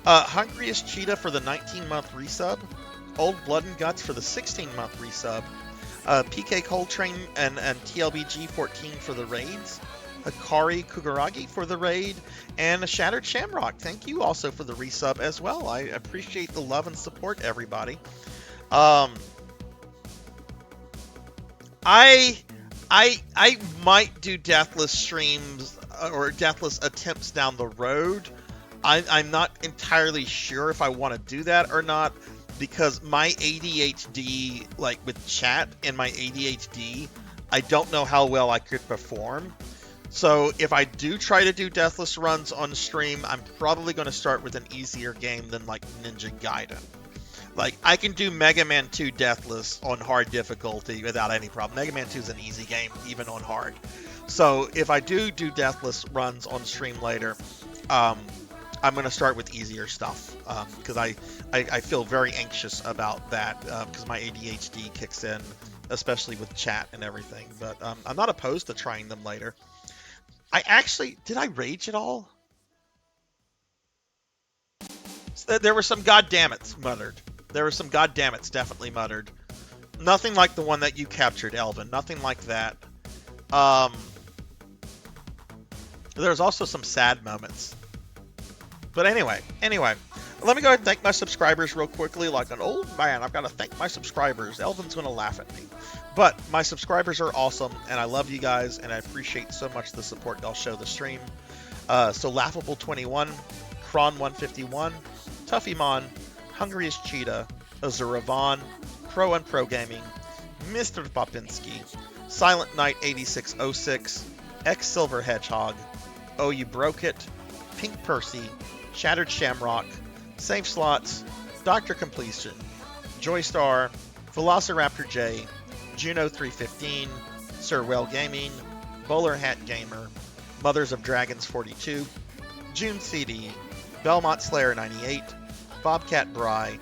Hungriest Cheetah for the 19-month resub. Old Blood and Guts for the 16-month resub. PK Coltrane and TLBG14 for the raids. Hikari Kugaragi for the raid. And a Shattered Shamrock. Thank you also for the resub as well. I appreciate the love and support, everybody. I might do deathless streams or deathless attempts down the road. I'm not entirely sure if I want to do that or not, because my ADHD, like with chat and my ADHD, I don't know how well I could perform. So if I do try to do deathless runs on stream, I'm probably going to start with an easier game than like Ninja Gaiden. Like, I can do Mega Man 2 deathless on hard difficulty without any problem. Mega Man 2 is an easy game, even on hard. So if I do deathless runs on stream later, I'm going to start with easier stuff, because I feel very anxious about that, because my ADHD kicks in, especially with chat and everything. But I'm not opposed to trying them later. Did I rage at all? There were some goddammits muttered. There were some goddammits definitely muttered. Nothing like the one that you captured, Elvin. Nothing like that. There's also some sad moments. But anyway, let me go ahead and thank my subscribers real quickly. Like an old man, I've got to thank my subscribers. Elvin's going to laugh at me. But my subscribers are awesome, and I love you guys, and I appreciate so much the support y'all show the stream. So Laughable21, Kron151, Tuffymon, Hungry as Cheetah, Azura Vaughn, Pro and Pro Gaming, Mr. Popinski, Silent Knight 8606, X Silver Hedgehog, Oh You Broke It, Pink Percy, Shattered Shamrock, Save Slots, Dr. Completion, Joystar, Velociraptor J, Juno 315, Sir Well Gaming, Bowler Hat Gamer, Mothers of Dragons 42, June CD, Belmont Slayer 98, Bobcat Bry,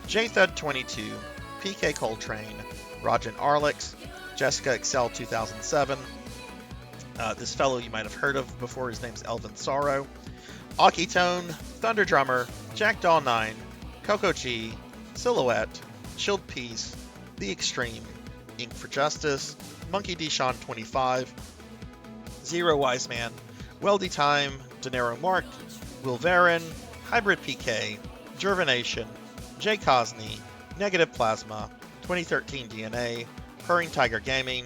JThud 22, PK Coltrane, Rajan Arlix, Jessica Excel 2007. This fellow you might have heard of before, his name's Elvin Sorrow. Akitone, Thunder Drummer, Jackdaw 9, Coco G, Silhouette, Chilled Peace, The Extreme, Ink for Justice, Monkey Dishon 25, Zero Wise Man, Weldy Time, Dinero Mark, Will Varin, Hybrid PK, Gervination, Jay Cosney, Negative Plasma, 2013 DNA, Purring Tiger Gaming,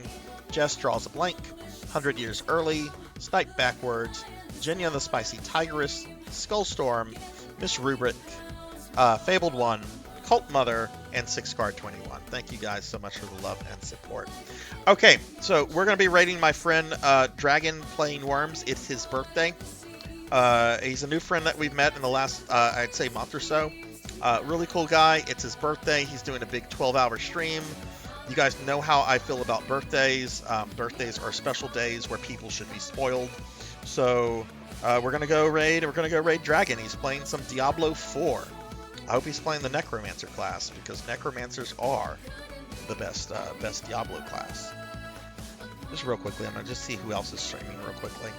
Jess Draws a Blank, 100 Years Early, Snipe Backwards, Jenya the Spicy Tigress, Skullstorm, Miss Rubric, Fabled One, Cult Mother, and 6Card21. Thank you guys so much for the love and support. Okay, so we're going to be rating my friend Dragon Playing Worms. It's his birthday. He's a new friend that we've met in the last, I'd say, month or so. Really cool guy. It's his birthday. He's doing a big 12-hour stream. You guys know how I feel about birthdays. Birthdays are special days where people should be spoiled. So we're gonna go raid Dragon. He's playing some Diablo 4. I hope he's playing the Necromancer class, because Necromancers are the best Diablo class. Just real quickly, I'm gonna just see who else is streaming real quickly.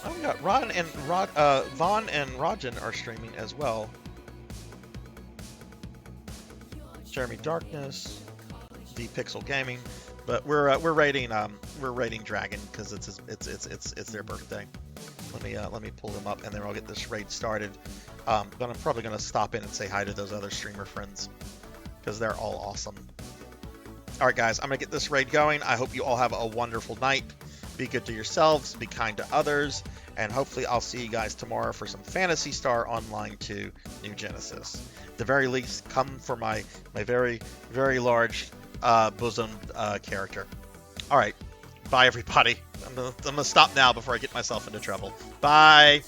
Oh, we got Vaughn and Rajan are streaming as well. Jeremy Darkness, The Pixel Gaming, but we're rating Dragon because it's their birthday. Let me pull them up and then I'll get this raid started. But I'm probably gonna stop in and say hi to those other streamer friends because they're all awesome. All right, guys, I'm gonna get this raid going. I hope you all have a wonderful night. Be good to yourselves, be kind to others, and hopefully I'll see you guys tomorrow for some Phantasy Star Online 2 New Genesis. At the very least, come for my very, very large bosom character. All right, bye everybody. I'm gonna stop now before I get myself into trouble. Bye.